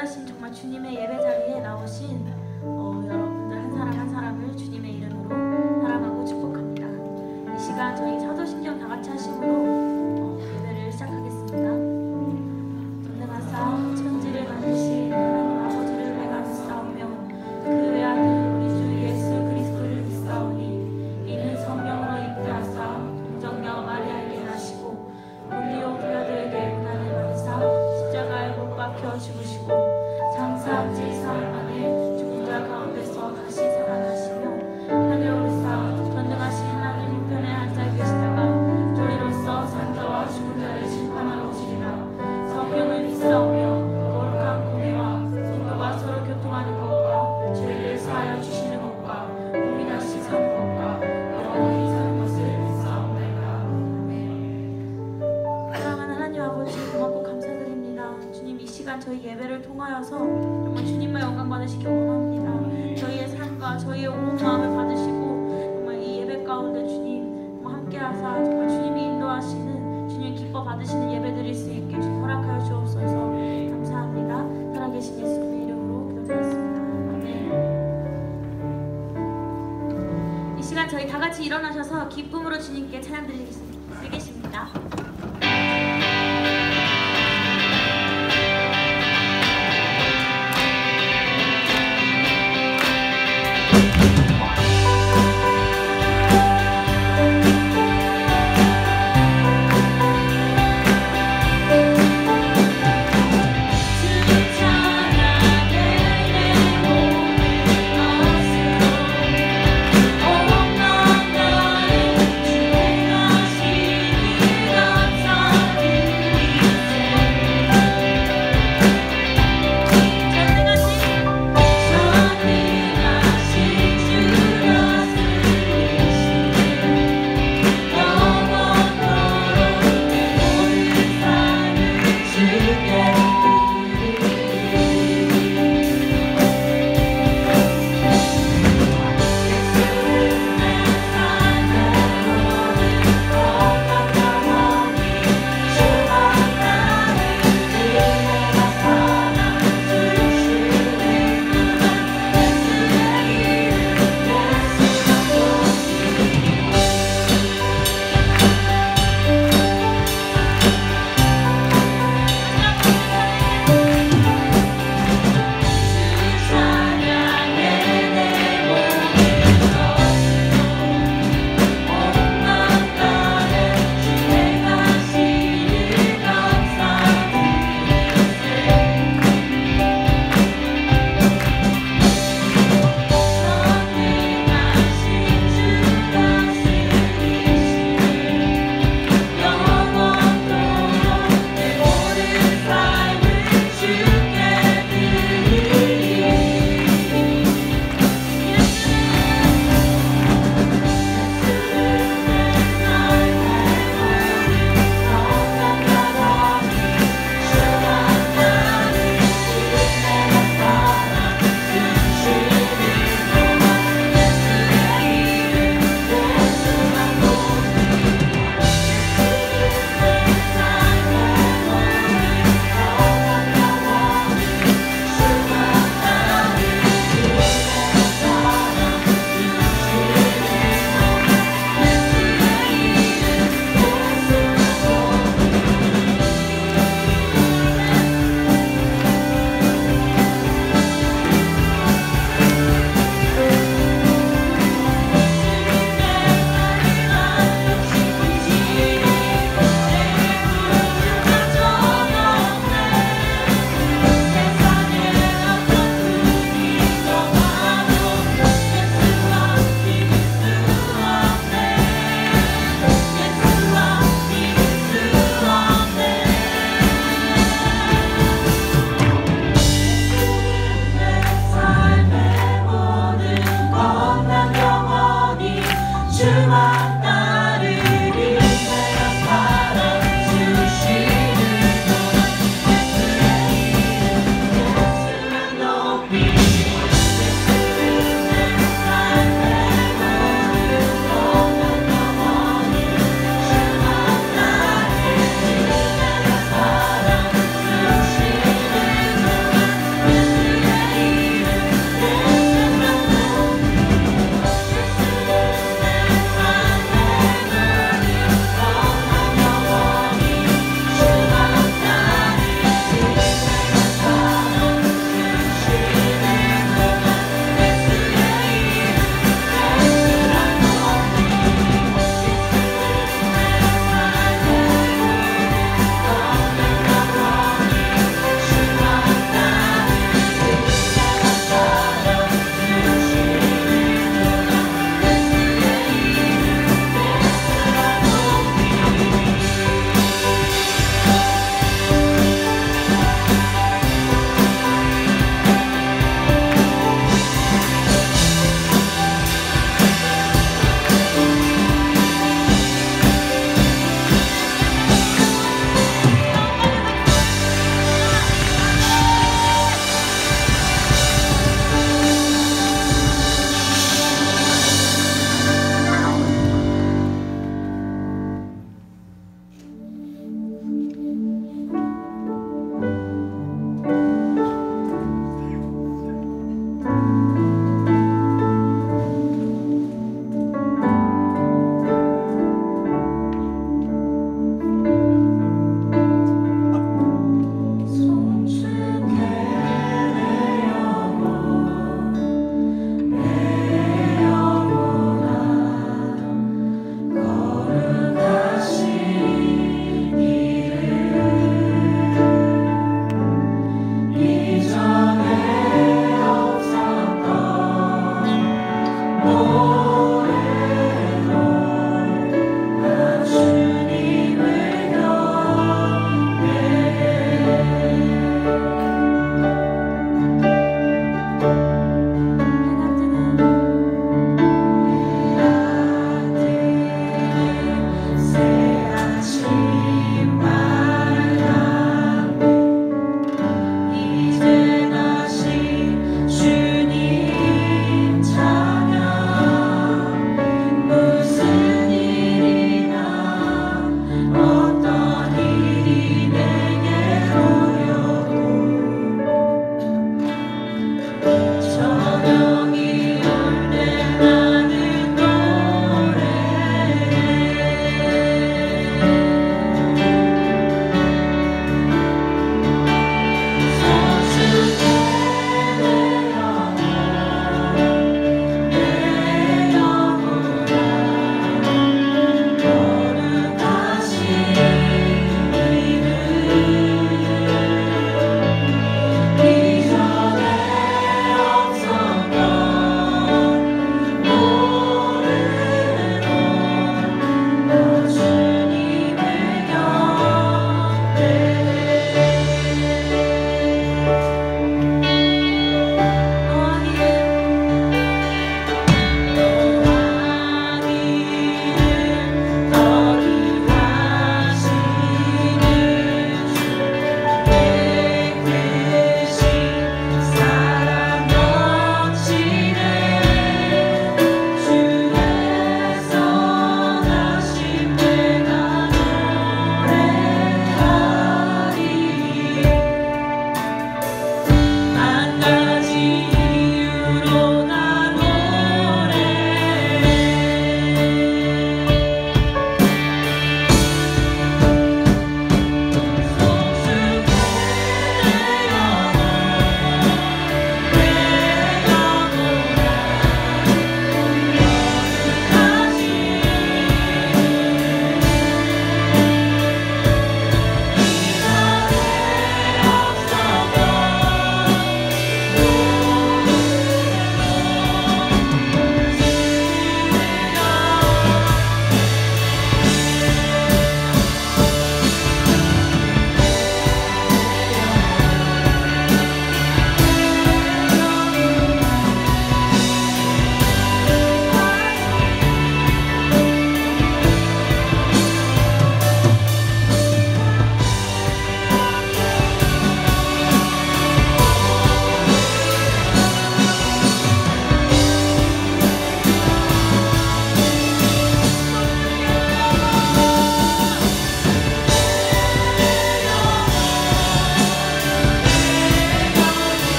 귀하신 정말 주님의 예배 자리에 나오신 여러분들 한 사람 한 사람을 주님의 이름으로 사랑하고 축복합니다. 이 시간 저희 사도신경 다 같이 하심으로 예배를 시작하겠습니다. 전능하사 천지를 만드신 하나님 아버지를 내가 믿사오며 그 외아들 우리 주 예수 그리스도를 믿사오니 이는 성령으로 잉태하사 동정녀 마리아에게 나시고 본디오 빌라도에게 고난을 받으사 십자가에 못 박혀 죽으시고 장사한 지 사흘 만에 죽은 자 가운데서 다시 살아나시며 하늘 오르사 전능하신 하나님 우편에 앉아 계시다가 저희로서 산자와 죽은 자를 심판하러 오시리라. 성경을 믿사오며 거룩한 공회와 성도가 서로 교통하는 것과 죄를 사하여 주시는 것과 몸이 다시 사는 것과 영원히 사는 것을 믿사옵나이다. 아멘. 사랑하는 하나님 아버지 고맙고 감사드립니다. 주님 이 시간 저희 예배를 통하여서 정말 주님만 영광 받으시기 원합니다. 저희의 삶과 저희의 온 마음을 받으시고 정말 이 예배 가운데 주님 정말 함께하사 정말 주님이 인도하시는 주님 기뻐 받으시는 예배 드릴 수 있게 주님 허락하여 주옵소서. 감사합니다. 살아계신 예수님의 이름으로 기도드렸습니다. 아멘. 이 시간 저희 다 같이 일어나셔서 기쁨으로 주님께 찬양 드리겠습니다. Oh,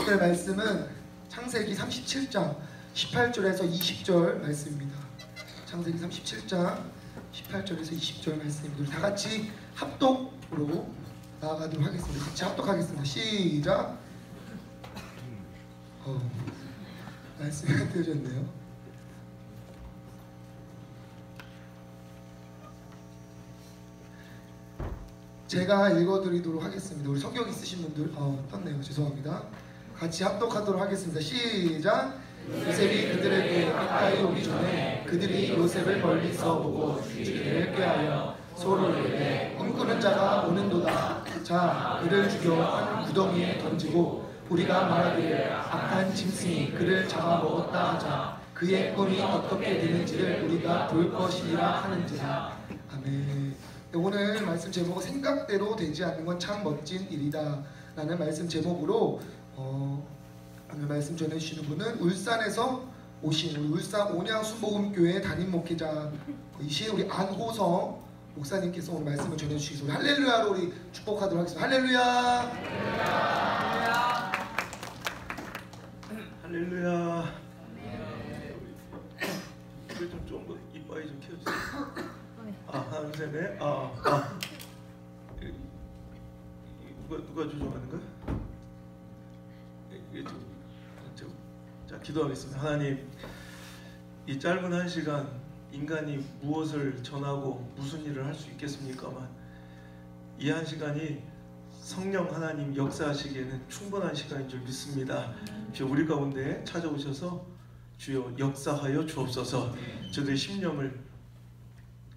오늘 말씀은 창세기 37장 18절에서 20절 말씀입니다. 창세기 37장 18절에서 20절 말씀입니다. 우리 다 같이 합독으로 나아가도록 하겠습니다. 같이 합독하겠습니다. 시작. 말씀이 안 되어졌네요. 제가 읽어드리도록 하겠습니다. 우리 성경 있으신 분들 떴네요. 죄송합니다. 같이 합독하도록 하겠습니다. 시작. 요셉이 그들에게 가까이 오기 전에 그들이 요셉을 멀리서 보고 죽이기를 꾀하여 서로 이르되 꿈꾸는 자가 오는도다. 자, 그를 죽여 한 구덩이에 던지고 우리가 말하기를 악한 짐승이 그를 잡아먹었다 하자. 그의 꿈이 어떻게 되는지를 우리가 볼 것이라 하는지라. 아멘. 오늘 말씀 제목은 생각대로 되지 않는 건 참 멋진 일이다 라는 말씀 제목으로 오늘 말씀 전해주시는 분은 울산에서 오신 우리 울산 온양순복음교회 담임 목회자이신 우리 안호성 목사님께서 오늘 말씀을 전해주시겠습니다. 할렐루야로 우리 축복하도록 하겠습니다. 할렐루야. 할렐루야. 우리 좀 이빨이 좀 켜주세요. 하나 둘 셋 넷. 누가 조종하는 거야? 자, 기도하겠습니다. 하나님, 이 짧은 한 시간 인간이 무엇을 전하고 무슨 일을 할 수 있겠습니까만 이 한 시간이 성령 하나님 역사하시기에는 충분한 시간인 줄 믿습니다. 주여, 우리 가운데 찾아오셔서 주여 역사하여 주옵소서. 저들의 심령을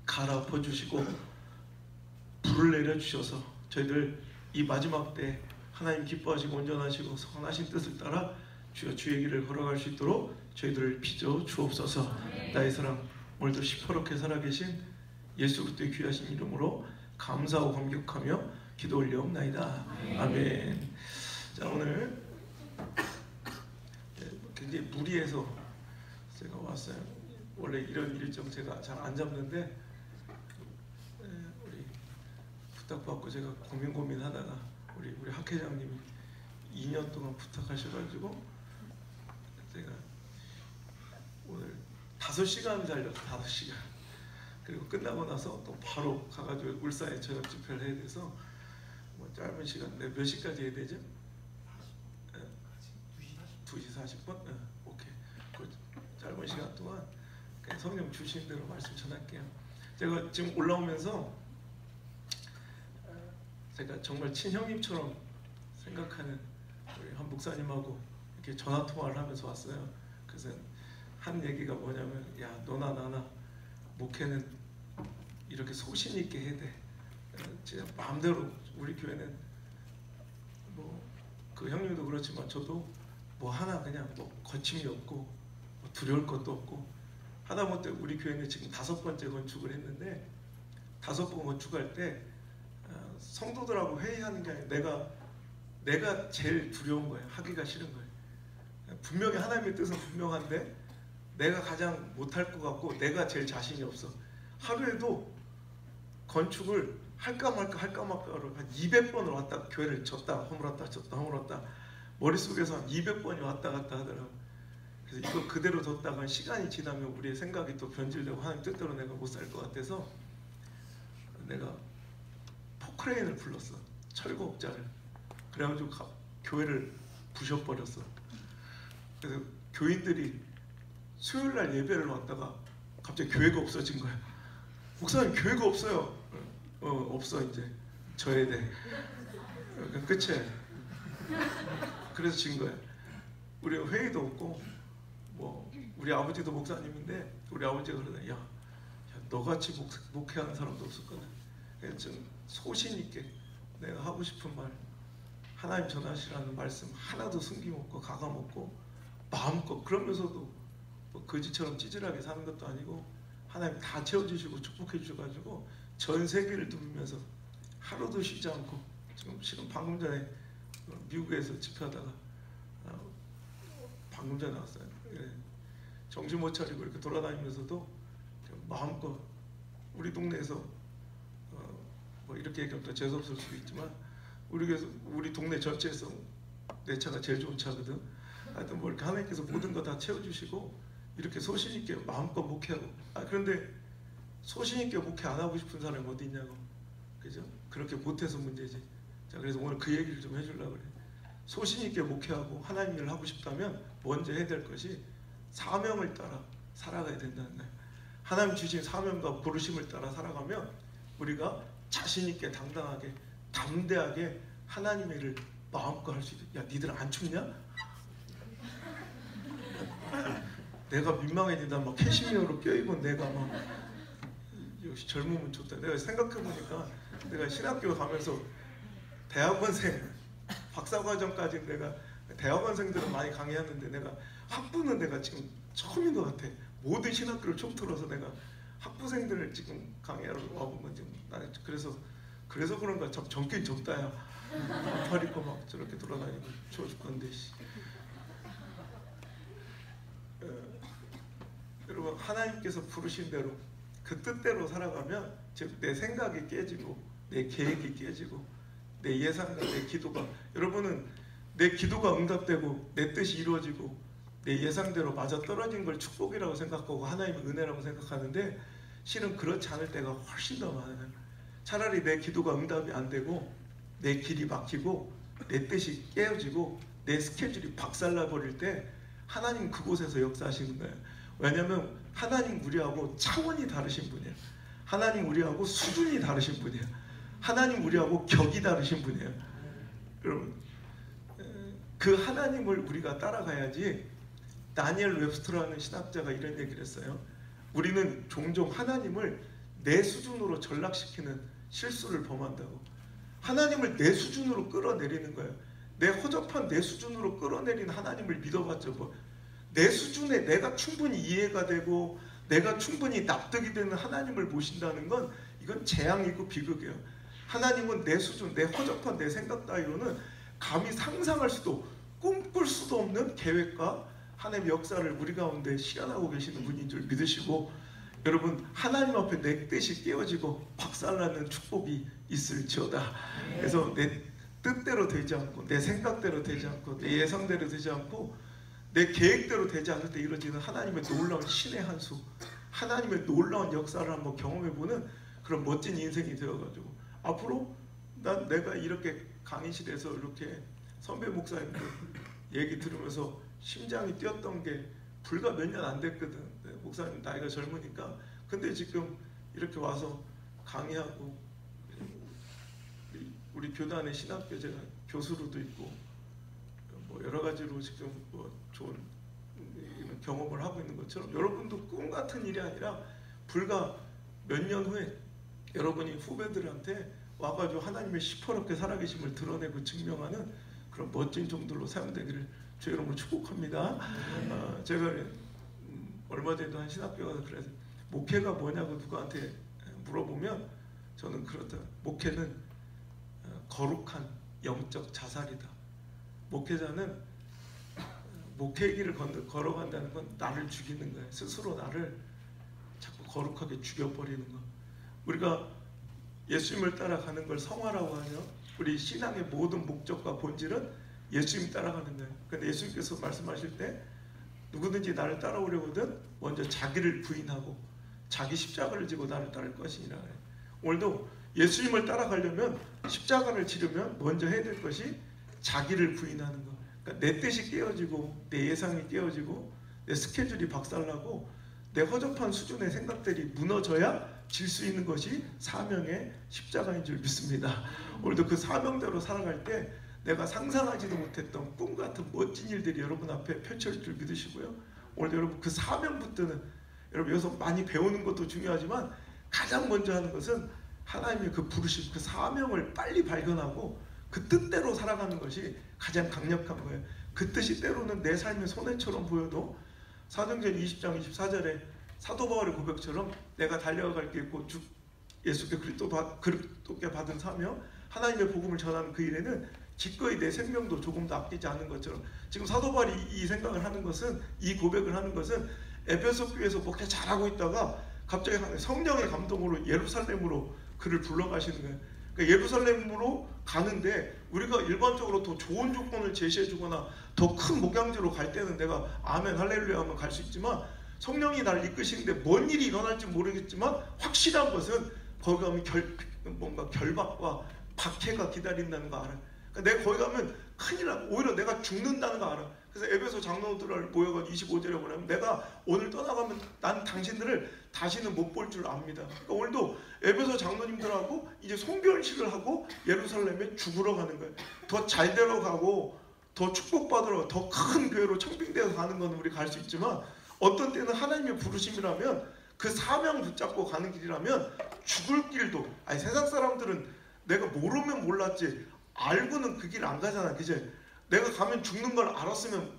갈아엎어 주시고 불을 내려 주셔서 저희들 이 마지막 때 하나님 기뻐하시고 온전하시고 선하신 뜻을 따라 주여 주의 길을 걸어갈 수 있도록 저희들을 빚어 주옵소서. 나의 사랑 오늘도 시퍼렇게 살아계신 예수 그리스도의 귀하신 이름으로 감사하고 감격하며 기도 올려옵나이다. 아멘. 자, 오늘 굉장히 무리해서 제가 왔어요. 원래 이런 일정 제가 잘 안 잡는데 우리 부탁받고 제가 고민하다가 우리 학 회장님이 2년 동안 부탁하셔가지고 제가 오늘 5시간 달렸어요. 5시간. 그리고 끝나고 나서 또 바로 가가지고 울산에 저녁 집회를 해야 돼서 뭐 짧은 시간, 몇 시까지 해야 되죠? 2시 40분? 오케이. 그 짧은 시간 동안 그냥 성령 주신 대로 말씀 전할게요. 제가 지금 올라오면서 제가 정말 친형님처럼 생각하는 우리 한 목사님하고 이렇게 전화 통화를 하면서 왔어요. 그래서 한 얘기가 뭐냐면, 야, 너나 나나 목회는 이렇게 소신 있게 해야 돼. 진짜 마음대로. 우리 교회는 뭐 그 형님도 그렇지만 저도 뭐 하나 그냥 뭐 거침이 없고 뭐 두려울 것도 없고 하다못해 우리 교회는 지금 5번째 건축을 했는데 5번 건축할 때 성도들하고 회의하는 게 아니라 내가 제일 두려운 거예요. 하기가 싫은 거예요. 분명히 하나님의 뜻은 분명한데 내가 가장 못할 것 같고 내가 제일 자신이 없어. 하루에도 건축을 할까 말까로 한 200번을 왔다 교회를 졌다 허물었다 머릿속에서 한 200번이 왔다 갔다 하더라고. 그래서 이거 그대로 뒀다가 시간이 지나면 우리의 생각이 또 변질되고 하나님 뜻대로 내가 못 살 것 같아서 내가 포크레인을 불렀어. 철거업자를. 그래가지고 교회를 부셔버렸어. 그래서 교인들이 수요일날 예배를 왔다가 갑자기 교회가 없어진 거야. 목사님 교회가 없어요. 없어 이제 져야 돼. 끝이야. 그래서 진 거야. 우리 회의도 없고 뭐 우리 아버지도 목사님인데 우리 아버지가 그러네. 야 너같이 목회하는 사람도 없었거든. 그래서 좀 소신 있게 내가 하고 싶은 말 하나님 전하시라는 말씀 하나도 숨김없고 가감없고 마음껏 그러면서도 뭐 거지처럼 찌질하게 사는 것도 아니고 하나님 다 채워주시고 축복해 주셔가지고 전 세계를 누비면서 하루도 쉬지 않고 지금 방금 전에 미국에서 집회하다가 방금 전에 왔어요. 정신 못 차리고 이렇게 돌아다니면서도 마음껏 우리 동네에서 뭐 이렇게 얘기하면 또 재수없을 수도 있지만 우리 동네 전체에서 내 차가 제일 좋은 차거든. 하여튼 뭐 이렇게 하나님께서 모든 거 다 채워주시고 이렇게 소신 있게 마음껏 목회하고. 그런데 소신 있게 목회 안 하고 싶은 사람이 어디 있냐고. 그죠? 그렇게 못해서 문제지. 자, 그래서 오늘 그 얘기를 좀 해주려고 그래. 소신 있게 목회하고 하나님 일을 하고 싶다면 먼저 해야 될 것이 사명을 따라 살아가야 된다는 거예요. 하나님 주신 사명과 부르심을 따라 살아가면 우리가 자신 있게 당당하게 담대하게 하나님의 일을 마음껏 할 수 있다. 야, 니들 안 춥냐? 내가 민망해진다. 막 캐시미어로 껴입은 내가 막 역시 젊으면 좋다. 내가 생각해보니까 내가 신학교 가면서 대학원생 박사과정까지 내가 대학원생들은 많이 강의했는데 내가 학부는 내가 지금 처음인 것 같아. 모든 신학교를 총틀어서 내가 학부생들을 지금 강의하러 와본 건지. 그래서 그런가 참 젊긴 젊다야. 반팔 입고 막 저렇게 돌아다니고 추워 죽건데. 여러분 하나님께서 부르신 대로 그 뜻대로 살아가면 즉 내 생각이 깨지고 내 계획이 깨지고 내 예상과 내 기도가, 여러분은 내 기도가 응답되고 내 뜻이 이루어지고 내 예상대로 맞아떨어진 걸 축복이라고 생각하고 하나님의 은혜라고 생각하는데 실은 그렇지 않을 때가 훨씬 더 많아요. 차라리 내 기도가 응답이 안 되고 내 길이 막히고 내 뜻이 깨어지고 내 스케줄이 박살나버릴 때 하나님 그곳에서 역사하시는 거예요. 왜냐하면 하나님 우리하고 차원이 다르신 분이에요. 하나님 우리하고 수준이 다르신 분이에요. 하나님 우리하고 격이 다르신 분이에요. 여러분 그 하나님을 우리가 따라가야지. 다니엘 웹스터라는 신학자가 이런 얘기를 했어요. 우리는 종종 하나님을 내 수준으로 전락시키는 실수를 범한다고. 하나님을 내 수준으로 끌어내리는 거예요. 내 허접한 내 수준으로 끌어내린 하나님을 믿어봤자 뭐. 내 수준에 내가 충분히 이해가 되고 내가 충분히 납득이 되는 하나님을 모신다는 건 이건 재앙이고 비극이에요. 하나님은 내 수준, 내 허접한 내 생각 따위로는 감히 상상할 수도 꿈꿀 수도 없는 계획과 하나님의 역사를 우리 가운데 실현하고 계시는 분인 줄 믿으시고, 여러분 하나님 앞에 내 뜻이 깨어지고 박살나는 축복이 있을지어다. 그래서 내 뜻대로 되지 않고 내 생각대로 되지 않고 내 예상대로 되지 않고 내 계획대로 되지 않을 때 이루어지는 하나님의 놀라운 신의 한 수, 하나님의 놀라운 역사를 한번 경험해보는 그런 멋진 인생이 되어가지고 앞으로 내가 이렇게 강의실에서 이렇게 선배 목사님들 얘기 들으면서 심장이 뛰었던 게 불과 몇 년 안 됐거든. 목사님 나이가 젊으니까. 근데 지금 이렇게 와서 강의하고 우리 교단의 신학교 제가 교수로도 있고 뭐 여러 가지로 지금 뭐 좋은 경험을 하고 있는 것처럼 여러분도 꿈 같은 일이 아니라 불과 몇 년 후에 여러분이 후배들한테 와가지고 하나님의 시퍼렇게 살아계심을 드러내고 증명하는 그런 멋진 종들로 사용되기를 주의 이름으로 축복합니다. 제가 얼마 전에도 한 신학교 가서 그래서 목회가 뭐냐고 누구한테 물어보면 저는 그렇다. 목회는 거룩한 영적 자살이다. 목회자는 목회 길을 걸어간다는 건 나를 죽이는 거예요. 스스로 나를 자꾸 거룩하게 죽여버리는 거. 우리가 예수님을 따라가는 걸 성화라고 하며 우리 신앙의 모든 목적과 본질은 예수님 따라가는 거예요. 그런데 예수님께서 말씀하실 때 누구든지 나를 따라오려거든 먼저 자기를 부인하고 자기 십자가를 지고 나를 따를 것이니라. 오늘도 예수님을 따라가려면 십자가를 지르면 먼저 해야 될 것이 자기를 부인하는 거. 그러니까 내 뜻이 깨어지고 내 예상이 깨어지고 내 스케줄이 박살나고 내 허접한 수준의 생각들이 무너져야 질 수 있는 것이 사명의 십자가인 줄 믿습니다. 오늘도 그 사명대로 살아갈 때 내가 상상하지도 못했던 꿈 같은 멋진 일들이 여러분 앞에 펼쳐질 줄 믿으시고요. 오늘 여러분 그 사명부터는 여러분 여기서 많이 배우는 것도 중요하지만 가장 먼저 하는 것은 하나님의 그 부르심, 그 사명을 빨리 발견하고 그 뜻대로 살아가는 것이 가장 강력한 거예요. 그 뜻이 때로는 내 삶의 손해처럼 보여도 사도행전 20장 24절에 사도 바울의 고백처럼 내가 달려갈 게 있고 주 예수께 그리스도께 받은 사명, 하나님의 복음을 전하는 그 일에는 기꺼이 내 생명도 조금도 아끼지 않은 것처럼 지금 사도 바울이 이 생각을 하는 것은, 이 고백을 하는 것은 에베소 교회에서 목회 잘하고 있다가 갑자기 성령의 감동으로 예루살렘으로 그를 불러가시는 거예요. 그러니까 예루살렘으로 가는데 우리가 일반적으로 더 좋은 조건을 제시해주거나 더 큰 목양지로 갈 때는 내가 아멘 할렐루야 하면 갈 수 있지만 성령이 나를 이끄시는데 뭔 일이 일어날지 모르겠지만 확실한 것은 거기 가면 뭔가 결박과 박해가 기다린다는 거 알아. 그러니까 내가 거기 가면 큰일 나고 오히려 내가 죽는다는 거 알아. 그래서 에베소 장로들을 모여가지고 25절에 뭐냐면 내가 오늘 떠나가면 난 당신들을 다시는 못 볼 줄 압니다. 그러니까 오늘도 에베소 장로님들하고 이제 송별식을 하고 예루살렘에 죽으러 가는 거예요. 더 잘 되러 가고 더 축복받으러 더 큰 교회로 청빙되어 가는 건 우리 갈 수 있지만 어떤 때는 하나님의 부르심이라면 그 사명 붙잡고 가는 길이라면 죽을 길도 아니 세상 사람들은 내가 모르면 몰랐지 알고는 그 길 안 가잖아. 그제 내가 가면 죽는 걸 알았으면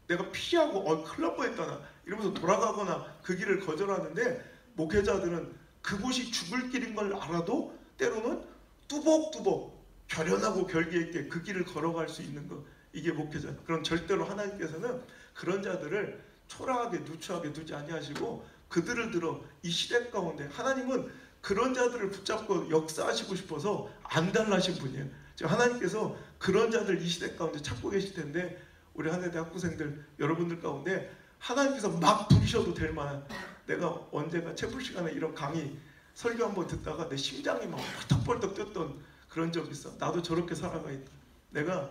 내가 피하고 큰일 날 뻔했다 이러면서 돌아가거나 그 길을 거절하는데 목회자들은 그곳이 죽을 길인 걸 알아도 때로는 뚜벅뚜벅 결연하고 결기 있게 그 길을 걸어갈 수 있는 거 이게 목회자. 그럼 절대로 하나님께서는 그런 자들을 초라하게 누추하게 두지 아니하시고 그들을 들어 이 시대 가운데 하나님은 그런 자들을 붙잡고 역사하시고 싶어서 안 달라신 분이에요. 지금 하나님께서 그런 자들 이 시대 가운데 찾고 계실 텐데 우리 한해대 학부생들 여러분들 가운데 하나님께서 막 부르셔도 될 만한 내가 언제가 채플 시간에 이런 강의 설교 한번 듣다가 내 심장이 막 벌떡벌떡 뛰었던 그런 적 있어. 나도 저렇게 살아가겠다. 내가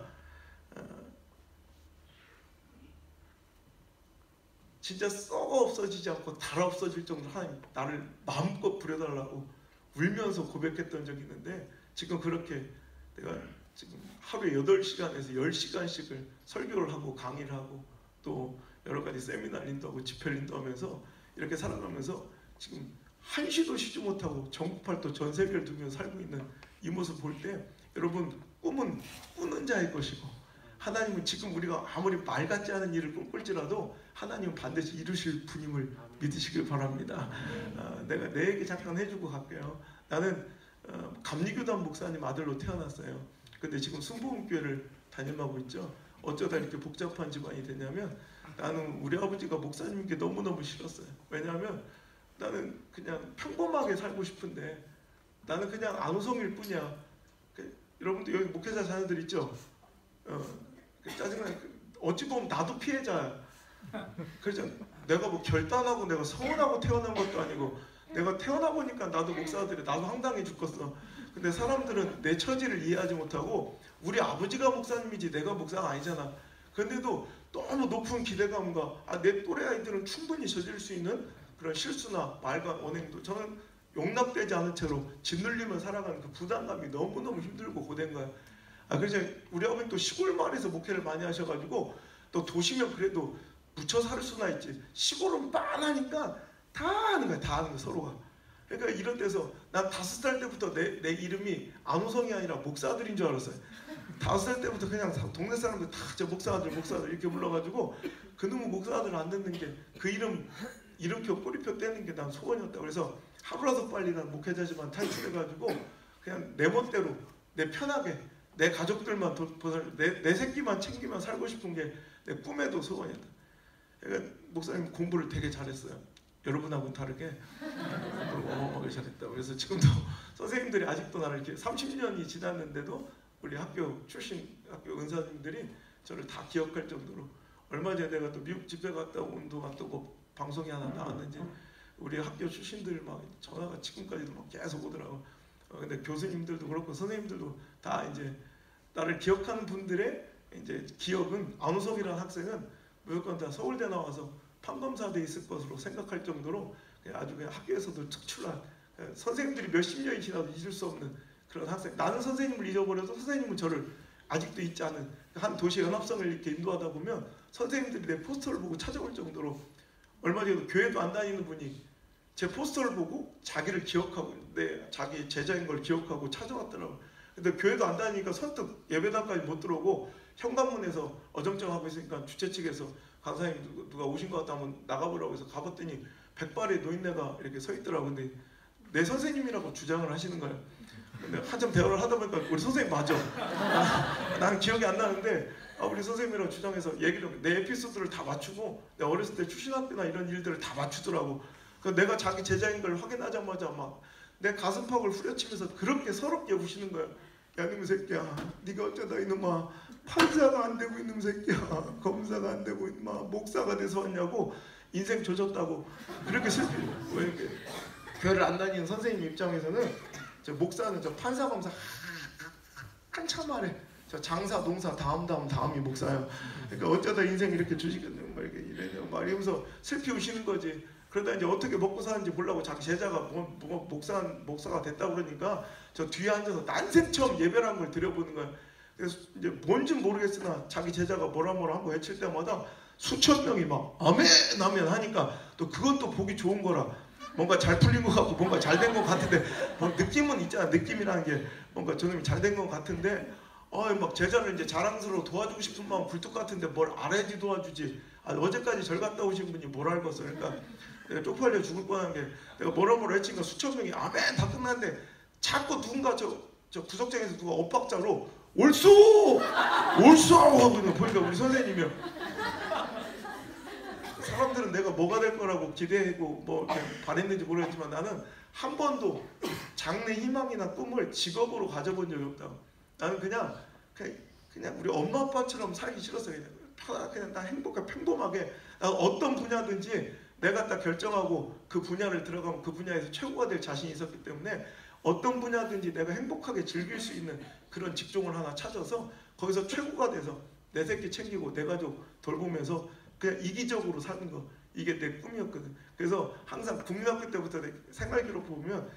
진짜 썩어 없어지지 않고 달아 없어질 정도로 하나님 나를 마음껏 부려달라고 울면서 고백했던 적이 있는데 지금 그렇게 내가 지금 하루에 8시간에서 10시간씩을 설교를 하고 강의를 하고 또 여러 가지 세미나 인도하고 집회 인도하면서 이렇게 살아가면서 지금 한시도 쉬지 못하고 전국 팔도 전 세계를 두며 살고 있는 이 모습 볼 때 여러분 꿈은 꾸는 자의 것이고 하나님은 지금 우리가 아무리 말 같지 않은 일을 꿈꿀지라도 하나님은 반드시 이루실 분임을 믿으시길 바랍니다. 내가 내 얘기 잠깐 해주고 갈게요. 나는 감리교단 목사님 아들로 태어났어요. 근데 지금 순복음교회를 담임하고 있죠. 어쩌다 이렇게 복잡한 집안이 됐냐면 나는 우리 아버지가 목사님인 게 너무너무 싫었어요. 왜냐하면 나는 그냥 평범하게 살고 싶은데 나는 그냥 안우성일 뿐이야. 여러분들 여기 목회자 자녀들 있죠? 짜증나. 어찌 보면 나도 피해자야. 그래서 내가 뭐 결단하고 내가 서운하고 태어난 것도 아니고 내가 태어나 보니까 나도 목사들이 나도 황당해 죽겠어. 근데 사람들은 내 처지를 이해하지 못하고 우리 아버지가 목사님이지 내가 목사가 아니잖아. 근데도 너무 높은 기대감과 내 또래 아이들은 충분히 저질 수 있는 그런 실수나 말과 언행도 저는 용납되지 않은 채로 짓눌리며 살아가는 그 부담감이 너무너무 힘들고 고된 거야. 그래서 우리 아버님 또 시골 마을에서 목회를 많이 하셔가지고 또 도시면 그래도 묻혀 살 수나 있지 시골은 빤하니까 다 아는 거야. 다 아는 거야 서로가. 그러니까 이런 데서 난 5살 때부터 내 이름이 안우성이 아니라 목사들인 줄 알았어요. 5살 때부터 그냥 동네 사람들 다 저 목사들 이렇게 불러가지고 그놈의 목사들 안 듣는 게 그 이름표 꼬리표 떼는 게 난 소원이었다. 그래서 하루라도 빨리 난 목회자지만 탈출해가지고 그냥 내 멋대로 내 편하게 내 가족들만 내 새끼만 챙기면 살고 싶은 게 내 꿈에도 소원이었다. 그러니까 목사님 공부를 되게 잘했어요. 여러분하고는 다르게 어마어마하게 잘했다. 그래서 지금도 선생님들이 아직도 나를 이렇게 30년이 지났는데도 우리 학교 출신 학교 은사님들이 저를 다 기억할 정도로 얼마 전에 내가 또 미국 집회 갔다 온 동안 또 뭐 방송이 하나 나왔는지 우리 학교 출신들 막 전화가 지금까지도 막 계속 오더라고. 근데 교수님들도 그렇고 선생님들도 다 이제 나를 기억하는 분들의 이제 기억은 안우성이라는 학생은 무조건 다 서울대 나와서 판검사대에 있을 것으로 생각할 정도로 아주 그냥 학교에서도 특출난 선생님들이 몇십 년이 지나도 잊을 수 없는 그런 학생. 나는 선생님을 잊어버려도 선생님은 저를 아직도 잊지 않은 한 도시 연합성을 이렇게 인도하다 보면 선생님들이 내 포스터를 보고 찾아올 정도로 얼마 전에도 교회도 안 다니는 분이 제 포스터를 보고 자기를 기억하고 자기 제자인 걸 기억하고 찾아왔더라고요. 근데 교회도 안 다니니까 선뜻 예배당까지 못 들어오고 현관문에서 어정쩡하고 있으니까 주최 측에서 강사님 누가 오신 것 같다 하면 나가보라고 해서 가봤더니 백발의 노인네가 이렇게 서 있더라고. 근데 내 선생님이라고 주장을 하시는 거예요. 근데 한참 대화를 하다 보니까 우리 선생님 맞아. 나는 기억이 안 나는데 우리 선생님이라고 주장해서 얘기를 내 에피소드를 다 맞추고 내 어렸을 때 출신학교나 이런 일들을 다 맞추더라고. 그래서 내가 자기 제자인 걸 확인하자마자 막 내 가슴팍을 후려치면서 그렇게 서럽게 우시는 거야. 야, 이놈 새끼야, 네가 어쩌다 이놈아 판사가 안 되고 있는 새끼야, 검사가 안 되고 이놈아 목사가 돼서 왔냐고, 인생 조졌다고 그렇게 슬피. 왜 이렇게 교회를 안 다니는 선생님 입장에서는 저 목사는 저 판사 검사 한참 만에 저 장사 농사 다음이 목사예요. 그러니까 어쩌다 인생 이렇게 주시겠네 막 이렇게 이래요 막 이러면서 슬피 우시는 거지. 그러다 이제 어떻게 먹고 사는지 모르고 자기 제자가 목사가 됐다고 그러니까 저 뒤에 앉아서 난생 처음 예배라는 걸 드려보는 거야. 그래서 이제 뭔지 모르겠으나 자기 제자가 뭐라 한거 외칠 때마다 수천 명이 막 아멘 아멘 하니까 또 그건 또 보기 좋은 거라. 뭔가 잘 풀린 것 같고 뭔가 잘 된 것 같은데 뭐 느낌은 있잖아. 느낌이라는 게 뭔가 저놈이 잘 된 것 같은데 막 제자를 이제 자랑스러워 도와주고 싶은 마음 굴뚝 같은데 뭘 알아야지 도와주지. 어제까지 절 갔다 오신 분이 뭘 알겠어. 그러니까 내가 쪽팔려 죽을 뻔한 게 내가 뭐라 외치니까 수천 명이 아멘 다 끝났는데 자꾸 누군가 저 구석장에서 누가 엇박자로 옳소 하고 보니까 우리 선생님이요. 사람들은 내가 뭐가 될 거라고 기대하고 뭐 바랬는지 모르겠지만 나는 한 번도 장래 희망이나 꿈을 직업으로 가져본 적이 없다. 나는 그냥 우리 엄마 아빠처럼 살기 싫었어. 그냥 나 행복하게 평범하게 나 어떤 분야든지 내가 딱 결정하고 그 분야를 들어가면 그 분야에서 최고가 될 자신이 있었기 때문에 어떤 분야든지 내가 행복하게 즐길 수 있는 그런 직종을 하나 찾아서 거기서 최고가 돼서 내 새끼 챙기고 내 가족 돌보면서 그냥 이기적으로 사는 거, 이게 내 꿈이었거든. 그래서 항상 국민학교 때부터 내 생활기록 보면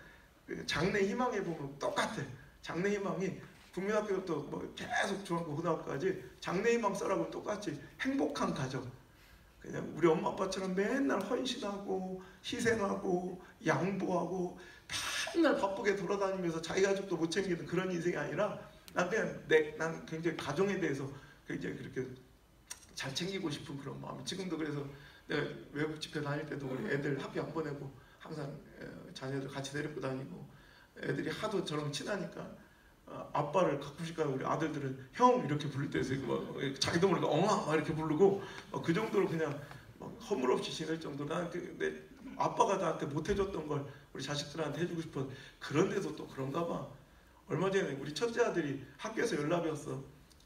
장래 희망에 보면 똑같아. 장래 희망이 국민학교부터 뭐 계속 중학교 고등학교까지 장래 희망 써라고 똑같이 행복한 가정. 그냥 우리 엄마 아빠처럼 맨날 헌신하고 희생하고 양보하고 맨날 바쁘게 돌아다니면서 자기 가족도 못 챙기는 그런 인생이 아니라 난 굉장히 가정에 대해서 굉장히 그렇게 잘 챙기고 싶은 그런 마음이 지금도. 그래서 내가 외국 집회 다닐 때도 우리 애들 학교 안 보내고 항상 자녀들 같이 데리고 다니고 애들이 하도 저랑 친하니까 아빠를 가끔씩 가면 우리 아들들은 형 이렇게 부를 때서 자기도 모르게 엉아 막 이렇게 부르고 그 정도로 그냥 허물없이 지낼 정도로 나는 내 아빠가 나한테 못 해줬던 걸 우리 자식들한테 해주고 싶어. 그런데도 또 그런가 봐. 얼마 전에 우리 첫째 아들이 학교에서 연락이 왔어.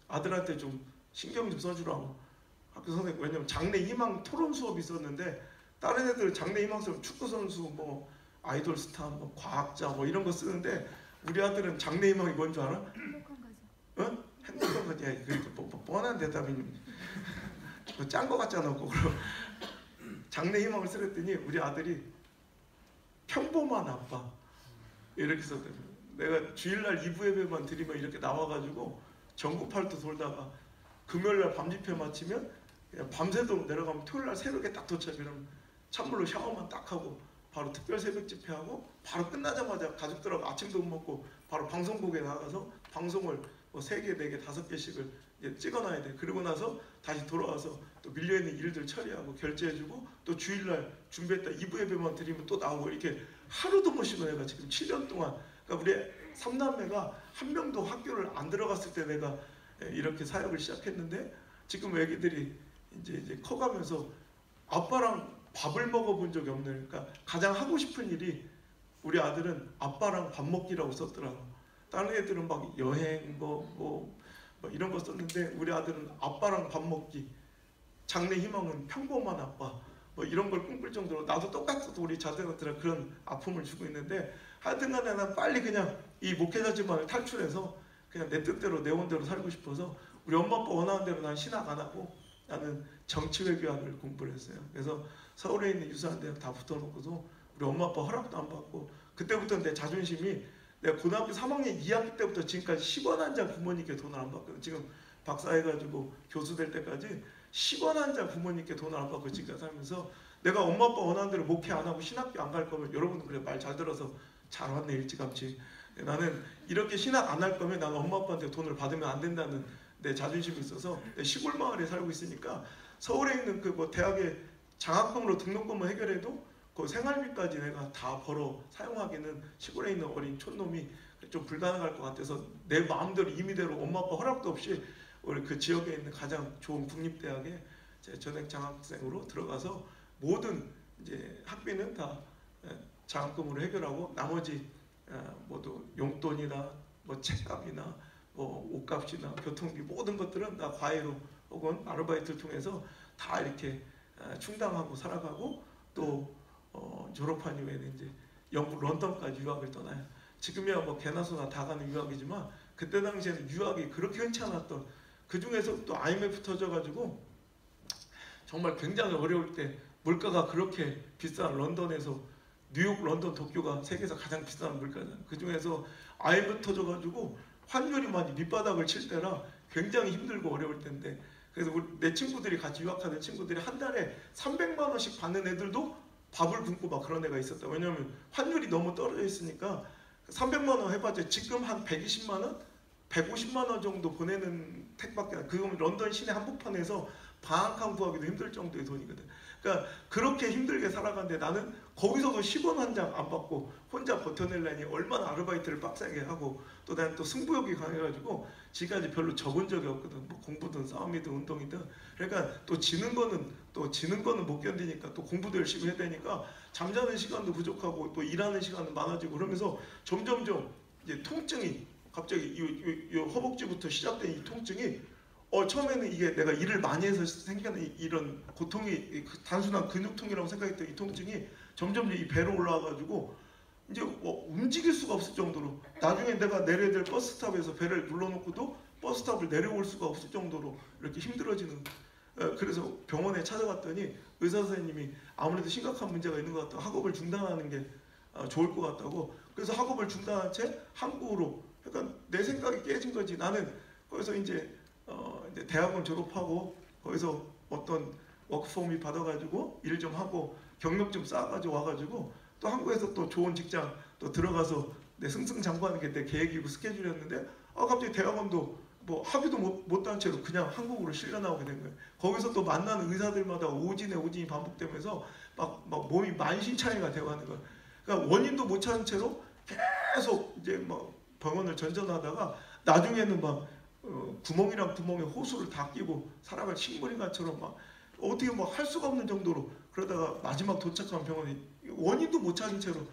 아들한테 좀 신경 좀 써주라고. 학교 선생님, 왜냐면 장래 희망 토론 수업이 있었는데 다른 애들은 장래 희망 수업 축구 선수, 뭐 아이돌 스타, 뭐 과학자, 뭐 이런 거 쓰는데 우리 아들은 장래 희망이 뭔 줄 알아? 행복한 가정. 어? 행복한 거지. 그 뻔한 대답이니. 짠 거 같잖아. 그럼 장래 희망을 쓰랬더니 우리 아들이 평범한 아빠 이렇게 썼거든. 내가 주일날 2부 예배만 드리면 이렇게 나와가지고 전국 팔도 돌다가 금요일날 밤 집회 마치면 그냥 밤새도록 내려가면 토요일날 새벽에 딱 도착이면 찬물로 샤워만 딱 하고 바로 특별 새벽 집회하고 바로 끝나자마자 가족들하고 아침도 못 먹고 바로 방송국에 나가서 방송을 뭐 3개, 4개, 5개씩을 이제 찍어놔야 돼. 그러고 나서 다시 돌아와서 또 밀려있는 일들 처리하고 결제해주고 또 주일날 준비했다 2부 예배만 드리면 또 나오고 이렇게 하루도 못 쉬고 내가 지금 7년 동안 그러니까 우리 3남매가 한 명도 학교를 안 들어갔을 때 내가 이렇게 사역을 시작했는데 지금 애기들이 이제 커가면서 아빠랑 밥을 먹어본 적이 없는. 그러니까 가장 하고 싶은 일이 우리 아들은 아빠랑 밥 먹기라고 썼더라고. 다른 애들은 막 여행 뭐 이런 거 썼는데 우리 아들은 아빠랑 밥 먹기. 장래 희망은 평범한 아빠. 뭐 이런 걸 꿈꿀 정도로 나도 똑같아서 우리 자녀들한테 그런 아픔을 주고 있는데 하여튼간에 난 빨리 그냥 이 목회자 집안을 탈출해서 그냥 내 뜻대로 내 원대로 살고 싶어서 우리 엄마 아빠 원하는 대로 난 신학 안 하고 나는 정치외교학을 공부를 했어요. 그래서 서울에 있는 유사한 대학 다 붙어놓고도 우리 엄마 아빠 허락도 안 받고 그때부터 내 자존심이 내가 고등학교 3학년 2학기 때부터 지금까지 10원 한 장 부모님께 돈을 안 받거든. 지금 박사 해가지고 교수 될 때까지 10원 한 장 부모님께 돈을 안 받고 지금까지 살면서 내가 엄마 아빠 원하는 대로 목회 안 하고 신학교 안 갈 거면 여러분들 그래 말 잘 들어서 잘 왔네 일찌감치. 나는 이렇게 신학 안 할 거면 나는 엄마 아빠한테 돈을 받으면 안 된다는 내 자존심이 있어서 시골 마을에 살고 있으니까 서울에 있는 그 뭐 대학에 장학금으로 등록금을 해결해도 그 생활비까지 내가 다 벌어 사용하기는 시골에 있는 어린 촌놈이 좀 불가능할 것 같아서 내 마음대로 임의대로 엄마 아빠 허락도 없이 우리 그 지역에 있는 가장 좋은 국립대학에 제 전액 장학생으로 들어가서 모든 이제 학비는 다 장학금으로 해결하고 나머지 모두 용돈이나 뭐 책값이나 뭐 옷값이나 교통비 모든 것들은 다 과외로 혹은 아르바이트를 통해서 다 이렇게 충당하고 살아가고 또 졸업한 이후에는 이제 영국 런던까지 유학을 떠나요. 지금이야 뭐 개나 소나 다 가는 유학이지만 그때 당시에는 유학이 그렇게 흔치 않았던, 그 중에서 또 IMF 터져가지고 정말 굉장히 어려울 때 물가가 그렇게 비싼 런던에서 뉴욕, 런던, 도쿄가 세계에서 가장 비싼 물가잖아요. 그 중에서 IMF 터져가지고 환율이 많이 밑바닥을 칠 때라 굉장히 힘들고 어려울 텐데, 그래서 내 친구들이 같이 유학하는 친구들이 한 달에 300만 원씩 받는 애들도 밥을 굶고 막 그런 애가 있었다. 왜냐하면 환율이 너무 떨어져 있으니까 300만 원 해봤자 지금 한 120만 원? 150만 원 정도 보내는 택밖에 안, 그건 런던 시내 한복판에서 방 한 칸 구하기도 힘들 정도의 돈이거든. 그러니까 그렇게 힘들게 살아가는데 나는 거기서도 10원 한 장 안 받고 혼자 버텨내려니 얼마나 아르바이트를 빡세게 하고, 또 나는 또 승부욕이 강해가지고 지금까지 별로 적은 적이 없거든. 뭐 공부든 싸움이든 운동이든. 그러니까 또 지는 거는 못 견디니까 또 공부도 열심히 해야 되니까 잠자는 시간도 부족하고 또 일하는 시간은 많아지고, 그러면서 점점점 이제 통증이 갑자기 이 허벅지부터 시작된 이 통증이 처음에는 이게 내가 일을 많이 해서 생기는 이런 고통이 단순한 근육통이라고 생각했던 이 통증이 점점 이 배로 올라와가지고 이제 움직일 수가 없을 정도로, 나중에 내가 내려야 될 버스탑에서 배를 눌러놓고도 버스탑을 내려올 수가 없을 정도로 이렇게 힘들어지는. 그래서 병원에 찾아갔더니 의사 선생님이 아무래도 심각한 문제가 있는 것 같다고, 학업을 중단하는 게 좋을 것 같다고. 그래서 학업을 중단한 채 한국으로, 그러니까 내 생각이 깨진 거지. 나는 거기서 이제 대학원 졸업하고 거기서 어떤 워크폼이 받아가지고 일 좀 하고 경력 좀 쌓아가지고 와가지고 또 한국에서 또 좋은 직장 또 들어가서 내 승승장구하는 게 내 계획이고 스케줄이었는데 갑자기 대학원도 뭐 학위도 못한 채로 그냥 한국으로 실려 나오게 된 거예요. 거기서 또 만나는 의사들마다 오진이 반복되면서 막 몸이 만신창이가 되어가는 거예요. 그러니까 원인도 못 찾은 채로 계속 이제 막 병원을 전전하다가 나중에는 막 구멍이랑 구멍에 호수를 다 끼고 살아갈 식물인간처럼 막 어떻게 뭐 할 수가 없는 정도로, 그러다가 마지막 도착한 병원에 원인도 못 찾은 채로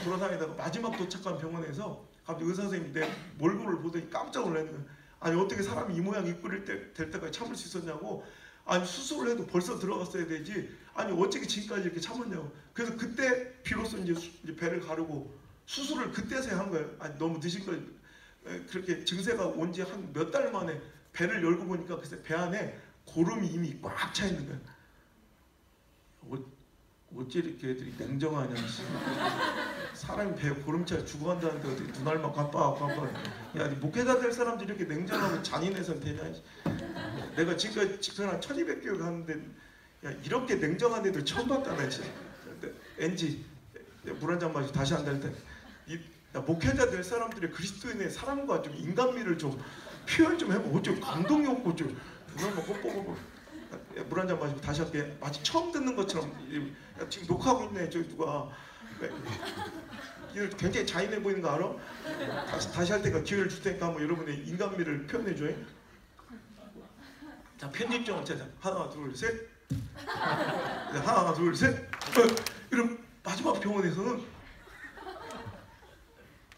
돌아다니다가 마지막 도착한 병원에서 갑자기 의사 선생님이 내 몰골을 보더니 깜짝 놀라는 거예요. 아니 어떻게 사람이 이 모양 이 꼴일 될 때까지 참을 수 있었냐고. 아니 수술을 해도 벌써 들어갔어야 되지, 아니 어떻게 지금까지 이렇게 참았냐고. 그래서 그때 비로소 이제 배를 가르고 수술을 그때서야 한 거예요. 아니 너무 늦은 거예요. 그렇게 증세가 온 지 한 몇 달 만에 배를 열고 보니까 글쎄 배 안에 고름이 이미 꽉 차 있는 거야. 어째 이렇게 애들이 냉정하냐. 사람이 배에 고름 차에 죽어간다는데 어떻게 눈알만 깜빡깜빡. 야, 목회자 될 사람들이 이렇게 냉정하고 잔인해서는 되냐. 내가 지금까지 직선한 1200개월 갔는데 야, 이렇게 냉정한 애들 처음 봤다. 나 진짜. NG 물 한 잔 마시고 다시 한다 할 때 목회자 될 사람들의 그리스도인의 사랑과 좀 인간미를 좀 표현 좀 해보고 어쩌고 감동이 없고 좀 눈을 막 뽀뽀뽀 물 한 잔 마시고 다시 할게. 마치 처음 듣는 것처럼. 야, 지금 녹화하고 있네. 저 누가 굉장히 잔인해 보이는 거 알아? 다시 할 테니까 기회를 줄 테니까 한번 여러분의 인간미를 표현해줘요. 자, 편집점을 찾아. 하나 둘 셋. 하나 둘 셋. 이런 마지막 병원에서는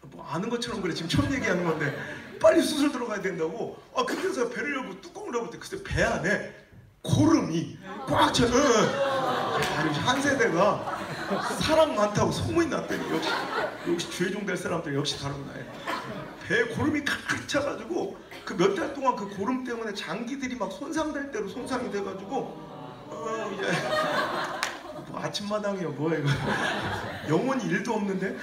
뭐 아는 것처럼 그래. 지금 처음 얘기하는 건데 빨리 수술 들어가야 된다고. 그래서 배를 열고 뚜껑을 열고 때 글쎄 배 안에 고름이 꽉 차. 한 세대가 사람 많다고 소문이 났더니 역시 죄종 될 사람들 역시 다르구나. 배에 고름이 칵 차가지고 그 몇 달 동안 그 고름 때문에 장기들이 막 손상될 대로 손상이 돼가지고 뭐 아침마당이야 뭐야 이거. 영혼이 1도 없는데.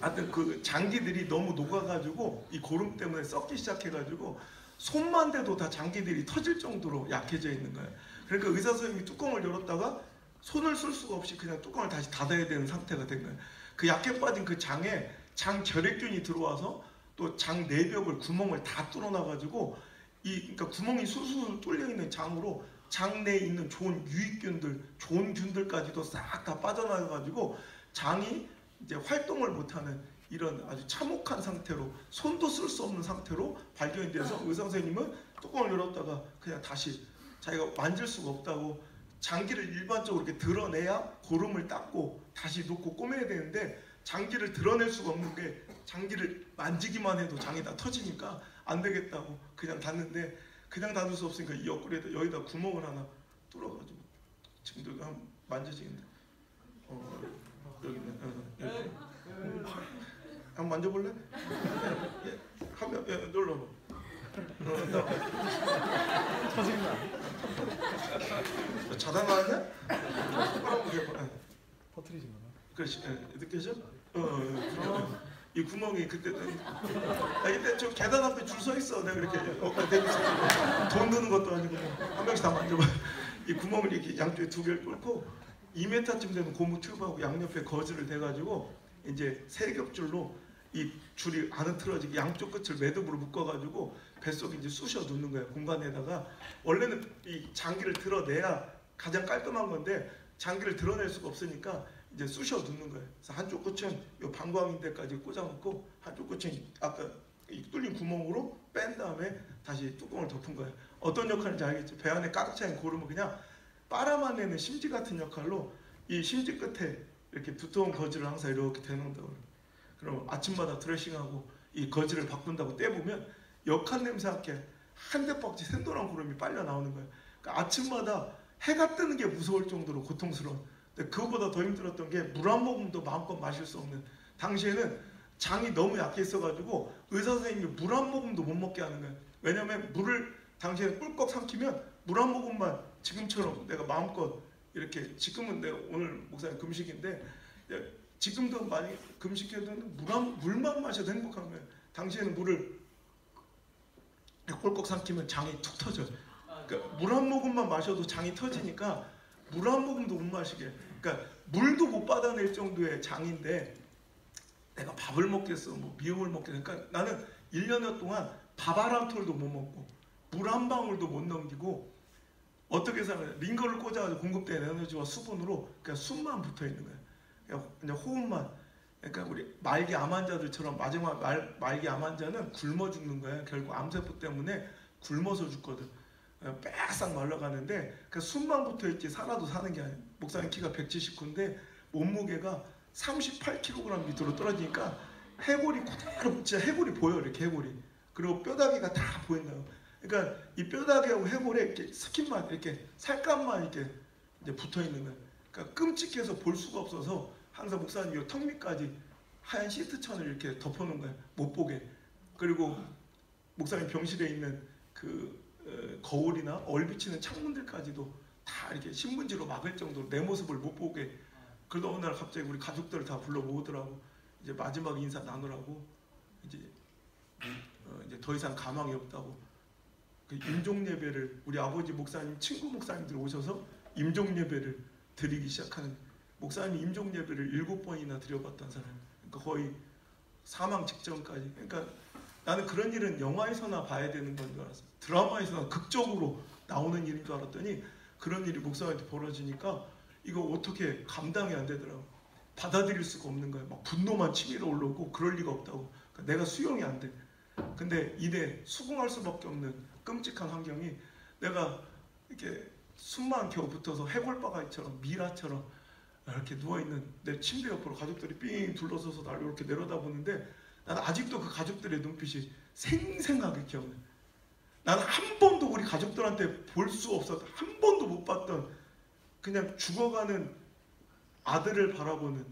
하여튼 그 장기들이 너무 녹아가지고 이 고름 때문에 썩기 시작해가지고 손만 대도 다 장기들이 터질 정도로 약해져 있는 거예요. 그러니까 의사 선생님이 뚜껑을 열었다가 손을 쓸 수가 없이 그냥 뚜껑을 다시 닫아야 되는 상태가 된 거예요. 그 약해 빠진 그 장에 장결핵균이 들어와서 또 장 내벽을 구멍을 다 뚫어놔가지고 그러니까 구멍이 술술 뚫려 있는 장으로 장 내에 있는 좋은 유익균들, 좋은 균들까지도 싹 다 빠져나가가지고 장이 이제 활동을 못하는 이런 아주 참혹한 상태로 손도 쓸 수 없는 상태로 발견이 돼서 의사 선생님은 뚜껑을 열었다가 그냥 다시 자기가 만질 수가 없다고 장기를 일반적으로 이렇게 드러내야 고름을 닦고 다시 놓고 꼬매야 되는데 장기를 드러낼 수가 없는 게 장기를 만지기만 해도 장이 다 터지니까 안 되겠다고 그냥 닫는데 그냥 닫을 수 없으니까 이 옆구리에다 여기다 구멍을 하나 뚫어가지고 지금도 한번 만져지겠네. 여기 있네. 여기. 한번 만져볼래? 예. 하면 눌러봐. 터지는 거 아니야? 자다 나왔냐? 똑바로 해봐. 터트리지 마. 그렇지. 느껴져? 이 구멍이 그때는 이때 좀 계단 앞에 줄 서 있어. 내가 이렇게 대고 있어. 돈 드는 것도 아니고 한 명씩 다 만져봐. 이 구멍을 이렇게 양쪽에 두 개를 뚫고 2m쯤 되는 고무 튜브하고 양옆에 거즈를 대가지고 이제 세 겹줄로 이 줄이 안 흐트러지게 양쪽 끝을 매듭으로 묶어가지고 뱃속에 이제 쑤셔 넣는 거예요. 공간에다가 원래는 이 장기를 드러내야 가장 깔끔한 건데 장기를 드러낼 수가 없으니까 이제 쑤셔 넣는 거예요. 그래서 한쪽 끝은 이 방광인대까지 꽂아놓고 한쪽 끝은 아까 이 뚫린 구멍으로 뺀 다음에 다시 뚜껑을 덮은 거예요. 어떤 역할인지 알겠죠? 배 안에 가득 차인 고름을 그냥 빨아만내는 심지 같은 역할로 이 심지 끝에 이렇게 두꺼운 거즈를 항상 이렇게 대놓는다고 그래요. 그럼 아침마다 드레싱하고 이 거즈를 바꾼다고 떼보면 역한 냄새 함께 한 대박지 샌도란 구름이 빨려 나오는 거예요. 그러니까 아침마다 해가 뜨는 게 무서울 정도로 고통스러운. 근데 그거보다 더 힘들었던 게 물 한 모금도 마음껏 마실 수 없는. 당시에는 장이 너무 약했어가지고 의사 선생님이 물 한 모금도 못 먹게 하는 거예요. 왜냐면 물을 당시에 꿀꺽 삼키면 물 한 모금만 지금처럼 내가 마음껏 이렇게 지금은 내가 오늘 목사님 금식인데 지금도 많이 금식해도 물만 마셔도 행복한 거예요. 당시에는 물을 꿀꺽 삼키면 장이 툭 터져. 그러니까 물 한 모금만 마셔도 장이 터지니까 물 한 모금도 못 마시게. 그러니까 물도 못 받아낼 정도의 장인데 내가 밥을 먹겠어, 뭐 미역을 먹겠어. 그러니까 나는 1년여 동안 밥 한 톨도 못 먹고 물 한 방울도 못 넘기고 어떻게 살아요? 링거를 꽂아가지고 공급된 에너지와 수분으로 그냥 숨만 붙어 있는 거예요. 그냥 호흡만. 그러니까 우리 말기 암 환자들처럼 마지막 말기 암 환자는 굶어 죽는 거예요. 결국 암세포 때문에 굶어서 죽거든. 빽싹 말라가는데 그 숨만 붙어있지 살아도 사는 게 아니에요. 목사님 키가 179인데 몸무게가 38kg 밑으로 떨어지니까 해골이 그대로 진짜 해골이 보여. 이렇게 해골이. 그리고 뼈다귀가 다 보인다고. 그러니까 이 뼈다귀하고 해골에 이렇게 스킨만 이렇게 살감만 이렇게 이제 붙어 있는 거예요. 그러니까 끔찍해서 볼 수가 없어서 항상 목사님 이 턱 밑까지 하얀 시트천을 이렇게 덮어놓은 거예요. 못 보게. 그리고 목사님 병실에 있는 그 거울이나 얼비치는 창문들까지도 다 이렇게 신문지로 막을 정도로 내 모습을 못 보게. 그러다 어느 날 갑자기 우리 가족들을 다 불러 모으더라고. 이제 마지막 인사 나누라고. 이제 더 이상 가망이 없다고. 그 임종 예배를 우리 아버지 목사님 친구 목사님들 오셔서 임종 예배를 드리기 시작하는. 목사님이 임종 예배를 7번이나 드려봤던 사람. 그러니까 거의 사망 직전까지. 그러니까 나는 그런 일은 영화에서나 봐야 되는 건 줄 알았어. 드라마에서나 극적으로 나오는 일인 줄 알았더니 그런 일이 목사한테 벌어지니까 이거 어떻게 감당이 안 되더라고. 받아들일 수가 없는 거야. 막 분노만 치밀어 올라오고 그럴 리가 없다고. 그러니까 내가 수용이 안 돼. 근데 이내 수긍할 수밖에 없는 끔찍한 환경이 내가 이렇게 숨만 겨우 붙어서 해골바가지처럼 미라처럼 이렇게 누워있는 내 침대 옆으로 가족들이 삥 둘러서서 날 이렇게 내려다보는데 나는 아직도 그 가족들의 눈빛이 생생하게 기억나. 나는 한 번도 우리 가족들한테 볼 수 없었던, 한 번도 못 봤던 그냥 죽어가는 아들을 바라보는,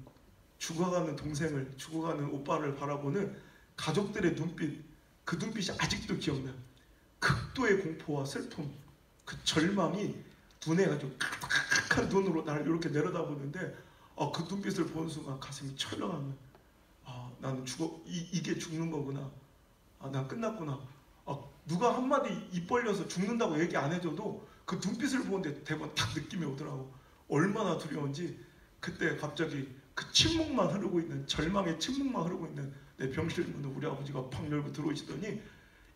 죽어가는 동생을, 죽어가는 오빠를 바라보는 가족들의 눈빛, 그 눈빛이 아직도 기억나요. 극도의 공포와 슬픔, 그 절망이 눈에 아주 칵칵한 눈으로 나를 이렇게 내려다보는데 그 눈빛을 보는 순간 가슴이 철렁한 거야. 나는 이게 죽는 거구나. 난 끝났구나. 누가 한마디 입 벌려서 죽는다고 얘기 안 해줘도 그 눈빛을 보는데 대부분 딱 느낌이 오더라고. 얼마나 두려운지. 그때 갑자기 그 침묵만 흐르고 있는, 절망의 침묵만 흐르고 있는 내 병실 문을 우리 아버지가 팍 열고 들어오시더니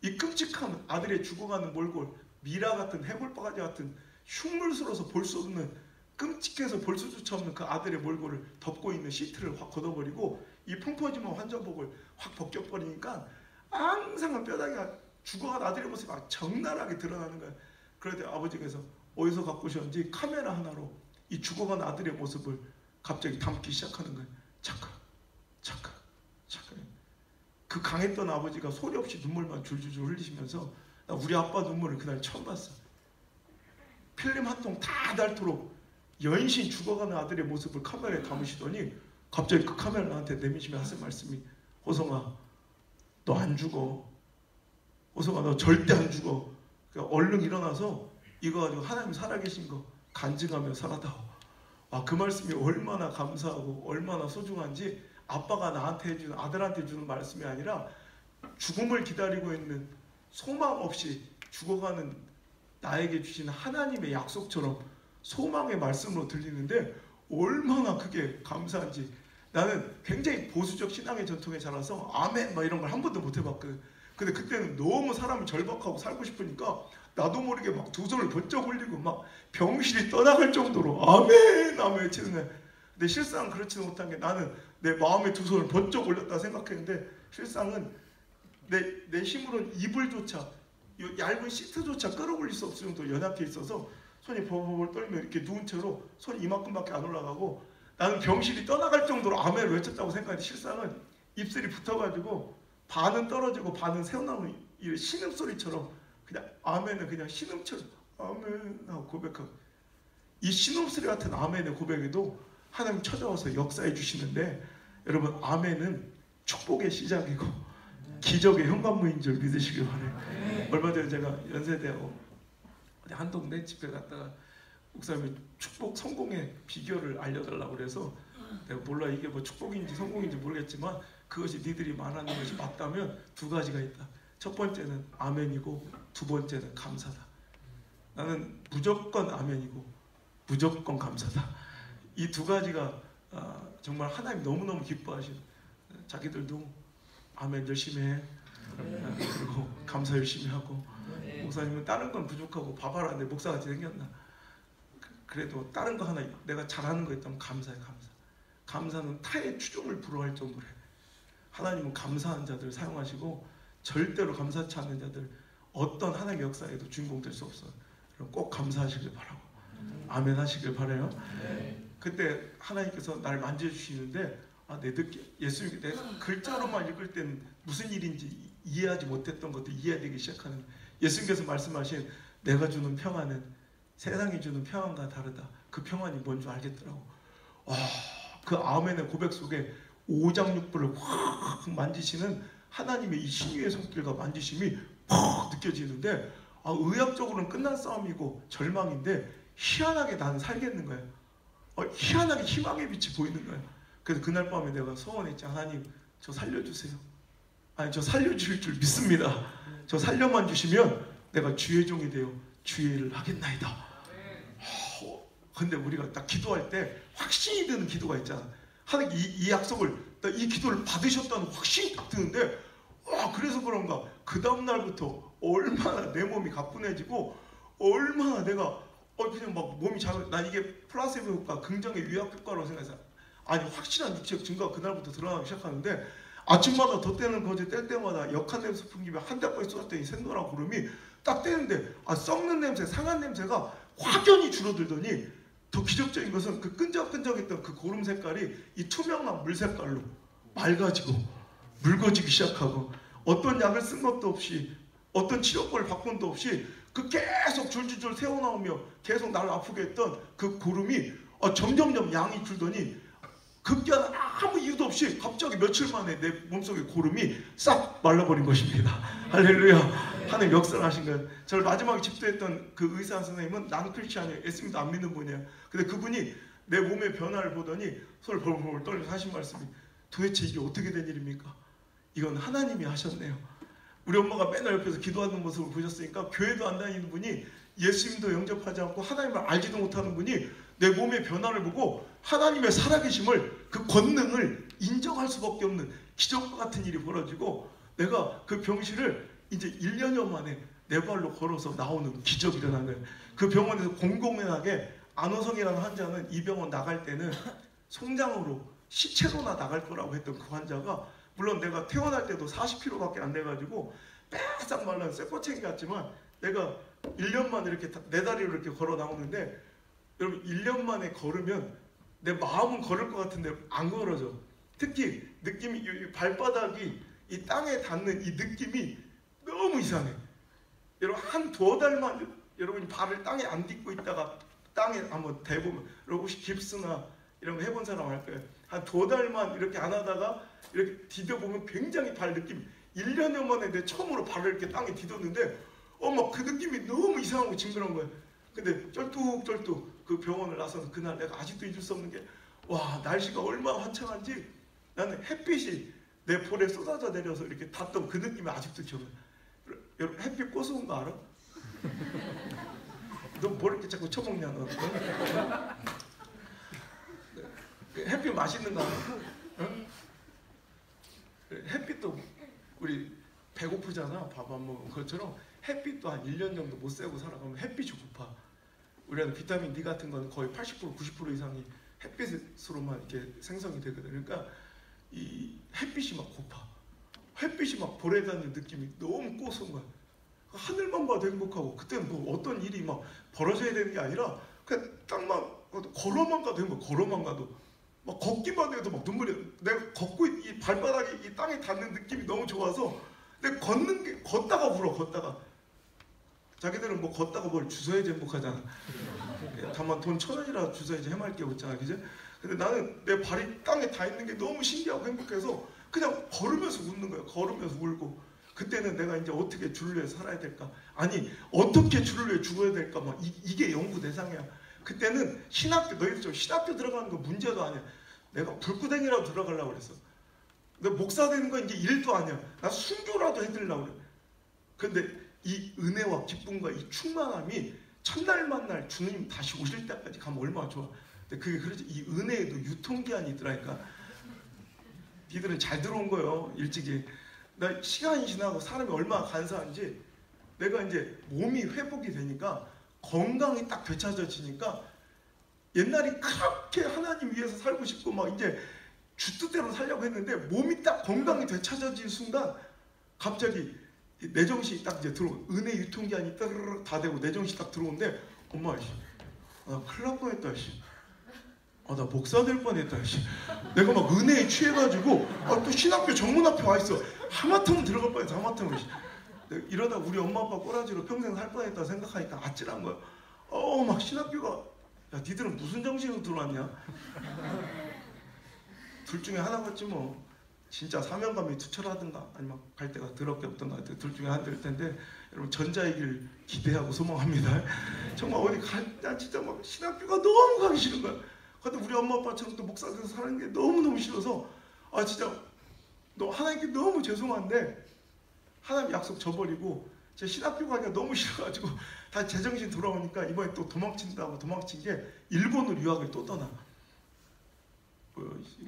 이 끔찍한 아들의 죽어가는 몰골, 미라 같은 해골바가지 같은 흉물스러워서 볼 수 없는, 끔찍해서 볼 수조차 없는 그 아들의 몰골을 덮고 있는 시트를 확 걷어버리고 이 풍퍼짐한 환자복을 확 벗겨버리니까 앙상한 뼈다귀가 죽어간 아들의 모습이 적나라하게 드러나는 거야. 그럴 때 아버지께서 어디서 갖고 오셨는지 카메라 하나로 이 죽어간 아들의 모습을 갑자기 담기 시작하는 거야. 잠깐 그 강했던 아버지가 소리 없이 눈물만 줄줄줄 흘리시면서 나 우리 아빠 눈물을 그날 처음 봤어. 필름 한 통 다 닳도록 연신 죽어가는 아들의 모습을 카메라에 담으시더니 갑자기 그 카메라 나한테 내미시며 하신 말씀이, 호성아 너 안 죽어. 호성아 너 절대 안 죽어. 그러니까 얼른 일어나서 이거 가지고 하나님 살아계신 거 간증하며 살아다오. 그 말씀이 얼마나 감사하고 얼마나 소중한지, 아빠가 나한테 해주는, 아들한테 주는 말씀이 아니라 죽음을 기다리고 있는 소망 없이 죽어가는 나에게 주신 하나님의 약속처럼 소망의 말씀으로 들리는데 얼마나 그게 감사한지. 나는 굉장히 보수적 신앙의 전통에 자라서 아멘 막 이런 걸 한 번도 못 해봤거든. 근데 그때는 너무 사람을 절박하고 살고 싶으니까 나도 모르게 막 두 손을 번쩍 올리고 막 병실이 떠나갈 정도로 아멘 아멘 외치는 거야. 근데 실상은 그렇지 못한 게, 나는 내 마음의 두 손을 번쩍 올렸다 생각했는데 실상은 내 힘으로는 이불조차, 이 얇은 시트조차 끌어올릴 수 없을 정도로 연약해 있어서 손이 버벅버벅 떨리면 이렇게 누운 채로 손이 이만큼밖에 안 올라가고, 나는 병실이 떠나갈 정도로 아멘을 외쳤다고 생각했는데 실상은 입술이 붙어가지고 반은 떨어지고 반은 새어나오는 이 신음소리처럼 그냥 아멘을 그냥 신음처럼 아멘 하고 고백하고, 이 신음소리 같은 아멘의 고백에도 하나님 찾아와서 역사해 주시는데, 여러분 아멘은 축복의 시작이고 기적의 현관문인 줄 믿으시길 바라요. 얼마 전에 제가 연세대하고 한 동네 집에 갔다가 목사님이 축복 성공의 비결을 알려달라고 그래서 내가 몰라, 이게 뭐 축복인지 성공인지 모르겠지만 그것이 니들이 말하는 것이 맞다면 두 가지가 있다. 첫 번째는 아멘이고 두 번째는 감사다. 나는 무조건 아멘이고 무조건 감사다. 이 두 가지가 정말 하나님 너무너무 기뻐하시는, 자기들도 아멘 열심히 해, 그리고 감사 열심히 하고, 목사님은 다른 건 부족하고 바바라는데 목사같이 생겼나, 그래도 다른 거 하나 내가 잘하는 거 있다면 감사해. 감사는 타의 추종을 불허할 정도로 해. 하나님은 감사한 자들 사용하시고 절대로 감사치 않는 자들 어떤 하나님의 역사에도 주인공 될 수 없어요. 꼭 감사하시길 바라고 아멘 하시길 바라요. 그때 하나님께서 날 만져주시는데 내 느낌, 예수님 내가 글자로만 읽을 때는 무슨 일인지 이해하지 못했던 것도 이해되기 시작하는, 예수님께서 말씀하신 내가 주는 평안은 세상이 주는 평안과 다르다. 그 평안이 뭔 줄 알겠더라고. 그 아멘의 고백 속에 오장육부를 확 만지시는 하나님의 이 신유의 손길과 만지심이 팍 느껴지는데, 의학적으로는 끝난 싸움이고 절망인데 희한하게 나는 살겠는 거야. 희한하게 희망의 빛이 보이는 거야. 그래서 그날 밤에 내가 소원했지, 하나님 저 살려주세요. 아니 저 살려주실 줄 믿습니다. 저 살려만 주시면 내가 주의 종이 되어 주의 일을 하겠나이다. 근데 우리가 딱 기도할 때 확신이 드는 기도가 있잖아. 하나님 이 약속을, 이 기도를 받으셨다는 확신이 딱 드는데, 그래서 그런가 그 다음날부터 얼마나 내 몸이 가뿐해지고 얼마나 내가 그냥 막 몸이 난 이게 플라세보 효과, 긍정의 위약 효과라고 생각해서, 아니 확실한 육체적 증거가 그날부터 드러나기 시작하는데, 아침마다 덧대는 거제 뗄 때마다 역한 냄새 풍기며 한 달까지 쏟았더니 샛노란 구름이 딱 떼는데 썩는 냄새, 상한 냄새가 확연히 줄어들더니, 더 기적적인 것은 그 끈적끈적했던 그 고름 색깔이 이 투명한 물 색깔로 맑아지고 묽어지기 시작하고, 어떤 약을 쓴 것도 없이 어떤 치료법을 바꾼 것도 없이 그 계속 줄줄줄 새어나오며 계속 나를 아프게 했던 그 고름이 점점점 양이 줄더니 급기야는 아무 이유도 없이 갑자기 며칠 만에 내 몸속의 고름이 싹 말라버린 것입니다. 할렐루야. 하나님 역사를 하신 거예요. 저를 마지막에 집도했던 그 의사 선생님은 난 크리스찬이에요. 예수님도 안 믿는 분이에요. 근데 그분이 내 몸의 변화를 보더니 손을 벌벌 떨면서 하신 말씀이, 도대체 이게 어떻게 된 일입니까? 이건 하나님이 하셨네요. 우리 엄마가 맨날 옆에서 기도하는 모습을 보셨으니까, 교회도 안 다니는 분이, 예수님도 영접하지 않고 하나님을 알지도 못하는 분이 내 몸의 변화를 보고 하나님의 살아계심을, 그 권능을 인정할 수밖에 없는 기적과 같은 일이 벌어지고, 내가 그 병실을 이제 1년여 만에 내 발로 걸어서 나오는 기적이 일어난 거예요. 그 병원에서 공공연하게 안호성이라는 환자는 이 병원 나갈 때는 송장으로 시체로나 나갈 거라고 했던 그 환자가, 물론 내가 태어날 때도 40kg밖에 안 돼가지고 빼싹 말라서 쇠꼬챙이 같지만, 내가 1년 만에 이렇게 내 다리로 이렇게 걸어 나오는데, 여러분 1년 만에 걸으면 내 마음은 걸을 것 같은데 안 걸어져. 특히 느낌이, 발바닥이 이 땅에 닿는 이 느낌이 너무 이상해. 여러분 한 2달만 여러분이 발을 땅에 안 딛고 있다가 땅에 한번 대보면, 여러분 혹시 깁스나 이런 거 해본 사람 알 거예요. 한 2달만 이렇게 안 하다가 이렇게 디뎌보면 굉장히 발 느낌, 1년여 만에 내 처음으로 발을 이렇게 땅에 디뎠는데 막 그 느낌이 너무 이상하고 징그러운 거예요. 근데 쩔뚝쩔뚝 그 병원을 나서서 그날 내가 아직도 잊을 수 없는 게, 와, 날씨가 얼마나 화창한지 나는 햇빛이 내 볼에 쏟아져 내려서 이렇게 닿던 그 느낌이 아직도 기억나요. 여러분 햇빛 고소한 거 알아? 너 뭘 이렇게 자꾸 쳐먹냐 너? 햇빛 맛있는 거 알아? 응? 햇빛도 우리 배고프잖아. 밥 안 먹은 것처럼 햇빛도 한 1년 정도 못 쐬고 살아가면 햇빛이 고파. 우리는 비타민 D 같은 건 거의 80% 90% 이상이 햇빛으로만 이렇게 생성이 되거든. 그러니까 이 햇빛이 막 고파. 햇빛이 막 볼에 닿는 느낌이 너무 고소한 거야. 하늘만 봐도 행복하고, 그때는 뭐 어떤 일이 막 벌어져야 되는 게 아니라 그냥 땅만 걸어만 가도 행복. 걸어만 가도 막 걷기만 해도 막 눈물이. 내가 걷고 이 발바닥이 이 땅에 닿는 느낌이 너무 좋아서 내가 걷는 게, 걷다가 울어. 걷다가. 자기들은 뭐 걷다가 뭘 주워야지 행복하잖아. 다만 돈 1,000원이라도 주워야지 해맑게 웃잖아, 그죠? 근데 나는 내 발이 땅에 닿는 게 너무 신기하고 행복해서 그냥 걸으면서 웃는 거야. 걸으면서 울고. 그때는 내가 이제 어떻게 주를 위해 살아야 될까? 아니, 어떻게 주를 위해 죽어야 될까? 막 이게 연구 대상이야. 그때는 신학교, 너희들처럼 신학교 들어가는 거 문제도 아니야. 내가 불구덩이라도 들어가려고 그랬어. 근데 목사 되는 건 이제 일도 아니야. 나 순교라도 해드리려고 그래. 근데 이 은혜와 기쁨과 이 충만함이 첫날 만날 주님 다시 오실 때까지 가면 얼마나 좋아. 근데 그게 그렇지. 이 은혜에도 유통기한이 있더라니까. 니들은 잘 들어온 거예요, 일찍이. 나 시간이 지나고 사람이 얼마나 간사한지, 내가 이제 몸이 회복이 되니까 건강이 딱 되찾아지니까 옛날에 그렇게 하나님 위해서 살고 싶고 막 이제 주 뜻대로 살려고 했는데 몸이 딱 건강이 되찾아진 순간 갑자기 내 정신이 딱 이제 들어오. 은혜 유통기한이 따르르 다 되고 내 정신이 딱 들어오는데, 엄마, 나 큰일 날 뻔했다, 나 목사 될 뻔했다, 내가 막 은혜에 취해가지고 또 신학교 정문 앞에 와 있어. 하마터면 들어갈 뻔했어. 하마터면. 이러다 우리 엄마 아빠 꼬라지로 평생 살 뻔했다 생각하니까 아찔한 거야. 막 신학교가, 야, 니들은 무슨 정신으로 들어왔냐? 둘 중에 하나겠지 뭐. 진짜 사명감이 투철하든가 아니면 갈 데가 더럽게 없던가, 둘 중에 하나일 텐데, 여러분 전자이길 기대하고 소망합니다. 정말 어디 난 진짜 막 신학교가 너무 가기 싫은 거야. 근데 우리 엄마 아빠처럼 또 목사돼서 사는 게 너무너무 싫어서, 진짜 너 하나님께 너무 죄송한데 하나님 약속 저버리고 제 신학교 가기가 너무 싫어가지고 다 제정신 돌아오니까 이번에 또 도망친다고 도망친 게 일본으로 유학을 또 떠나.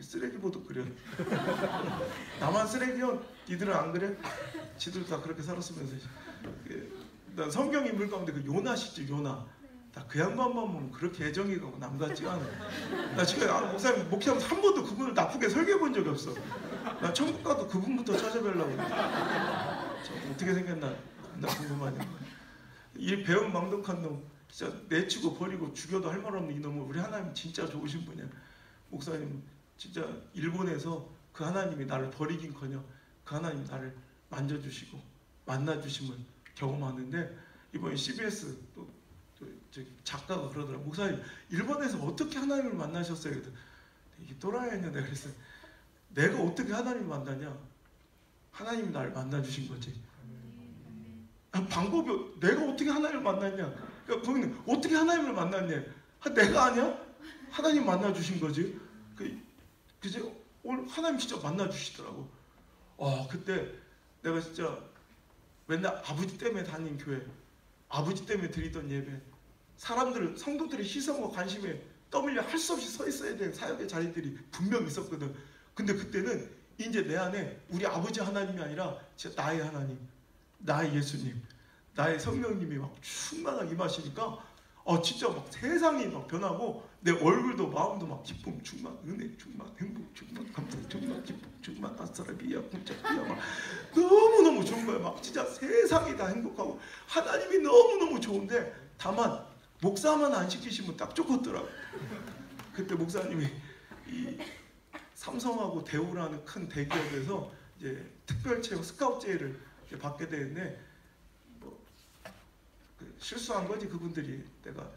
쓰레기보도 그래. 나만 쓰레기야? 니들은 안 그래? 지들 다 그렇게 살았으면서. 난 성경 인물 가운데 그 요나 시죠, 요나. 나 그 양반만 보면 그렇게 애정이 가고 남 같지가 않아. 나 지금 목사님 목회하면서 한 번도 그분을 나쁘게 설교해 본 적이 없어. 나 천국 가도 그분부터 찾아뵈려고. 어떻게 생겼나 나 궁금하네. 이 배은 망덕한 놈 진짜 내치고 버리고 죽여도 할 말 없는 이놈은 우리 하나님 진짜 좋으신 분이야. 목사님 진짜 일본에서 그 하나님이 나를 버리긴커녕 그 하나님이 나를 만져주시고 만나주심을 경험하는데, 이번에 CBS 또 작가가 그러더라고. 목사님 일본에서 어떻게 하나님을 만나셨어요? 이게 또라이였냐. 내가 그랬어요. 내가 어떻게 하나님을 만나냐? 하나님이 나를 만나주신 거지. 방법이, 내가 어떻게 하나님을 만났냐? 그러니까 거기는 어떻게 하나님을 만났냐? 내가 아니야? 하나님 만나주신 거지. 그제 오늘 하나님 진짜 만나주시더라고. 그때 내가 진짜 맨날 아버지 때문에 다닌 교회, 아버지 때문에 드리던 예배, 사람들을, 성도들의 시선과 관심에 떠밀려 할 수 없이 서 있어야 되는 사역의 자리들이 분명 있었거든. 근데 그때는 이제 내 안에 우리 아버지 하나님이 아니라 진짜 나의 하나님, 나의 예수님, 나의 성령님이 막 충만하게 임하시니까 진짜 막 세상이 막 변하고 내 얼굴도 마음도 막 기쁨 충만, 은혜 충만, 행복 충만, 감동 충만, 기쁨 충만, 아싸라비야, 쿵짝비야, 막 너무너무 좋은 거야. 막 진짜 세상이 다 행복하고 하나님이 너무너무 좋은데, 다만 목사만 안 시키시면 딱 좋겠더라고. 그때 목사님이 이 삼성하고 대우라는 큰 대기업에서 이제 특별 체험 스카우트제를 받게 되는데 뭐 실수한 거지 그분들이. 내가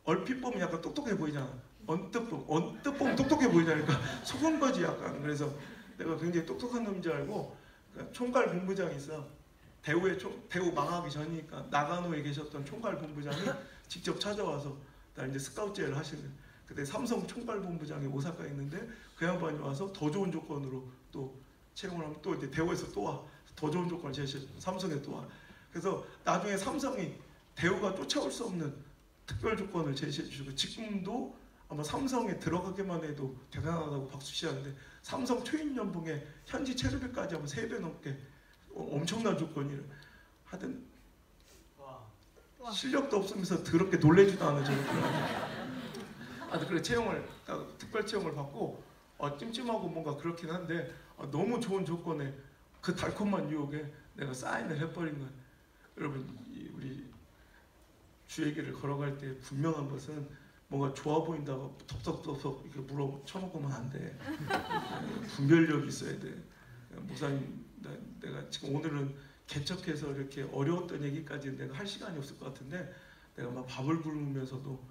얼핏 보면 약간 똑똑해 보이잖아. 언뜻 보면 똑똑해 보이잖아. 그러니까 속은 거지 약간. 그래서 내가 굉장히 똑똑한 놈인 줄 알고 그러니까 총괄 본부장이 있어. 대우 망하기 전이니까 나가노에 계셨던 총괄 본부장이 직접 찾아와서 나 이제 스카우트제를 하시는. 그때 삼성 총괄 본부장이 오사카에 있는데 그 양반이 와서 더 좋은 조건으로 또 채용을 하면 또 이제 대우에서 또 와. 더 좋은 조건을 제시해. 삼성에 또 와. 그래서 나중에 삼성이 대우가 쫓아올 수 없는 특별 조건을 제시해 주시고 지금도 아마 삼성에 들어가기만 해도 대단하다고 박수치하는데 삼성 초임 연봉에 현지 체류비까지 하면 3배 넘게 엄청난 조건이래. 하여튼 실력도 없으면서 더럽게 놀래지도 않은 저렇게. 하여튼 그래 특별 채용을 받고 찜찜하고 뭔가 그렇긴 한데 너무 좋은 조건에 그 달콤한 유혹에 내가 사인을 해버린 거야. 여러분 우리 주의 길을 걸어갈 때 분명한 것은 뭔가 좋아 보인다고 덥석덥석 이렇게 물어 쳐놓고만 안 돼. 분별력이 있어야 돼. 목사님 내가 지금 오늘은 개척해서 이렇게 어려웠던 얘기까지 내가 할 시간이 없을 것 같은데 내가 막 밥을 굶으면서도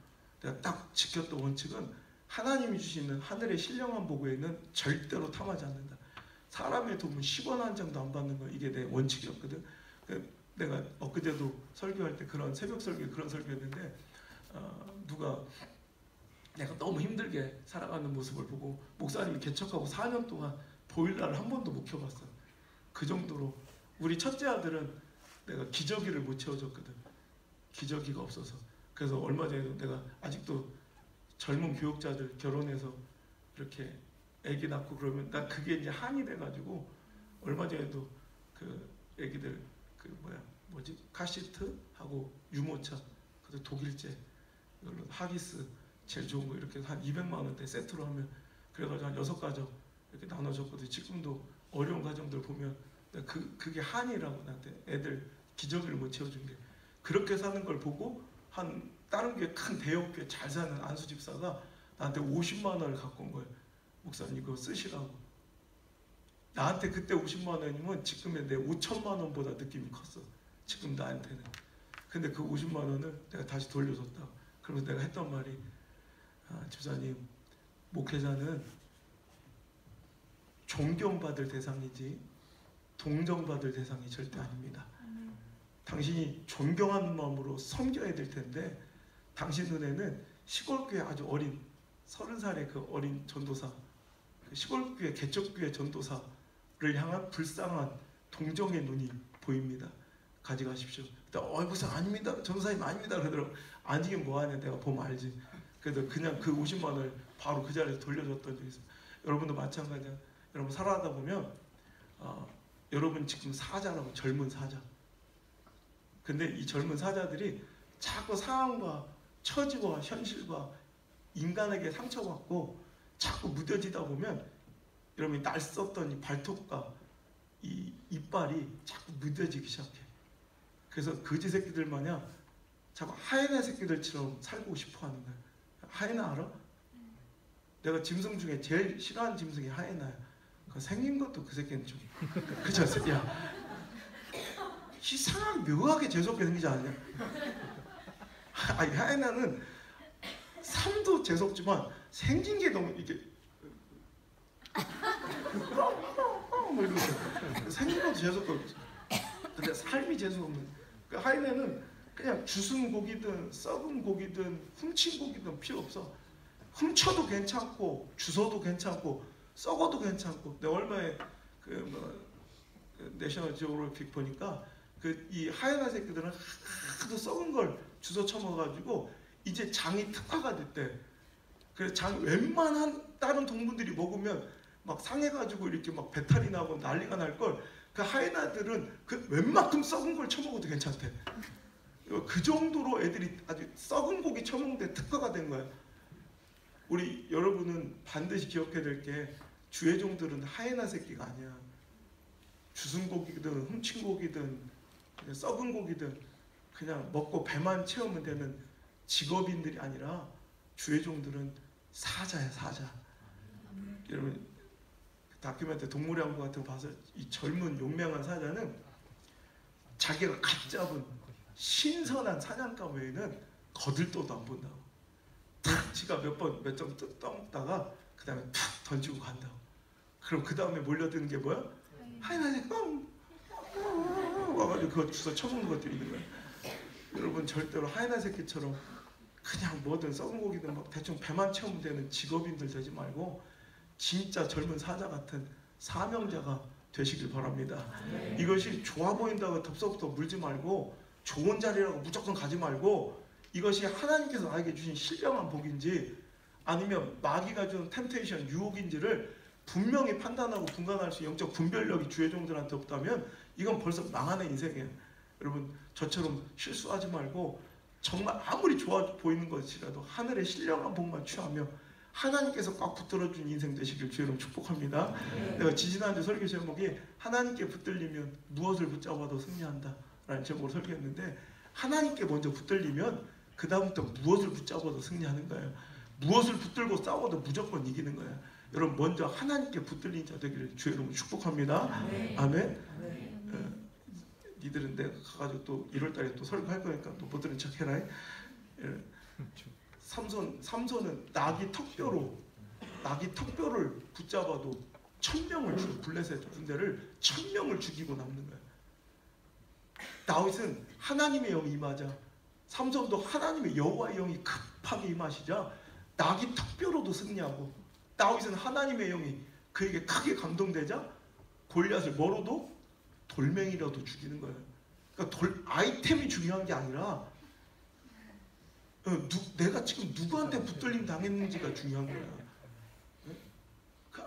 내가 딱 지켰던 원칙은 하나님이 주시는 하늘의 신령한 보고에는 절대로 탐하지 않는다. 사람의 도움은 10원 한 장도 안 받는 거 이게 내 원칙이었거든. 내가 엊그제도 설교할 때 그런 새벽 설교에 그런 설교했는데 누가 내가 너무 힘들게 살아가는 모습을 보고 목사님이 개척하고 4년 동안 보일러를 한 번도 못 켜봤어. 그 정도로 우리 첫째 아들은 내가 기저귀를 못 채워줬거든. 기저귀가 없어서. 그래서 얼마 전에도 내가 아직도 젊은 교육자들 결혼해서 이렇게 아기 낳고 그러면 난 그게 이제 한이 돼가지고 얼마 전에도 그 아기들 카시트하고 유모차 그리고 독일제 이걸로 하기스 제일 좋은 거 이렇게 한 200만 원대 세트로 하면 그래가지고 한 6가정 이렇게 나눠줬거든. 지금도 어려운 가정들 보면 그게 한이라고 나한테 애들 기저귀를 못 채워준 게 그렇게 사는 걸 보고 한 다른 교회 큰 대형교회 잘 사는 안수 집사가 나한테 50만 원을 갖고 온 거예요. 목사님 이거 쓰시라고. 나한테 그때 50만 원이면 지금의 내 5천만 원보다 느낌이 컸어. 지금 나한테는. 근데 그 50만 원을 내가 다시 돌려줬다. 그러면서 내가 했던 말이 집사님 목회자는 존경받을 대상이지 동정받을 대상이 절대 아닙니다. 당신이 존경하는 마음으로 섬겨야 될 텐데 당신 눈에는 시골교회 아주 어린 30살의 그 어린 전도사 그 시골교회 개척교회 전도사를 향한 불쌍한 동정의 눈이 보입니다. 가져가십시오. 목사 아닙니다. 전도사님 아닙니다. 그러더라고. 아니긴 뭐하냐 내가 보면 알지. 그래서 그냥 그 50만 원을 바로 그 자리에서 돌려줬던 적이 있어요. 여러분도 마찬가지야. 여러분 살아가다 보면 여러분 지금 사자라고 젊은 사자. 근데 이 젊은 사자들이 자꾸 상황과 처지와 현실과 인간에게 상처받고 자꾸 무뎌지다 보면 여러분이 날 썼던 이 발톱과 이 이빨이 자꾸 무뎌지기 시작해. 그래서 거지 새끼들 마냥 자꾸 하이에나 새끼들처럼 살고 싶어 하는 거야. 하이에나 알아? 내가 짐승 중에 제일 싫어하는 짐승이 하이에나야. 생긴 것도 그 새끼는 좀 그쵸? 야 이상하게 묘하게 재수없게 생기지 않냐? 아니 하이에나는 삶도 재수없지만 생긴 게 너무 이게 뭐 이러고 생긴 것도 재수없고 근데 삶이 재수없는 그 하이에나는 그냥 주순 고기든 썩은 고기든 훔친 고기든 필요 없어. 훔쳐도 괜찮고 주워도 괜찮고 썩어도 괜찮고. 내가 얼마에 내셔널 지오그래픽 보니까 이 하이에나 새끼들은 하도 썩은 걸 주워 처먹어가지고 이제 장이 특화가 됐대. 그래서 장 웬만한 다른 동물들이 먹으면 막 상해가지고 이렇게 막 배탈이 나고 난리가 날 걸 그 하이에나들은 그 웬만큼 썩은 걸 처먹어도 괜찮대. 그 정도로 애들이 아주 썩은 고기 처먹는데 특화가 된 거야. 우리 여러분은 반드시 기억해야 될 게 주의 종들은 하이에나 새끼가 아니야. 주순 고기든 훔친 고기든 그냥 썩은 고기든 그냥 먹고 배만 채우면 되는 직업인들이 아니라 주의 종들은 사자야 사자. 여러분 다큐멘터리 동물의 왕국 같은 거 봐서 이 젊은 용맹한 사자는 자기가 갓 잡은 신선한 사냥감 외에는 거들떠도 안 본다고. 탁 지가 몇 점 떠먹다가 그 다음에 툭 던지고 간다고. 그럼 그 다음에 몰려드는 게 뭐야? 하이나이 와가지고 그거 주워 쳐먹는 것들이 있는 거야. 여러분 절대로 하이나 새끼처럼 그냥 뭐든 썩은 고기든 막 대충 배만 채우면 되는 직업인들 되지 말고 진짜 젊은 사자 같은 사명자가 되시길 바랍니다. 이것이 좋아 보인다고 덥석부터 물지 말고 좋은 자리라고 무조건 가지 말고 이것이 하나님께서 나에게 주신 신령한 복인지 아니면 마귀가 주는 템테이션, 유혹인지를 분명히 판단하고 분간할 수 있는 영적 분별력이 주의 종들한테 없다면 이건 벌써 망하는 인생이에요. 여러분 저처럼 실수하지 말고 정말 아무리 좋아 보이는 것이라도 하늘의 신령한 복만 취하며 하나님께서 꽉 붙들어준 인생 되시길 주의 이름 축복합니다. 내가 지지난주 설교 제목이 하나님께 붙들리면 무엇을 붙잡아도 승리한다 라는 제목으로 설교했는데 하나님께 먼저 붙들리면 그 다음부터 무엇을 붙잡아도 승리하는 거예요. 무엇을 붙들고 싸워도 무조건 이기는 거예요. 여러분 먼저 하나님께 붙들린 자 되기를 주의 이름으로 축복합니다. 아멘. 니들은 내가 가가지고 또 1월달에 또 설교할 거니까 또 못 들은 척 해라. 삼손은 나귀 턱뼈를 붙잡아도 1000명을 죽이고 블레셋 군대를 1000명을 죽이고 남는 거예요. 다윗은 하나님의 영이 임하자 삼손도 하나님의 여호와의 영이 급하게 임하시자 나귀 턱뼈로도 승리하고 다윗은 하나님의 영이 그에게 크게 감동되자 골리앗을 뭐로도 돌멩이라도 죽이는 거예요. 그러니까 아이템이 중요한 게 아니라 내가 지금 누구한테 붙들림 당했는지가 중요한 거야. 그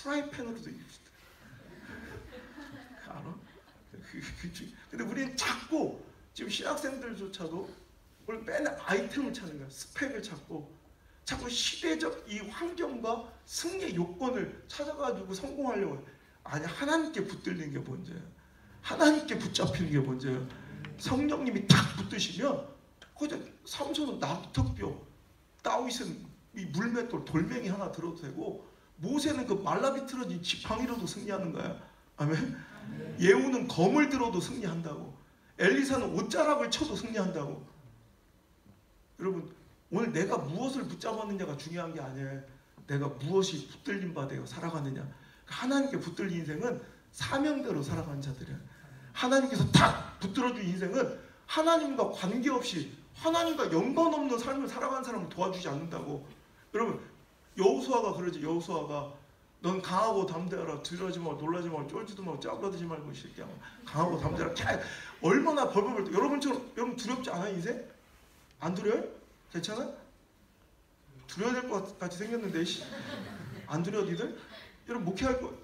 프라이팬으로도 이길 수 있다. 알아? 근데 우리는 자꾸 지금 신학생들조차도 오늘 맨날 아이템을 찾는 거야. 스펙을 찾고 자꾸 시대적 이 환경과 승리의 요건을 찾아가지고 성공하려고 해. 아니 하나님께 붙들리는 게 먼저야. 하나님께 붙잡히는 게 먼저야. 성령님이 탁 붙드시면 삼손은 나귀턱뼈, 다윗은 이 물맷돌 돌멩이 하나 들어도 되고 모세는 그 말라비틀어진 지팡이로도 승리하는 거야. 아멘. 예후는 검을 들어도 승리한다고. 엘리사는 옷자락을 쳐도 승리한다고. 여러분 오늘 내가 무엇을 붙잡았느냐가 중요한 게 아니에요. 내가 무엇이 붙들림 받아요 살아가느냐. 하나님께 붙들린 인생은 사명대로 살아가는 자들이에요. 하나님께서 탁 붙들어준 인생은 하나님과 관계없이 하나님과 연관 없는 삶을 살아가는 사람을 도와주지 않는다고. 여러분 여호수아가 그러지. 여호수아가 넌 강하고 담대하라. 두려워하지 말고 놀라지 말고 쫄지도 말고 짜부라들지 말고 이 새끼야. 강하고 담대하라. 얼마나 벌벌벌. 여러분처럼 여러분 두렵지 않아요 인생? 안 두려워요? 괜찮아? 두려워야 될 것 같이 생겼는데 안 두려워 니들? 여러분 목회할 거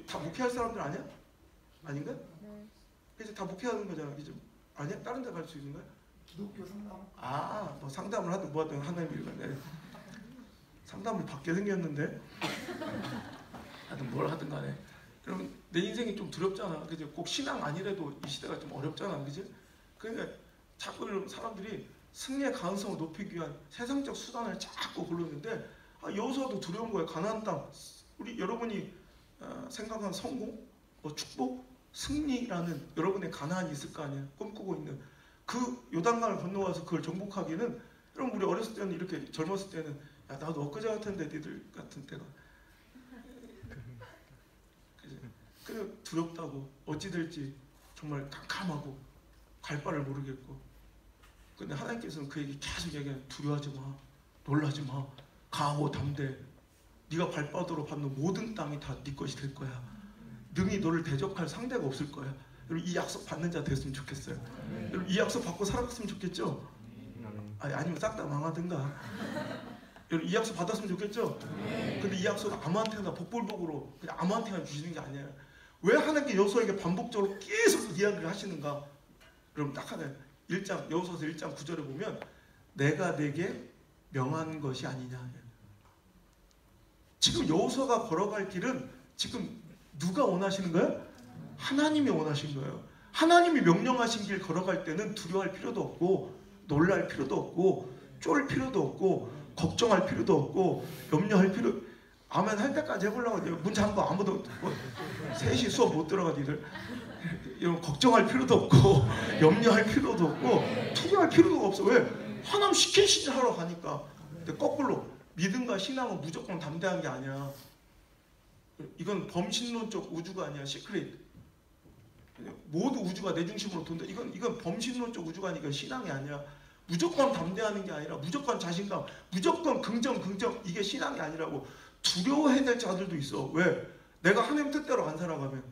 다 목회할 사람들 아니야? 아닌가? 그래서 다 목회하는 거잖아. 그죠? 아니야? 다른 데 갈 수 있는 거야? 기독교 상담. 뭐 상담을 하든 뭐하든 하나님 일관에 상담을 받게 생겼는데 하여튼 뭘 하든 간에 그러면 내 인생이 좀 두렵잖아. 그죠? 꼭 신앙 아니래도 이 시대가 좀 어렵잖아. 그지? 그러니까 자꾸 사람들이 승리의 가능성을 높이기 위한 세상적 수단을 자꾸 고르는데 여호수아도 두려운 거예요. 가나안 땅. 우리 여러분이 생각한 성공, 축복, 승리라는 여러분의 가나안이 있을 거 아니에요. 꿈꾸고 있는 그 요단강을 건너와서 그걸 정복하기는 여러분 우리 어렸을 때는 이렇게 젊었을 때는 야 나도 엊그제 같은데 니들 같은 때가 그래 두렵다고 어찌 될지 정말 깜깜하고 갈 바를 모르겠고 근데 하나님께서는 그에게 계속 얘기해요. 두려워하지 마, 놀라지 마, 강하고 담대. 네가 발바닥으로 받는 모든 땅이 다 네 것이 될 거야. 능히 너를 대적할 상대가 없을 거야. 여러분 이 약속 받는 자 됐으면 좋겠어요. 여러분 이 약속 받고 살아갔으면 좋겠죠? 아니면 싹 다 망하든가. 여러분 이 약속 받았으면 좋겠죠? 근데 이 약속은 아무한테나 복불복으로 그냥 아무한테나 주시는 게 아니에요. 왜 하나님께 여호수아에게 반복적으로 계속 이야기를 하시는가? 여러분 딱 하나요. 여호수아서 1장 9절에 보면 내가 내게 명한 것이 아니냐. 지금 여호수아가 걸어갈 길은 지금 누가 원하시는 거예요? 하나님이 원하신 거예요. 하나님이 명령하신 길 걸어갈 때는 두려워할 필요도 없고 놀랄 필요도 없고 쫄 필요도 없고 걱정할 필요도 없고 염려할 필요 아멘 할 때까지 해보려고 문 잠고 아무도 뭐, 3시 수업 못 들어가 니들. 이런 걱정할 필요도 없고 염려할 필요도 없고 투기할 필요도 없어. 왜? 하나님 시키시지 하러 가니까. 근데 거꾸로 믿음과 신앙은 무조건 담대한 게 아니야. 이건 범신론적 우주가 아니야. 시크릿. 모두 우주가 내 중심으로 돈다. 이건 범신론적 우주가 아니라 신앙이 아니야. 무조건 담대하는 게 아니라 무조건 자신감, 무조건 긍정 이게 신앙이 아니라고. 두려워해야 될 자들도 있어. 왜? 내가 하나님 뜻대로 안 살아가면,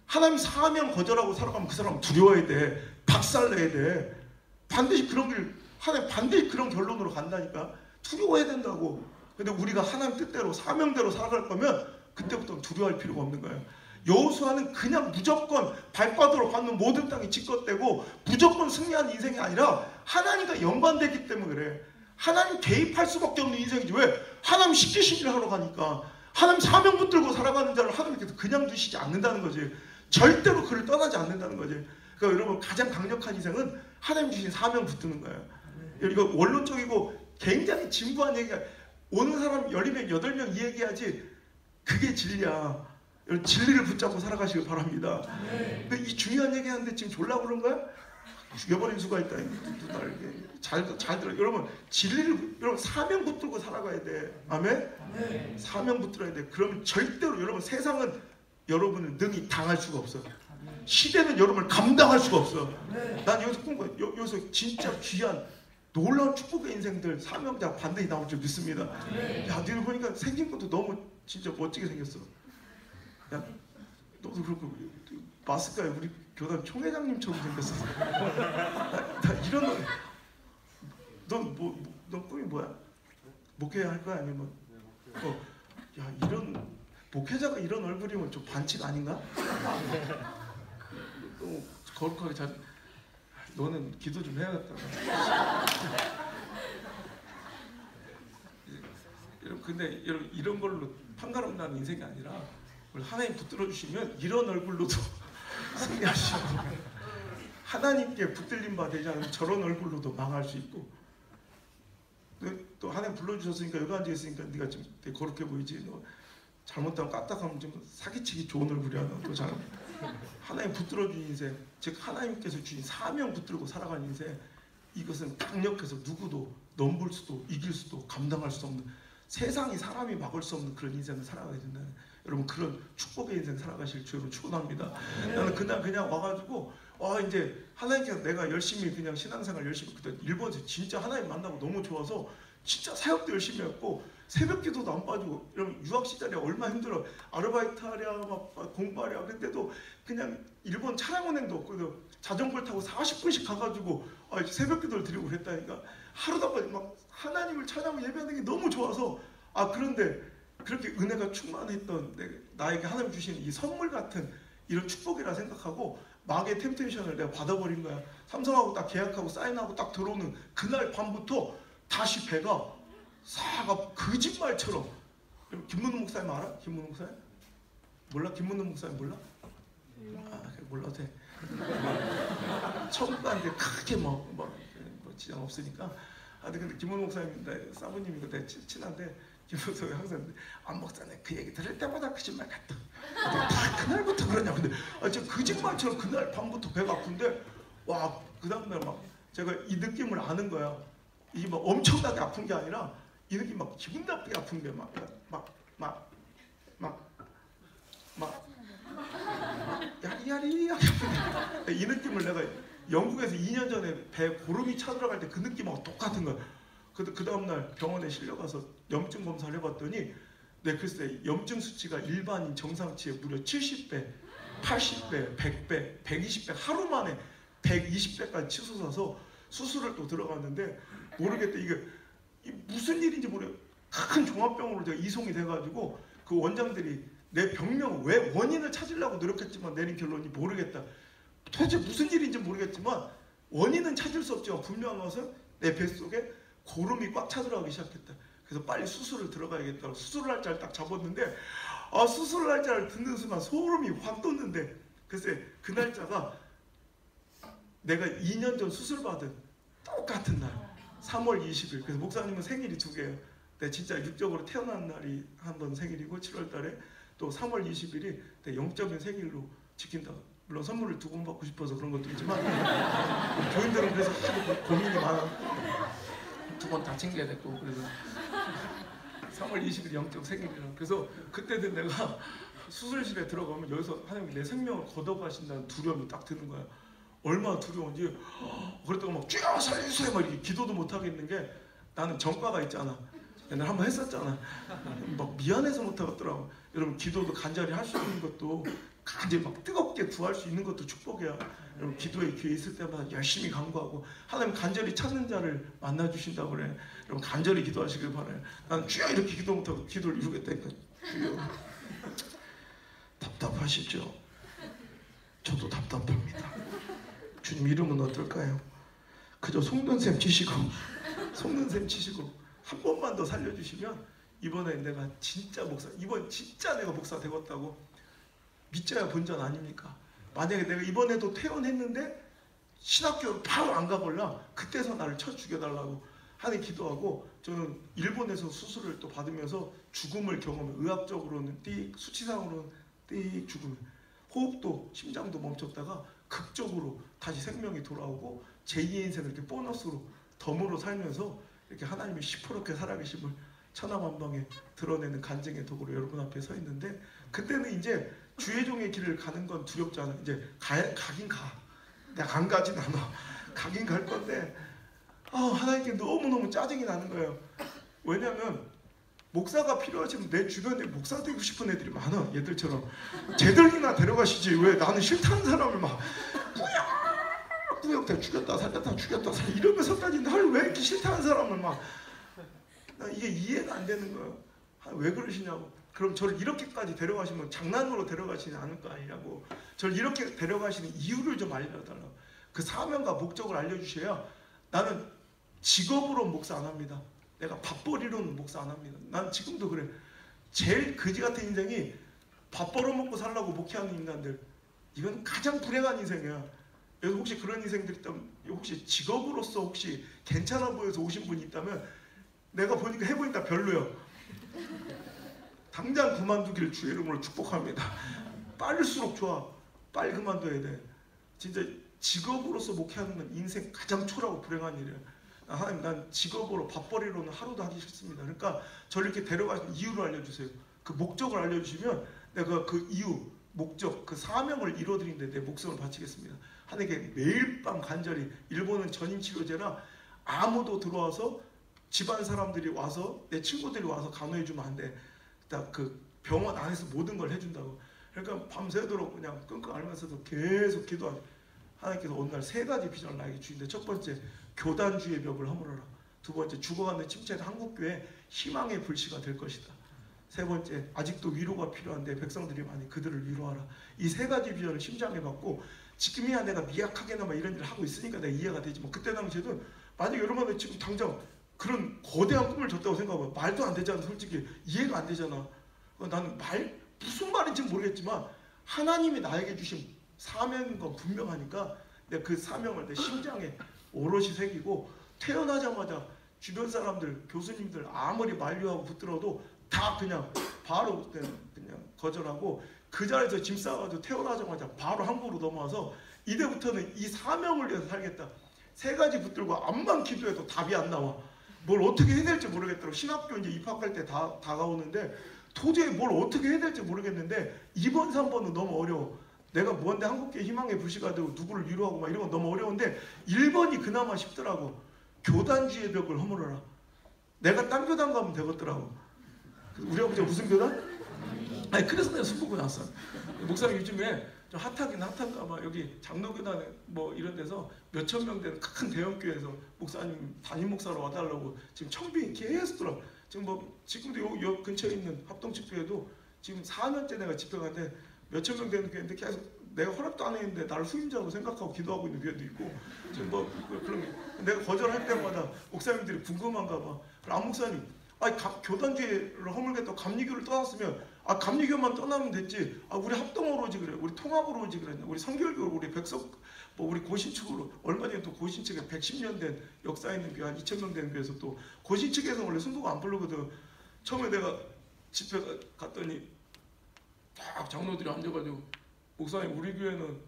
하나님 사명 거절하고 살아가면 그 사람은 두려워해야 돼. 박살내야 돼. 반드시 그런 길, 하나님 반드시 그런 결론으로 간다니까. 두려워해야 된다고. 근데 우리가 하나님 뜻대로 사명대로 살아갈 거면 그때부터 두려워할 필요가 없는 거예요. 여호수아는 그냥 무조건 발바닥으로 받는 모든 땅이 지껏대고 무조건 승리한 인생이 아니라 하나님과 연관되기 때문에 그래. 하나님 개입할 수밖에 없는 인생이지. 왜? 하나님 시키신 일 하러 가니까. 하나님 사명 붙들고 살아가는 자를 하나님께서 그냥 두시지 않는다는 거지. 절대로 그를 떠나지 않는다는 거지. 그러니까 여러분 가장 강력한 인생은 하나님 주신 사명 붙드는 거예요. 이거 원론적이고 굉장히 진부한 얘기가, 오는 사람 10명 8명 이 얘기하지 그게 진리야. 여러분 진리를 붙잡고 살아가시길 바랍니다. 근데 이 중요한 얘기 하는데 지금 졸라 그런 거야? 죽여버린 수가 있다. 누가 잘 들어. 여러분 진리를, 여러분 사명 붙들고 살아가야 돼. 아멘? 사명 붙들어야 돼. 그러면 절대로 여러분 세상은 여러분을 능히 당할 수가 없어. 시대는 여러분을 감당할 수가 없어. 난 여기서 꿈꿔요. 여기서 진짜 귀한 놀라운 축복의 인생들, 사명자 반드시 나올 줄 믿습니다. 야, 너희들 보니까 생긴 것도 너무 진짜 멋지게 생겼어. 야, 너도 그렇고 마스크에 우리 교단 총회장님처럼 생겼어. 나 이런, 넌 꿈이 뭐야? 목회야 할 거야 아니면 야, 이런 목회자가 이런 얼굴이면 좀 반칙 아닌가? 너무 거룩하게 잘. 너는 기도 좀 해야겠다. 근데 여러분 이런 걸로 판가름 나는 인생이 아니라 하나님 붙들어 주시면 이런 얼굴로도 승리하시고, 하나님께 붙들림 바 되지 않으면 저런 얼굴로도 망할 수 있고, 또 하나님 불러주셨으니까 여기 앉아있으니까 네가 지금 되게 거룩해 보이지. 너 잘못하면 까딱하면 좀 사기치기 좋은 얼굴이야. 너 잘. 하나님 붙들어 준 인생, 즉 하나님께서 주신 사명 붙들고 살아가는 인생, 이것은 강력해서 누구도 넘볼 수도 이길 수도 감당할 수 없는, 세상이 사람이 막을 수 없는 그런 인생을 살아가야 된다. 여러분 그런 축복의 인생 살아가실 주로 축원합니다. 나는 그날 그냥 와가지고 이제 하나님께서 내가 열심히 그냥 신앙생활 열심히, 그때 일본에서 진짜 하나님 만나고 너무 좋아서 진짜 사역도 열심히 했고 새벽 기도도 안 빠지고. 여러분 유학 시절에 얼마나 힘들어. 아르바이트 하랴 막 공부하랴. 근데도 그냥 일본 차량운행도 없고 자전거를 타고 40분씩 가가지고 새벽 기도를 드리고 그랬다니까. 하루다 보니 막 하나님을 찬양하고 예배하는 게 너무 좋아서. 그런데 그렇게 은혜가 충만했던 나에게 하나님 주신 이 선물 같은 이런 축복이라 생각하고 마귀의 템테이션을 내가 받아버린 거야. 삼성하고 딱 계약하고 사인하고 딱 들어오는 그날 밤부터 다시 배가 사가 거짓말처럼. 김문우 목사님 알아? 김문우 목사님? 몰라? 김문우 목사님 몰라? 몰라도 돼. 천국 가는데 크게 뭐 지장 없으니까. 근데 김문우 목사님 사부님이고 내가 친한데, 김문우 목사님 항상 안 목사님 그 얘기 들을 때마다 거짓말 같다. 다 그날부터 그러냐. 근데 저 거짓말처럼 그날 밤부터 배가 아픈데, 와, 그 다음날 막 제가 이 느낌을 아는 거야. 이게 막 엄청나게 아픈 게 아니라 이 느낌 막 기분 나쁘게 아픈 게 야리야리 이 느낌을 내가 영국에서 2년 전에 배 고름이 차들어갈 때 그 느낌하고 똑같은 거야. 그 다음날 병원에 실려가서 염증 검사를 해봤더니 글쎄 염증 수치가 일반인 정상치의 무려 70배, 80배, 100배, 120배, 하루 만에 120배까지 치솟아서 수술을 또 들어갔는데 모르겠다. 이게 무슨 일인지 모르겠어. 큰 종합병원으로 제가 이송이 돼가지고 그 원장들이 내 병명 왜 원인을 찾으려고 노력했지만 내린 결론이 모르겠다. 도대체 무슨 일인지 모르겠지만 원인은 찾을 수 없지만 분명한 것은 내 뱃속에 고름이 꽉 차들어가기 시작했다. 그래서 빨리 수술을 들어가야겠다고 수술을 할 자를 딱 잡았는데 수술을 할 자를 듣는 순간 소름이 확 돋는데, 글쎄 그 날짜가 내가 2년 전 수술 받은 똑같은 날 3월 20일. 그래서 목사님은 생일이 2개예요. 내 진짜 육적으로 태어난 날이 한 번 생일이고 7월 달에 또 3월 20일이 내 영적인 생일로 지킨다. 물론 선물을 2번 받고 싶어서 그런 것도 있지만 교인들은 그래서 하도 고민이 많아. 2번 다 챙겨야 됐고 그래서 3월 20일 영적 생일이라. 그래서 그때는 내가 수술실에 들어가면 여기서 하나님 내 생명을 걷어가신다는 두려움이 딱 드는 거야. 얼마나 두려운지. 그랬다가 막 쥐어 살려주세요 막 이렇게 기도도 못 하겠는 게 나는 전과가 있잖아. 옛날에 한번 했었잖아. 막 미안해서 못 하겠더라고. 여러분 기도도 간절히 할 수 있는 것도 간절히 막 뜨겁게 구할 수 있는 것도 축복이야. 여러분 기도의 기회 있을 때마다 열심히 간구하고 하나님 간절히 찾는 자를 만나 주신다고 그래. 여러분 간절히 기도하시길 바라요. 난 주여 이렇게 기도 못하고 기도를 이루겠다니까. 주여. 답답하시죠? 저도 답답합니다. 주님 이름은 어떨까요? 그저 속는셈 치시고 한 번만 더 살려주시면 이번에 내가 진짜 목사, 이번 진짜 내가 목사 되겠다고 믿져야 본전 아닙니까? 만약에 내가 이번에도 퇴원했는데 신학교 바로 안 가볼라 그때서 나를 쳐 죽여달라고 하는 기도하고, 저는 일본에서 수술을 또 받으면서 죽음을 경험해. 의학적으로는 띡, 수치상으로는 띡 죽음, 호흡도 심장도 멈췄다가 극적으로 다시 생명이 돌아오고 제2의 인생을 이렇게 보너스로 덤으로 살면서 이렇게 하나님의 시퍼렇게 살아계심을 천하만방에 드러내는 간증의 도구로 여러분 앞에 서 있는데, 그때는 이제 주의 종의 길을 가는 건 두렵지 않아. 이제 가긴 가. 내가 안 가진 않아. 가긴 갈 건데 하나님께 너무너무 짜증이 나는 거예요. 왜냐면 목사가 필요하지만 내 주변에 목사 되고 싶은 애들이 많아. 얘들처럼 쟤들이나 데려가시지 왜 나는 싫다는 사람을 막 꾸역꾸역 죽였다 살렸다 죽였다 살렸다 이러면서까지 날 왜 이렇게 싫다는 사람을 막, 나 이게 이해가 안 되는 거예요. 왜 그러시냐고. 그럼 저를 이렇게까지 데려가시면 장난으로 데려가시지 않을 거 아니냐고. 저를 이렇게 데려가시는 이유를 좀 알려달라고. 그 사명과 목적을 알려주셔야. 나는 직업으로 목사 안 합니다. 내가 밥벌이로는 목사 안 합니다. 난 지금도 그래. 제일 거지 같은 인생이 밥 벌어먹고 살라고 목회하는 인간들, 이건 가장 불행한 인생이야. 여기서 혹시 그런 인생들이 있다면, 혹시 직업으로서 혹시 괜찮아 보여서 오신 분이 있다면, 내가 보니까 해보니까 별로야. 당장 그만두기를 주의 이름으로 축복합니다. 빠를수록 좋아. 빨리 그만둬야 돼. 진짜 직업으로서 목회하는 건 인생 가장 초라하고 불행한 일이야. 하나님, 난 직업으로 밥벌이로는 하루도 하기 싫습니다. 그러니까 저를 이렇게 데려가신 이유를 알려주세요. 그 목적을 알려주시면 내가 그 이유, 목적, 그 사명을 이뤄드리는데 내 목숨을 바치겠습니다. 하나님께 매일 밤 간절히. 일본은 전임치료제라 아무도 들어와서 집안 사람들이 와서, 내 친구들이 와서 간호해주면 안 돼. 딱 그 병원 안에서 모든 걸 해준다고. 그러니까 밤새도록 그냥 끙끙 앓으면서도 계속 기도하죠. 하나님께서 어느 날 3가지 비전을 나에게 주신데, 첫 번째, 교단주의 벽을 허물어라. 두 번째, 죽어가는 침체된 한국교회 희망의 불씨가 될 것이다. 세 번째, 아직도 위로가 필요한데 백성들이 많이 그들을 위로하라. 이 3가지 비전을 심장에 받고, 지금이야 내가 미약하게나마 이런 일을 하고 있으니까 내가 이해가 되지만, 그때 당시에는 만약에 여러분이 지금 당장 그런 거대한 꿈을 줬다고 생각하면 말도 안 되잖아. 솔직히 이해가 안 되잖아. 나는 무슨 말인지 모르겠지만 하나님이 나에게 주신 사명인 건 분명하니까 내가 그 사명을 내 심장에 오롯이 새기고, 태어나자마자 주변 사람들, 교수님들 아무리 만류하고 붙들어도 다 그냥 바로 그냥 거절하고, 그 자리에서 짐 싸가지고 태어나자마자 바로 한국으로 넘어와서 이제부터는 이 사명을 위해서 살겠다. 3가지 붙들고 암만 기도해도 답이 안 나와. 뭘 어떻게 해야 될지 모르겠더라고. 신학교 이제 입학할 때 다가오는데 도저히 뭘 어떻게 해야 될지 모르겠는데 2번, 3번은 너무 어려워. 내가 뭔데 한국계 희망의 불씨가 되고 누구를 위로하고 막 이런 건 너무 어려운데 1번이 그나마 쉽더라고. 교단주의 벽을 허물어라. 내가 딴 교단 가면 되겠더라고. 우리 아버지가 무슨 교단? 아니 그래서 내가 술 먹고 나왔어. 목사님 요즘에 좀 핫하긴 핫한가 봐. 여기 장로교단에 뭐 이런 데서 몇천 명 되는 큰 대형교회에서 목사님 담임 목사로 와달라고 지금 청빙이 계속 들어. 지금도 요 근처에 있는 합동집회에도 지금 4년째 내가 집회 가는데 몇천 명 되는 교회인데 계속 내가 허락도 안 했는데 나를 후임자로 생각하고 기도하고 있는 교회도 있고, 지금 그런 게 내가 거절할 때마다 목사님들이 궁금한가 봐. 안 목사님 교단주의를 허물겠다고 감리교를 떠났으면 감리교만 떠나면 됐지. 우리 합동으로 오지 그래. 우리 통합으로 오지 그랬냐. 우리 성결교로 우리 백석 우리 고신축으로 얼마 전에 또 고신축에 110년 된 역사 있는 교회 한 2,000명 되는 교회에서 또 고신축에서 원래 순도가 안 부르거든. 처음에 내가 집회 갔더니 딱 장로들이 앉아가지고 목사님 우리 교회는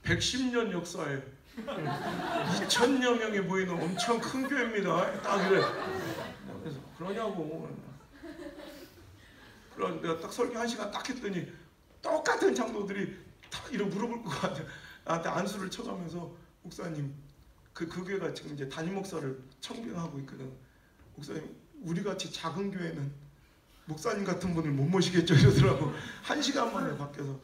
110년 역사에 2,000여 명이 모이는 엄청 큰 교회입니다. 딱 이래. 그래서 그러냐고. 그래서 내가 딱 설교 1시간 딱 했더니 똑같은 장로들이 다 이러고 물어볼 것 같아. 나한테 안수를 쳐가면서 목사님 그 교회가 지금 이제 담임 목사를 청빙하고 있거든. 목사님 우리같이 작은 교회는 목사님 같은 분을 못 모시겠죠 이러더라고. 1시간 만에 바뀌어서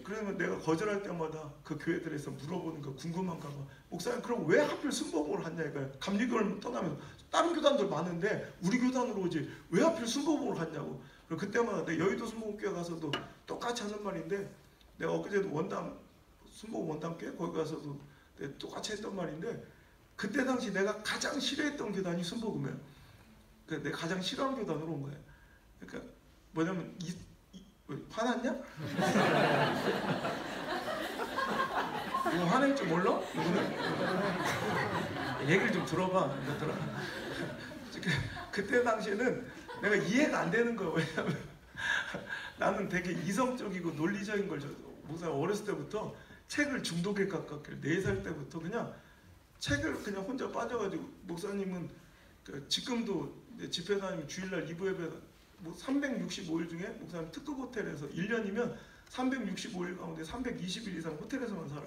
그러면 내가 거절할 때마다 그 교회들에서 물어보는 거 궁금한가 봐. 목사님 그럼 왜 하필 순복음을 하냐 이거야. 감리교를 떠나면 다른 교단들 많은데 우리 교단으로 오지 왜 하필 순복음을 하냐고. 그리고 그때마다 내 여의도 순복음교회 가서도 똑같이 하는 말인데 내가 엊그제도 순복음 원담교회 거기 가서도 똑같이 했던 말인데 그때 당시 내가 가장 싫어했던 교단이 순복음이에요. 그러니까 내가 가장 싫어하는 교단으로 온 거예요. 그러니까 뭐냐면 화났냐? 이거 화낼 줄 몰라? 얘기를 좀 들어봐. 그때 당시에는 내가 이해가 안 되는 거야. 왜냐면 나는 되게 이성적이고 논리적인 걸 목사 어렸을 때부터 책을 중독에 가깝게 4살 때부터 그냥 책을 그냥 혼자 빠져가지고 목사님은 지금도 집회 다니면 주일날 2부 예배 365일 중에 목사님 특급 호텔에서 1년이면 365일 가운데 320일 이상 호텔에서만 살아.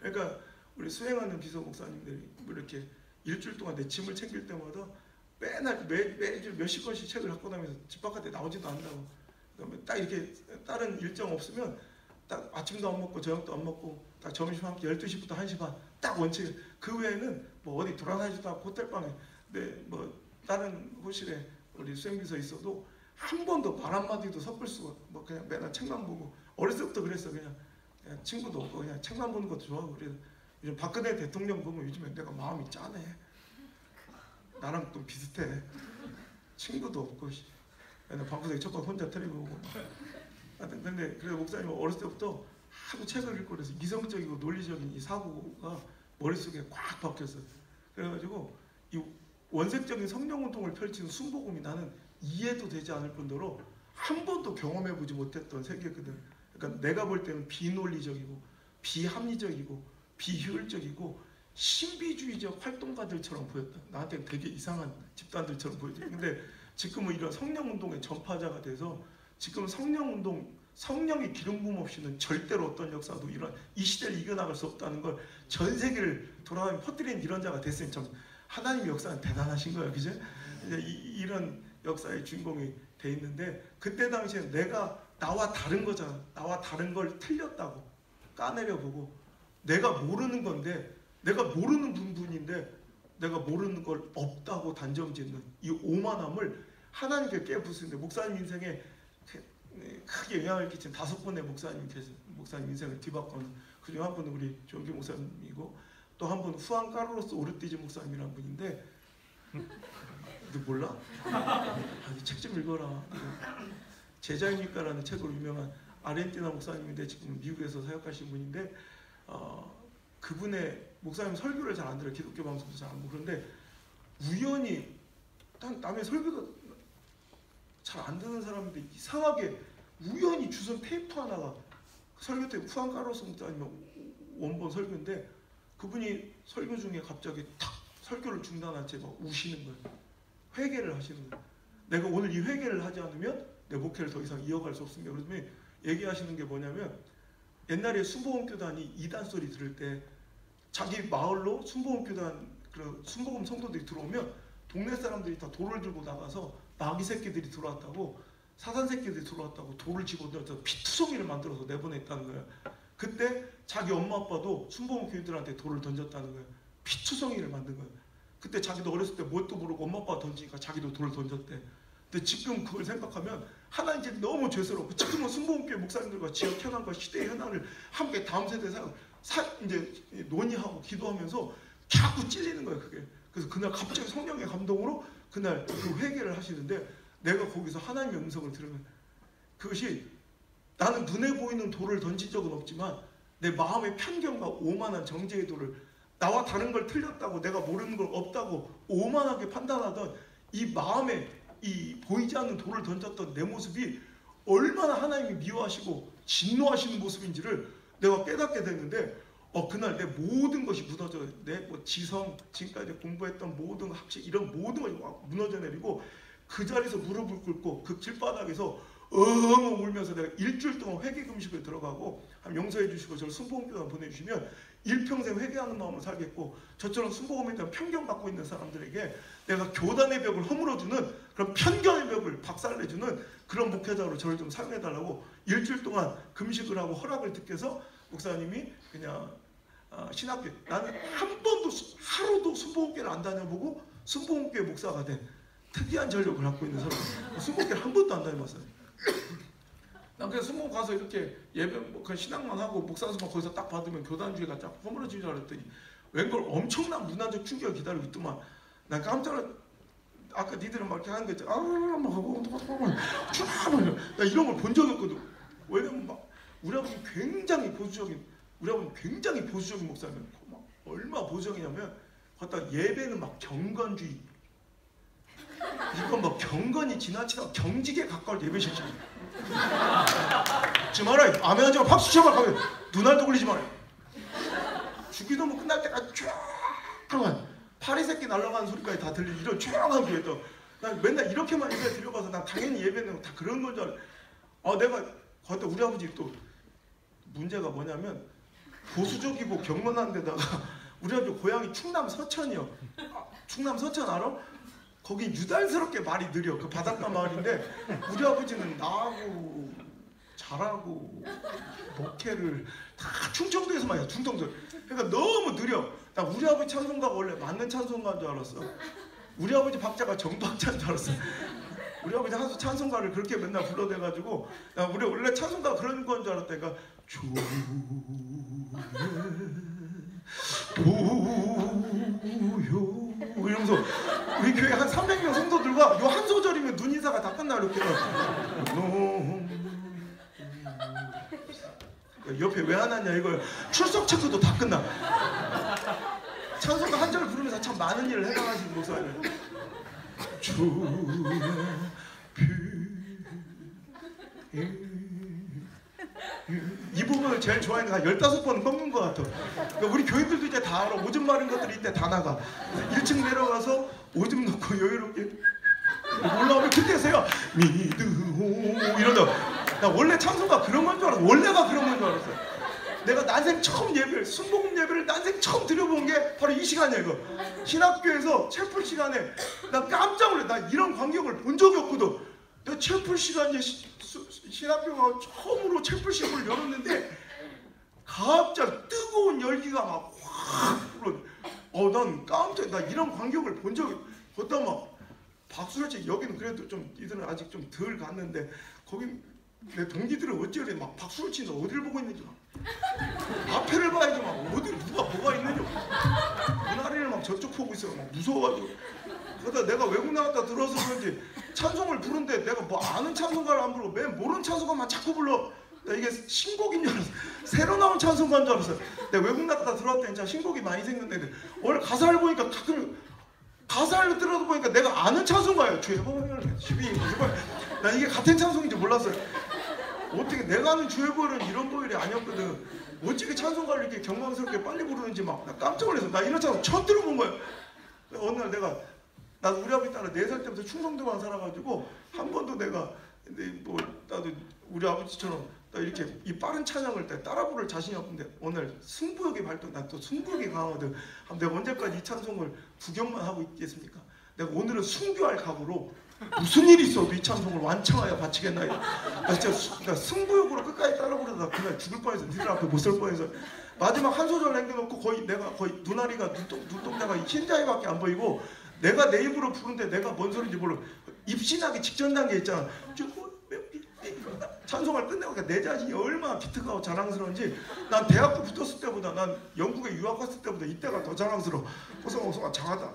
그러니까 우리 수행하는 비서 목사님들이 이렇게 일주일 동안 내 짐을 챙길 때마다 매주 몇십 권씩 책을 갖고 다니면서 집 바깥에 나오지도 않는다고. 그다음에 딱 이렇게 다른 일정 없으면 딱 아침도 안 먹고 저녁도 안 먹고 딱 점심 한 12시부터 1시 반 딱 원칙. 그 외에는 뭐 어디 돌아다니지도 않고 호텔방에 뭐 다른 호실에 우리 수행비서 있어도 한 번도 말 한마디도 섞을 수가 뭐 그냥 맨날 책만 보고 어렸을 때부터 그랬어. 그냥 친구도 없고 그냥 책만 보는 것도 좋아하고. 그래서 요즘 박근혜 대통령 보면 요즘에 내가 마음이 짠해. 나랑 또 비슷해. 친구도 없고 맨날 방구석에 첫방 혼자 틀리고 오고. 근데 그래서 목사님은 어렸을 때부터 하도 책을 읽고 그래서 이성적이고 논리적인 이 사고가 머릿속에 꽉 박혔어요. 그래가지고 이 원색적인 성령운동을 펼치는 순복음이 나는 이해도 되지 않을 뿐더러 한 번도 경험해보지 못했던 세계거든. 그러니까 내가 볼 때는 비논리적이고 비합리적이고 비효율적이고 신비주의적 활동가들처럼 보였다. 나한테 되게 이상한 집단들처럼 보여져. 근데 지금은 이런 성령운동의 전파자가 돼서 지금 성령의 기름 부음 없이는 절대로 어떤 역사도 이 시대를 이겨나갈 수 없다는 걸 전 세계를 돌아다니며 퍼뜨리는 이런 자가 됐으니 참 하나님의 역사는 대단하신 거예요. 그죠? 이런 역사의 주인공이 돼 있는데 그때 당시에 내가 나와 다른 거잖아. 나와 다른 걸 틀렸다고 까내려보고 내가 모르는 건데 내가 모르는 부분인데 내가 모르는 걸 없다고 단정짓는 이 오만함을 하나님께 깨부수는데 목사님 인생에 크게 영향을 끼친 5분의 목사님 인생을 뒤바꾸는 그중 한 분은 우리 조기 목사님이고 또 한 분은 후안 카를로스 오르티즈 목사님이라는 분인데 너 몰라? 책 좀 읽어라. 제자입니까라는 책으로 유명한 아르헨티나 목사님인데 지금 미국에서 사역하신 분인데 그분의 목사님 설교를 잘 안 들어요. 기독교 방송도 잘 안 보고. 그런데 우연히 남의 설교도 잘 안 듣는 사람인데 이상하게 우연히 주선 테이프 하나가 설교 때 후안 카를로스 목사님 원본 설교인데 그분이 설교 중에 갑자기 탁 설교를 중단한 채 막 우시는 거예요. 회개를 하시는 거예요. 내가 오늘 이 회개를 하지 않으면 내 목회를 더 이상 이어갈 수 없습니다. 그러면 얘기하시는 게 뭐냐면 옛날에 순복음교단이 이단 소리 들을 때 자기 마을로 순복음교단 순복음 성도들이 들어오면 동네 사람들이 다 돌을 들고 나가서 마귀 새끼들이 들어왔다고 사단 새끼들이 들어왔다고 돌을 집어넣어서 피투성이를 만들어서 내보냈다는 거예요. 그때 자기 엄마 아빠도 순복음 교인들한테 돌을 던졌다는 거예요. 피투성이를 만든 거예요. 그때 자기도 어렸을 때 뭣도 모르고 엄마 아빠가 던지니까 자기도 돌을 던졌대. 근데 지금 그걸 생각하면 하나님 너무 죄스럽고 지금은 순복음교회 목사님들과 지역 현황과 시대의 현황을 함께 다음 세대 이제 논의하고 기도하면서 자꾸 찔리는 거예요. 그게. 그래서 그날 갑자기 성령의 감동으로 그날 그 회개를 하시는데 내가 거기서 하나님의 음성을 들으면 그것이 나는 눈에 보이는 돌을 던진 적은 없지만 내 마음의 편견과 오만한 정죄의 돌을 나와 다른 걸 틀렸다고 내가 모르는 걸 없다고 오만하게 판단하던 이 마음에 이 보이지 않는 돌을 던졌던 내 모습이 얼마나 하나님이 미워하시고 진노하시는 모습인지를 내가 깨닫게 됐는데 그날 내 모든 것이 무너져 내 뭐 지성 지금까지 공부했던 모든 학식 이런 모든 것이 무너져 내리고 그 자리에서 무릎을 꿇고 그 길바닥에서 엉엉 울면서 내가 일주일 동안 회개 금식을 들어가고 용서해 주시고 저를 순복음교단 보내주시면 일평생 회개하는 마음으로 살겠고 저처럼 순복음에 대한 편견 갖고 있는 사람들에게 내가 교단의 벽을 허물어주는 그런 편견의 벽을 박살내주는 그런 목회자로 저를 좀 사용해달라고 일주일 동안 금식을 하고 허락을 듣게 해서 목사님이 그냥 신학교 나는 한 번도 하루도 순복음교회를 안 다녀보고 순복음교회 목사가 된 특이한 전력을 갖고 있는 사람. 순복음교회를 한 번도 안 다녀봤어요. 난 그냥 순복음 가서 이렇게 예배 그 신앙만 하고 목사수만 거기서 딱 받으면 교단주의가 쫙 허물어지는 줄 알았더니 웬걸 엄청난 문화적 충격을 기다리고 있더만. 난 깜짝 아까 니들은 막 이렇게 하는 거 있잖아. 막 하고 나 이런 걸 본 적이 없거든. 왜냐면 막 우리 아버지 굉장히 보수적인 목사님. 막 얼마 보수적이냐면 거기다 예배는 막 경건주의. 이건 막 경건이 지나치다 경직에 가까운 예배 실천이야. 지금 알아요. 아멘 하지 마. 박수 쳐봐. 가면 눈알도 굴리지 마요. 주기도문 끝날 때까지 조용한 파리 새끼 날아가는 소리까지 다 들리는 이런 조용한 교회다. 난 맨날 이렇게만 예배 드려봐서 난 당연히 예배는 다 그런 건 줄 알아. 내가 거기다 우리 아버지 또 문제가 뭐냐면 보수적이고 경건한 데다가 우리 아버지 고향이 충남 서천이요. 충남 서천 알아? 거기 유달스럽게 말이 느려. 그 바닷가 마을인데 우리 아버지는 나하고 잘하고 목회를 다 충청도에서만 해요. 충청도. 그러니까 너무 느려. 나 우리 아버지 찬송가가 원래 맞는 찬송가인 줄 알았어. 우리 아버지 박자가 정박자인 줄 알았어. 우리 아버지 한수 찬송가를 그렇게 맨날 불러대가지고 우리 원래 찬송가가 그런 건 줄 알았다. 그러니까 도요 이러면서 우리 교회 한 300명 성도들과 요 한 소절이면 눈인사가 다 끝나. 이렇게 옆에 왜 안 왔냐 이거 출석 체크도 다 끝나. 찬송가 한 절을 부르면서 참 많은 일을 해나가시는 목사님. 이 부분을 제일 좋아하는 거 한 15번은 꺾는 것 같아. 그러니까 우리 교인들도 이제 다 알아. 오줌 마른 것들이 이때 다 나가. 1층 내려가서 오줌 넣고 여유롭게 올라오면 그때서야 믿으오 이런다. 나 원래 찬송가 그런 건 줄 알았어. 원래가 그런 건 줄 알았어. 내가 난생 처음 예배를 순복음 예배를 난생 처음 드려본 게 바로 이 시간이야. 이거 신학교에서 채플 시간에 나 깜짝 놀래. 나 이런 광경을 본 적이 없거든. 내가 채플 시간에 신학교가 처음으로 채플 시간을 열었는데 갑자기 뜨거운 열기가 막 확 불어. 난 깜짝 나 이런 광경을 본 적이. 거기다 막 박수를 치. 여기는 그래도 좀 이들은 아직 좀 덜 갔는데 거기 내 동기들은 어찌래 막 박수를 치는데 어디를 보고 있는지 막 앞에를 봐야지 막 어디 누가 뭐가 있는지 눈아리를 막 저쪽 보고 있어. 막 무서워가지고. 그러다 내가 외국 나갔다 들어서 그런지 찬송을 부른데 내가 뭐 아는 찬송가를 안 부르고 맨 모르는 찬송가만 자꾸 불러. 나 이게 신곡인 줄 알았어. 새로 나온 찬송가인 줄 알았어. 내가 외국 나갔다 들어왔더니 진짜 신곡이 많이 생겼는데 오늘 가사를 보니까 가끔 가사를 들어도 보니까 내가 아는 찬송가예요. 주의 보혈 12. 나 이게 같은 찬송인지 몰랐어요. 어떻게 내가 아는 주의 보혈은 이런 보혈이 아니었거든. 어떻게 찬송가를 이렇게 경망스럽게 빨리 부르는지 막 나 깜짝 놀랐어. 나 이런 찬송 처음 들어본 거야. 어느 날 내가 나도 우리 아버지 따라 4살 때부터 충성도만 살아가지고 한 번도 내가 뭐 나도 우리 아버지처럼 나 이렇게 이 빠른 찬양을 따라 부를 자신이 없는데 오늘 승부욕이 발동. 난 또 승부욕이 강하거든. 내가 언제까지 이 찬송을 구경만 하고 있겠습니까? 내가 오늘은 순교할 각오로 무슨 일이 있어도 이 찬송을 완창하여 바치겠나. 나 진짜 승부욕으로 끝까지 따라 부르다가 그날 죽을 뻔해서 니들 앞에 못 설 뻔해서 마지막 한 소절 남겨놓고 거의 내가 거의 눈아리가 눈동자가 흰자위밖에 안 보이고 내가 내 입으로 부르는데 내가 뭔 소리인지 몰라. 입신하기 직전 단계 있잖아. 찬송을 끝내고 내 자신이 얼마나 기특하고 자랑스러운지 난 대학교 붙었을 때보다 난 영국에 유학 갔을 때보다 이때가 더 자랑스러워. 호성아 장하다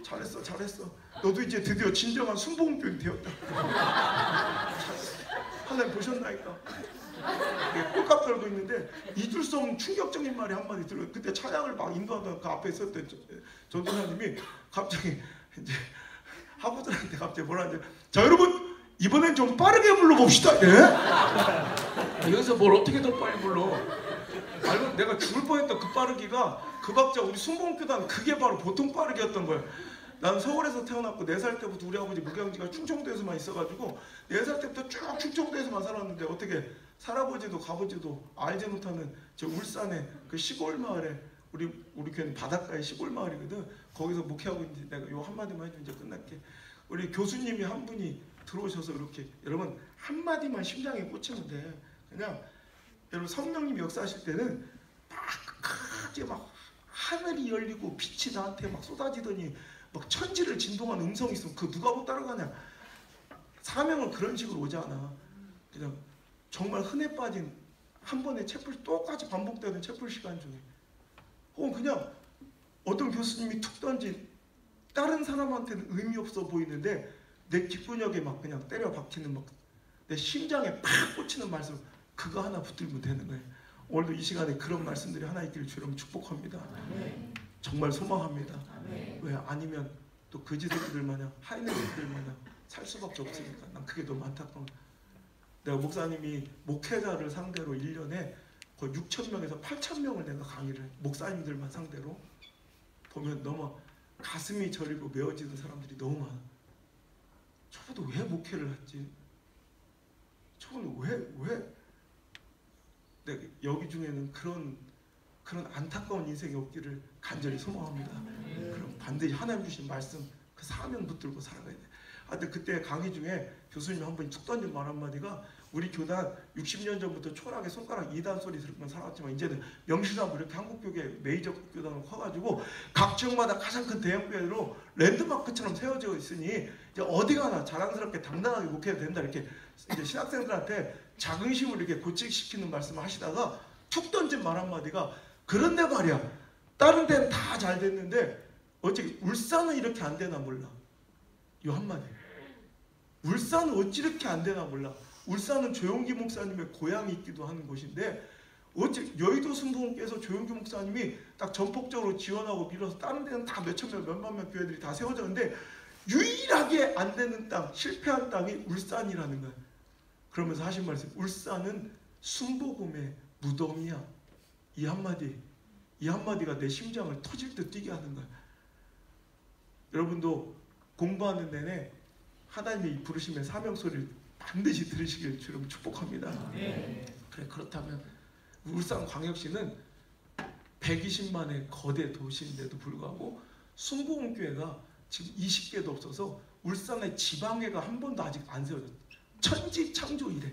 잘했어. 너도 이제 드디어 진정한 순복음교인 되었다. 하나님 보셨나이까? 꼴깍 떨고 있는데 잊을 수 없는 충격적인 말이 한마디 들어요. 그때 찬양을 막 인도하던 그 앞에 있었던 전도사님이 갑자기 이제 학우들한테 갑자기 뭐라 하는지, 자 여러분 이번엔 좀 빠르게 불러봅시다. 예? 여기서 뭘 어떻게 더 빨리 불러? 알고 내가 죽을 뻔했던 그 빠르기가 그 박자 우리 순복음교단 그게 바로 보통 빠르기였던 거예요. 난 서울에서 태어났고 4살 때부터 우리 아버지 무경지가 충청도에서만 있어가지고 4살 때부터 쭉 충청도에서만 살았는데 어떻게 살아보지도 가보지도 알지 못하는 저 울산의 그 시골 마을에 우리 교회는 바닷가의 시골 마을이거든. 거기서 목회하고 있는데 내가 요 한마디만 해주면 이제 끝날게. 우리 교수님이 한 분이 들어오셔서 이렇게 여러분 한마디만 심장에 꽂히면 돼. 그냥 여러분 성령님이 역사하실 때는 막 크게 막 하늘이 열리고 빛이 나한테 막 쏟아지더니 막 천지를 진동하는 음성이 있으면 그 누가 못 따라가냐. 사명은 그런 식으로 오지 않아. 그냥 정말 흔해 빠진 한 번의 채플 똑같이 반복되는 채플 시간 중에 혹은 그냥 어떤 교수님이 툭 던진 다른 사람한테는 의미 없어 보이는데 내 귓근육에 막 그냥 때려 박히는 막 내 심장에 팍 꽂히는 말씀 그거 하나 붙들면 되는 거예요. 오늘도 이 시간에 그런 말씀들이 하나 있기를 주님 축복합니다. 정말 소망합니다. 왜 아니면 또 거지 새끼들 마냥 하이네 새끼들 마냥 살 수밖에 없으니까 난 그게 너무 안타까워. 내가 목사님이 목회자를 상대로 1년에 거의 6,000명에서 8,000명을 내가 강의를 해. 목사님들만 상대로 보면 너무 가슴이 저리고 메어지는 사람들이 너무 많아. 저분도 왜 목회를 했지? 저분도 왜 내가 여기 중에는 그런 안타까운 인생이 없기를 간절히 소망합니다. 그럼 반드시 하나님 주신 말씀 그 사명 붙들고 살아가야 돼. 근데 그때 강의 중에 교수님이 한 분이 툭 던진 말 한마디가 우리 교단 60년 전부터 초락에 손가락 2단 소리 들으면 살았지만 이제는 명실하고 이렇게 한국교계 메이저 교단으로 커가지고 각 지역마다 가장 큰 대형교회로 랜드마크처럼 세워져 있으니 이제 어디 가나 자랑스럽게 당당하게 목회해도 된다 이렇게 이제 신학생들한테 자긍심을 이렇게 고치시키는 말씀을 하시다가 툭 던진 말 한마디가 그런데 말이야 다른 데는 다 잘 됐는데 어떻게 울산은 이렇게 안 되나 몰라. 이 한마디. 울산은 어찌 이렇게 안 되나 몰라. 울산은 조용기 목사님의 고향이 있기도 하는 곳인데 어째 여의도 순복음교회에서 조용기 목사님이 딱 전폭적으로 지원하고 밀어서 다른 데는 다 몇천 명, 몇만 명 교회들이 다 세워졌는데 유일하게 안 되는 땅, 실패한 땅이 울산이라는 거야. 그러면서 하신 말씀, 울산은 순복음의 무덤이야. 이 한마디가 내 심장을 터질 듯 뛰게 하는 거야. 여러분도 공부하는 내내 하나님의 부르심의 사명 소리를 반드시 들으시길 주님 축복합니다. 그래 그렇다면 울산광역시는 120만의 거대 도시인데도 불구하고 순복음교회가 지금 20개도 없어서 울산의 지방회가 한 번도 아직 안 세워졌어요. 천지 창조 이래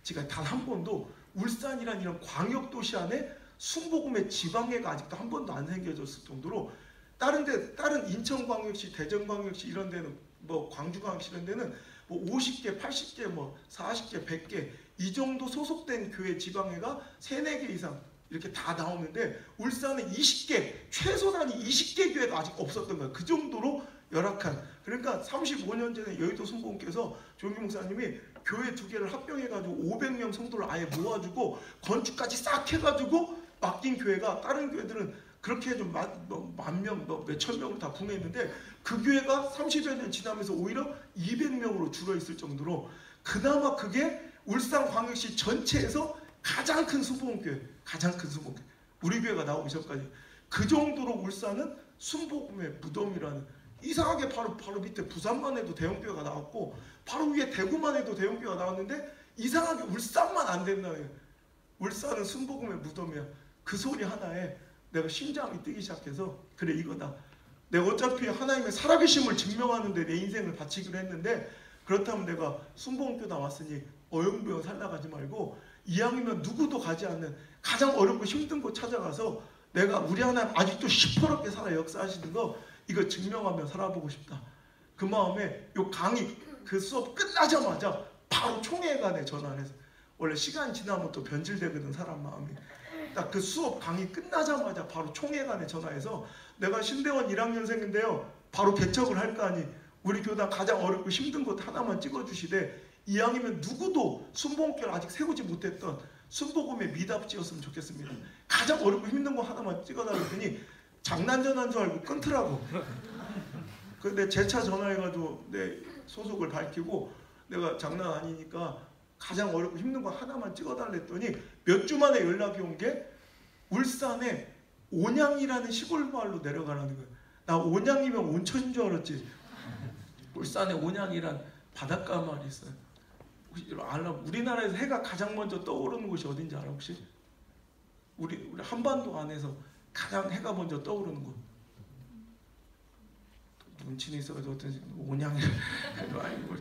지금 단 한 번도 울산이란 이런 광역도시 안에 순복음의 지방회가 아직도 한 번도 안 생겨졌을 정도로 다른 인천광역시, 대전광역시 이런 데는 뭐 광주광역시 이런 데는 뭐 50개, 80개, 뭐 40개, 100개 이 정도 소속된 교회 지방회가 3, 4개 이상 이렇게 다 나오는데 울산은 20개, 최소한이 20개 교회가 아직 없었던 거야. 그 정도로 열악한. 그러니까 35년 전에 여의도 순복음께서 조용기 목사님이 교회 2개를 합병해가지고 500명 성도를 아예 모아주고 건축까지 싹 해가지고 맡긴 교회가 다른 교회들은 그렇게 좀 만 명, 몇천 명으로 다 붕괴했는데 그 교회가 30여 년 지나면서 오히려 200명으로 줄어있을 정도로 그나마 그게 울산광역시 전체에서 가장 큰 순복음교회, 가장 큰 순복음교회. 우리 교회가 나오기 전까지 그 정도로 울산은 순복음의 무덤이라는. 이상하게 바로 밑에 부산만 해도 대형교회가 나왔고 바로 위에 대구만 해도 대형교회가 나왔는데 이상하게 울산만 안 된다는. 울산은 순복음의 무덤이야. 그 소리 하나에 내가 심장이 뛰기 시작해서 그래 이거다. 내가 어차피 하나님의 살아계심을 증명하는데 내 인생을 바치기로 했는데 그렇다면 내가 순복음교단 왔으니 어영부영 살다가지 말고 이왕이면 누구도 가지 않는 가장 어렵고 힘든 곳 찾아가서 내가 우리 하나님 아직도 시퍼렇게 살아 역사하시는 거 이거 증명하며 살아보고 싶다. 그 마음에 요 강의 그 수업 끝나자마자 바로 총회관에 전화를 해서, 원래 시간 지나면 또 변질되거든 사람 마음이. 딱 그 수업 강의 끝나자마자 바로 총회관에 전화해서 내가 신대원 1학년생인데요 바로 개척을 할 거 아니 우리 교단 가장 어렵고 힘든 것 하나만 찍어주시되 이왕이면 누구도 순복음교를 아직 세우지 못했던 순복음의 미답지였으면 좋겠습니다. 가장 어렵고 힘든 거 하나만 찍어달랬더니 장난 전화인 줄 알고 끊더라고. 근데 재차 전화해가지고 내 소속을 밝히고 내가 장난 아니니까 가장 어렵고 힘든 거 하나만 찍어달랬더니 몇 주 만에 연락이 온 게 울산에 온양이라는 시골 마을로 내려가라는 거예요. 나 온양이면 온천인 줄 알았지. 울산에 온양이란 바닷가 마을이 있어요. 알아? 우리나라에서 해가 가장 먼저 떠오르는 곳이 어딘지 알아 혹시? 우리 한반도 안에서 가장 해가 먼저 떠오르는 곳. 눈치는 있어가지고 어떤 온양이 아니고.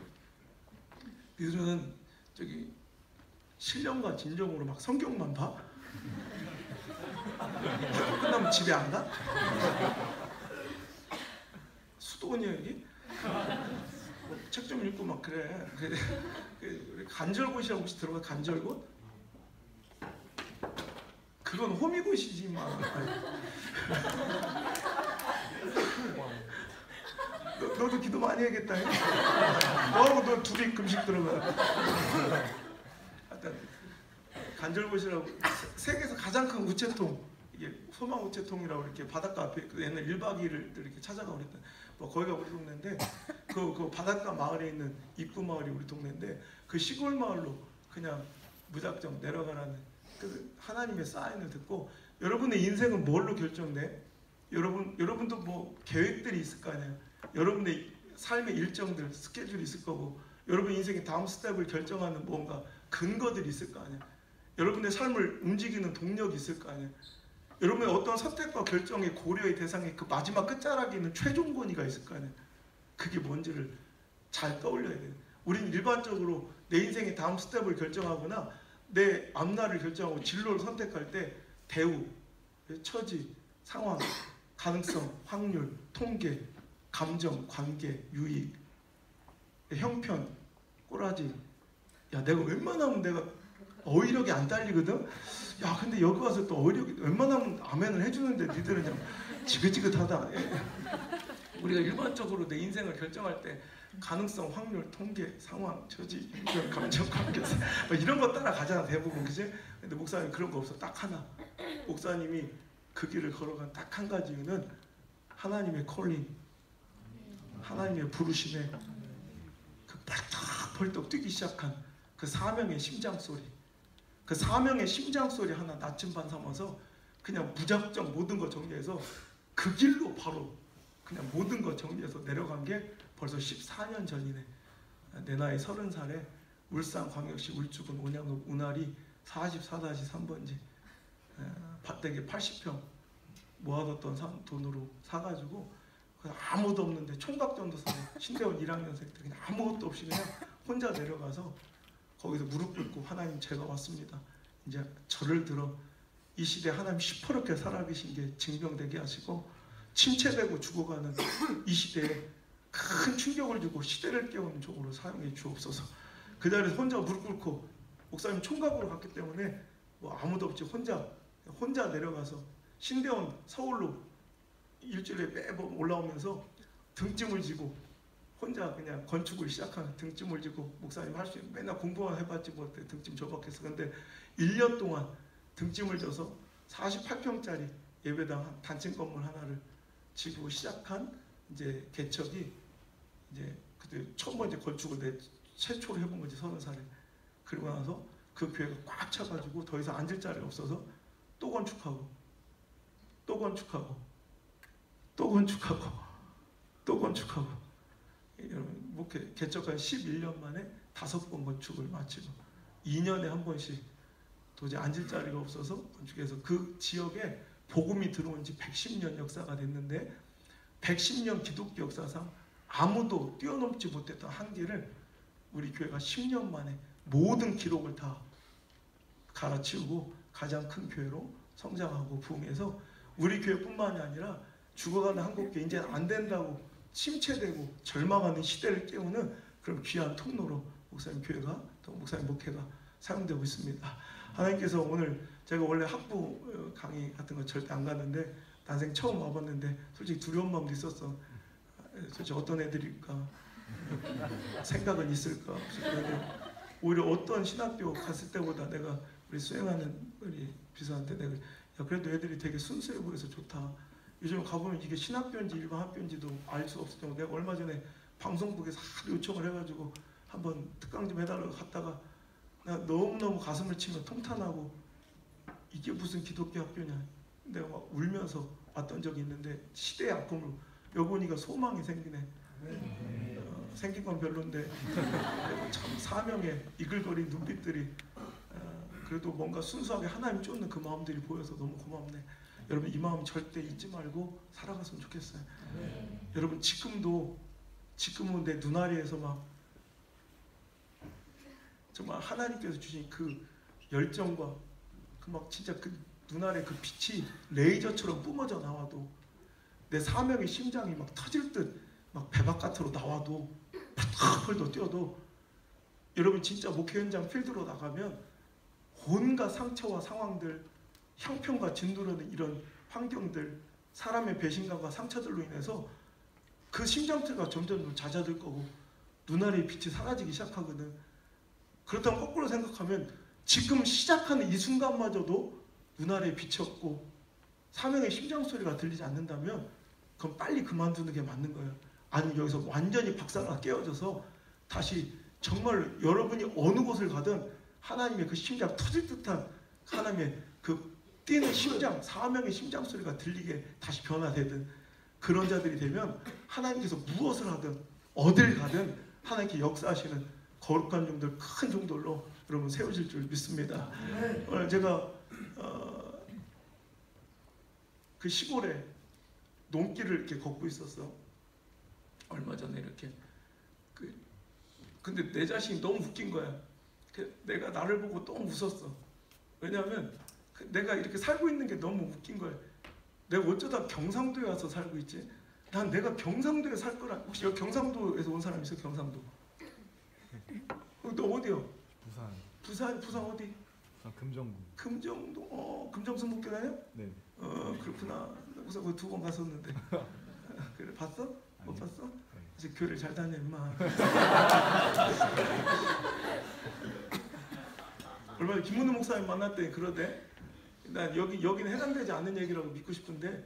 니들은 저기 신령과 진정으로 막 성경만 봐? 학교 끝나면 집에 안 가? 수도원이야 여기? 책 좀 읽고 막 그래. 우리 간절곶이라고 혹시 들어가? 간절곶? 그건 호미곶이지만 너도 기도 많이 해야겠다. 너하고 너 둘이 금식 들어가. 하여튼 간절곶이라고 세계에서 가장 큰 우체통, 이게 소망 우체통이라고 이렇게 바닷가 앞에 옛날 1박 2일을 이렇게 찾아가고 그랬던 뭐 거기가 우리 동네인데 그 바닷가 마을에 있는 입구 마을이 우리 동네인데 그 시골 마을로 그냥 무작정 내려가라는 그 하나님의 사인을 듣고 여러분의 인생은 뭘로 결정돼? 여러분도 뭐 계획들이 있을 거 아니에요. 여러분의 삶의 일정들, 스케줄이 있을 거고 여러분 인생의 다음 스텝을 결정하는 뭔가 근거들이 있을 거 아니에요. 여러분의 삶을 움직이는 동력이 있을 거 아니에요. 여러분의 어떤 선택과 결정의 고려의 대상에 그 마지막 끝자락에 있는 최종 권위가 있을 거 아니에요. 그게 뭔지를 잘 떠올려야 돼요. 우린 일반적으로 내 인생의 다음 스텝을 결정하거나 내 앞날을 결정하고 진로를 선택할 때 대우, 처지, 상황, 가능성, 확률, 통계, 감정, 관계, 유익, 형편, 꼬라지. 야, 내가 웬만하면 내가 어휘력이 안 딸리거든? 야, 근데 여기 와서 또 어휘력이 웬만하면 아멘을 해주는데 니들은 그냥 지긋지긋하다. 우리가 일반적으로 내 인생을 결정할 때 가능성, 확률, 통계, 상황, 처지, 형편, 감정, 관계 이런 거 따라가잖아 대부분, 그치? 근데 목사님 그런 거 없어. 딱 하나. 목사님이 그 길을 걸어간 딱 한 가지 이유는 하나님의 콜링, 하나님의 부르심에 그 벌떡벌떡 뛰기 시작한 그 사명의 심장소리, 그 사명의 심장소리 하나 나침반 삼아서 그냥 무작정 모든 거 정리해서 그 길로 바로 그냥 모든 거 정리해서 내려간 게 벌써 14년 전이네. 내 나이 30살에 울산광역시 울주군 온양읍 운하리 44-3번지 밭대기 80평 모아뒀던 돈으로 사가지고 아무도 없는데 총각전도사에 신대원 1학년생 때 그냥 아무것도 없이 그냥 혼자 내려가서 거기서 무릎 꿇고 하나님 제가 왔습니다. 이제 저를 들어 이 시대에 하나님 시퍼렇게 살아계신 게 증명되게 하시고 침체되고 죽어가는 이 시대에 큰 충격을 주고 시대를 깨우는 쪽으로 사용해 주옵소서. 그 자리에서 혼자 무릎 꿇고 목사님 총각으로 갔기 때문에 뭐 아무도 없지 혼자 내려가서 신대원 서울로 일주일에 매번 올라오면서 등짐을 지고 혼자 그냥 건축을 시작하는 등짐을 지고 목사님 할 수 있는 맨날 공부만 해봤지 뭐 등짐 조박했어. 근데 1년 동안 등짐을 져서 48평짜리 예배당 단층 건물 하나를 지고 시작한 이제 개척이 이제 그때 처음 번째 건축을 최초로 해본 거지 30살에. 그리고 나서 그 교회가 꽉 차가지고 더 이상 앉을 자리가 없어서 또 건축하고 또 건축하고 또 건축하고 또 건축하고 여러분 목회 개척한 11년 만에 5번 건축을 마치고 2년에 한 번씩 도저히 앉을 자리가 없어서 건축해서 그 지역에 복음이 들어온 지 110년 역사가 됐는데 110년 기독교 역사상 아무도 뛰어넘지 못했던 한계를 우리 교회가 10년 만에 모든 기록을 다 갈아치우고 가장 큰 교회로 성장하고 부흥해서 우리 교회뿐만이 아니라 죽어가는 한국교회 이제 안 된다고 침체되고 절망하는 시대를 깨우는 그런 귀한 통로로 목사님 교회가 또 목사님 목회가 사용되고 있습니다. 하나님께서 오늘 제가 원래 학부 강의 같은 거 절대 안 가는데 난생 처음 와봤는데 솔직히 두려운 마음도 있었어. 솔직히 어떤 애들일까 생각은 있을까. 오히려 어떤 신학교 갔을 때보다 내가 우리 수행하는 우리 비서한테 내가 야 그래도 애들이 되게 순수해 보여서 좋다. 요즘 가보면 이게 신학교인지 일반 학교인지도 알 수 없을 정도. 내가 얼마 전에 방송국에서 하도 요청을 해가지고 한번 특강 좀 해달라고 갔다가 나 너무너무 가슴을 치며 통탄하고 이게 무슨 기독교 학교냐. 내가 막 울면서 왔던 적이 있는데 시대의 아픔으로 여기 보니까 소망이 생기네. 생긴 건 별론데 참 사명의 이글거린 눈빛들이 그래도 뭔가 순수하게 하나님 쫓는 그 마음들이 보여서 너무 고맙네. 여러분 이 마음 절대 잊지 말고 살아갔으면 좋겠어요. 여러분 지금은 내 눈아리에서 막 정말 하나님께서 주신 그 열정과 그 막 진짜 그 눈알에 그 빛이 레이저처럼 뿜어져 나와도 내 사명의 심장이 막 터질 듯 막 배 바깥으로 나와도 펄펄 뛰어도 여러분 진짜 목회 현장 필드로 나가면 온갖 상처와 상황들, 형편과 진두르는 이런 환경들, 사람의 배신감과 상처들로 인해서 그 심장투가 점점 잦아들 거고 눈알의 빛이 사라지기 시작하거든. 그렇다면 거꾸로 생각하면 지금 시작하는 이 순간마저도 눈알에 빛이 없고 사명의 심장 소리가 들리지 않는다면 그럼 빨리 그만두는 게 맞는 거예요. 아니면 여기서 완전히 박살나 깨어져서 다시 정말 여러분이 어느 곳을 가든 하나님의 그 심장 터질 듯한 하나님의 그 뛰는 심장, 사명의 심장 소리가 들리게 다시 변화되든 그런 자들이 되면 하나님께서 무엇을 하든 어딜 가든 하나님께 역사하시는 거룩한 종들, 큰 종들로 여러분 세우실 줄 믿습니다. 오늘 제가 그 시골에 논길을 이렇게 걷고 있었어. 얼마 전에 이렇게 근데 내 자신이 너무 웃긴 거야. 내가 나를 보고 너무 웃었어. 왜냐하면 내가 이렇게 살고 있는 게 너무 웃긴 거야. 내가 어쩌다 경상도에 와서 살고 있지. 난 내가 경상도에 살 거라. 혹시 여기 경상도에서 온 사람 있어? 경상도? 너 어디요? 부산 어디? 금정구. 금정도. 금정순 목교 다녀? 네. 그렇구나. 우선 거기 2번 갔었는데. 그래 봤어? 못 아니요. 봤어? 네. 이제 교회를 잘 다녀 임마. 얼마 전에 김문우 목사님 만났더니 그러대. 난 여기는 해당되지 않는 얘기라고 믿고 싶은데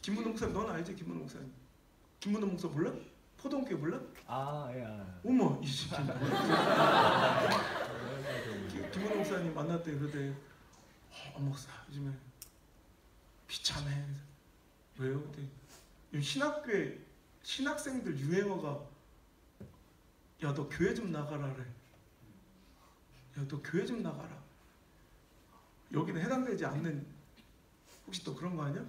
김문우 목사님 넌 알지? 김문우 목사님. 김문우 목사 몰라? 포동교회 몰라? 예. 어머 이 새끼. 김문우 목사님 만났더니 그러대. 목사 요즘에 비참해. 왜요? 요즘 신학교에 신학생들 유행어가 야 너 교회 좀 나가라래. 야 너 교회 좀 나가라. 여기는 해당되지 않는 혹시 또 그런 거 아니야?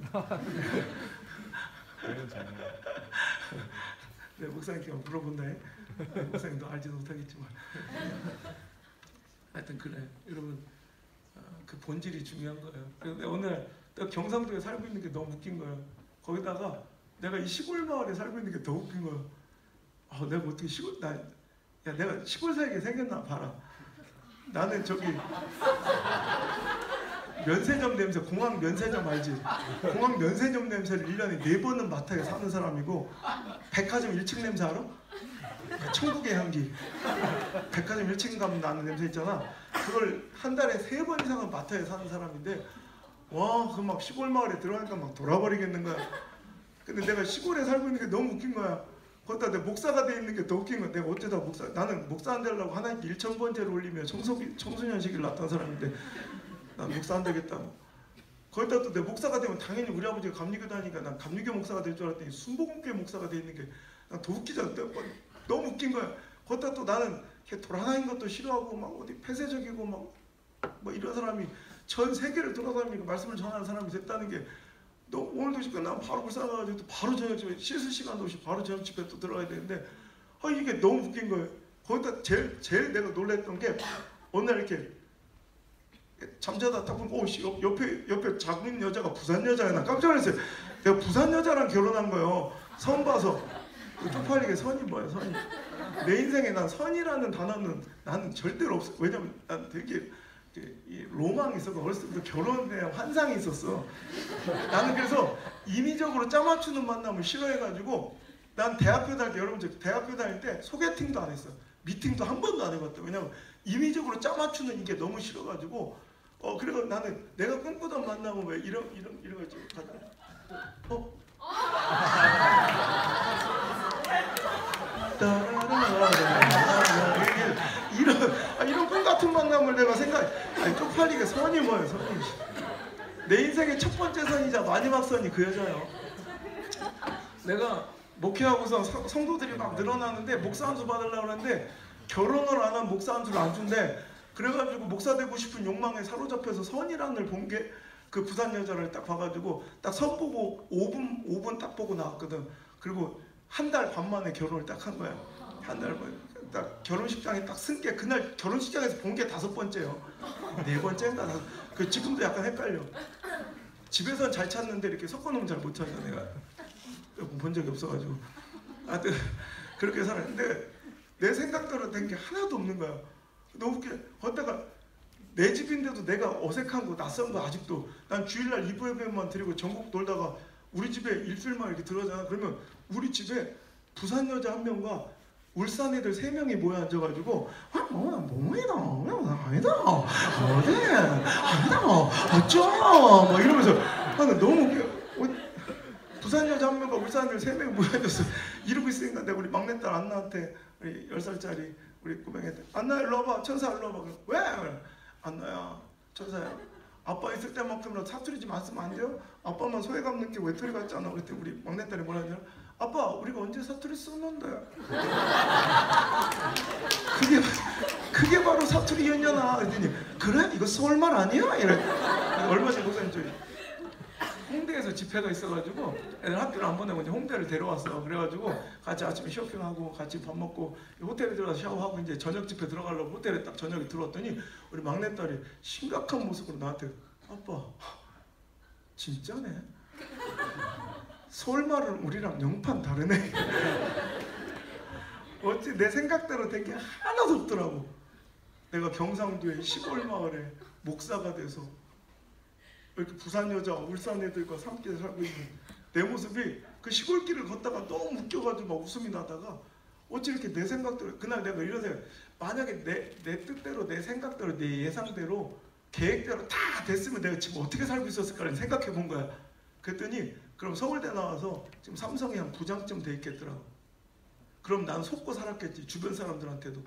네, 목사님께 물어본다. 목사님도 알지도 못하겠지만 하여튼 그래. 여러분 그 본질이 중요한 거예요. 그래서 오늘 내가 경상도에 살고 있는 게 너무 웃긴 거예요. 거기다가 내가 이 시골 마을에 살고 있는 게 더 웃긴 거예요. 내가 어떻게 내가 시골 살게 생겼나 봐라. 나는 저기 면세점 냄새, 공항 면세점 알지? 공항 면세점 냄새를 1년에 4번은 맡아야 사는 사람이고 백화점 1층 냄새 알아? 천국의 향기. 백화점 1층 가면 나는 냄새 있잖아. 그걸 한 달에 3번 이상은 맡아야 사는 사람인데 그 막 시골 마을에 들어가니까 막 돌아버리겠는 거야. 근데 내가 시골에 살고 있는 게 너무 웃긴 거야. 거기다 내 목사가 돼 있는 게 더 웃긴 거야. 내가 어쩌다 나는 목사 안 되려고 하나님께 1,000번째를 올리며 청소년 시기를 낳던 사람인데 난 목사 안 되겠다. 거기다 또 내 목사가 되면 당연히 우리 아버지가 감리교 다니니까 난 감리교 목사가 될 줄 알았더니 순복음교회 목사가 돼 있는 게 난 더 웃기잖아. 너무 웃긴 거야. 거기다 또 나는 이렇게 돌아다니는 것도 싫어하고 막 어디 폐쇄적이고 뭐 이런 사람이 전 세계를 돌아다니고 말씀을 전하는 사람이 됐다는 게 너 오늘도 집에 난 바로 불쌍 가가지고 또 바로 저녁집에 씻을 시간도 없이 바로 저녁집에 또 들어가야 되는데 이게 너무 웃긴 거예요. 거기다 제일 내가 놀랬던 게 어느 날 이렇게 잠자다 딱 보면 옆에 작은 여자가 부산 여자야. 나 깜짝 놀랐어요. 내가 부산 여자랑 결혼한 거예요. 처음 봐서. 그 쪽팔리게 선이 뭐야 선이. 내 인생에 난 선이라는 단어는 나는 절대로 없어. 왜냐면 난 되게 이 로망이 있었고 어렸을 때부터 결혼에 대한 환상이 있었어. 나는 그래서 인위적으로 짜맞추는 만남을 싫어해가지고 난 대학교 다닐 때 여러분 저 대학교 다닐 때 소개팅도 안 했어. 미팅도 한 번도 안 해봤다. 왜냐면 인위적으로 짜맞추는 이게 너무 싫어가지고 그래서 나는 내가 꿈꾸던 만남은 왜 이런 거 있지? 이런 꿈 같은 만남을 내가 쪽팔리게 선이 뭐예요 선이. 내 인생의 첫 번째 선이자 마지막 선이 그 여자예요. 내가 목회하고서 성도들이 막 늘어나는데 목사 안수 받으려고 하는데 결혼을 안 한 목사 안수를 안 준대. 그래가지고 목사 되고 싶은 욕망에 사로잡혀서 선이란을 본 게 그 부산 여자를 딱 봐가지고 딱 선 보고 5분 딱 보고 나왔거든. 그리고 한 달 반 만에 결혼을 딱 한 거야. 한 달 만에 딱 결혼식장에 딱 쓴 게 그날 결혼식장에서 본 게 5번째요. 4번째인가? 그 지금도 약간 헷갈려. 집에서는 잘 찾는데 이렇게 섞어놓으면 잘 못 찾아 내가. 본 적이 없어가지고. 하여튼 그렇게 살았는데 내 생각대로 된 게 하나도 없는 거야. 너무 웃겨. 걷다가 내 집인데도 내가 어색한 거 낯선 거 아직도. 난 주일날 이브 예배만 드리고 전국 돌다가 우리 집에 일주일만 이렇게 들어가잖아. 그러면 우리 집에 부산 여자 한 명과 울산 애들 3명이 모여 앉아가지고 아니다 어쩌 막 이러면서 나는 너무 웃겨. 부산 여자 한 명과 울산 애들 3명이 모여 앉았어. 이러고 있으니까 내가 우리 막내딸 안나한테 우리 10살짜리 우리 꼬맹이한테 안나 일로 와봐. 천사 일로 와봐. 왜? 안나야 천사야 아빠 있을 때만큼이라도 사투리 좀 안 쓰면 안 돼요? 아빠만 소외감 느끼고 외톨이 같잖아. 그랬더니 우리 막내딸이 뭐라 하냐? 아빠 우리가 언제 사투리 쓰는데? 그게 바로 사투리였냐나. 그랬더니 그래? 이거 서울말 아니야? 이래. 얼마 전에 목사님 저희 홍대에서 집회가 있어가지고 애들 학교를 안 보내고 이제 홍대를 데려왔어. 그래가지고 같이 아침에 쇼핑하고 같이 밥 먹고 호텔에 들어가서 샤워하고 이제 저녁 집회 들어가려고 호텔에 딱 저녁에 들어왔더니 우리 막내딸이 심각한 모습으로 나한테 아빠 진짜네? 서울말은 우리랑 영판 다르네. 어찌 내 생각대로 된 게 하나도 없더라고. 내가 경상도의 시골 마을에 목사가 돼서 이렇게 부산 여자, 울산 애들과 함께 살고 있는 내 모습이 그 시골길을 걷다가 너무 웃겨가지고 막 웃음이 나다가 어찌 이렇게 내 생각대로 그날 내가 이런 생각 만약에 내 뜻대로 내 생각대로 내 예상대로 계획대로 다 됐으면 내가 지금 어떻게 살고 있었을까를 생각해 본 거야. 그랬더니 그럼 서울대 나와서 지금 삼성에 한 부장쯤 돼 있겠더라고. 그럼 난 속고 살았겠지. 주변 사람들한테도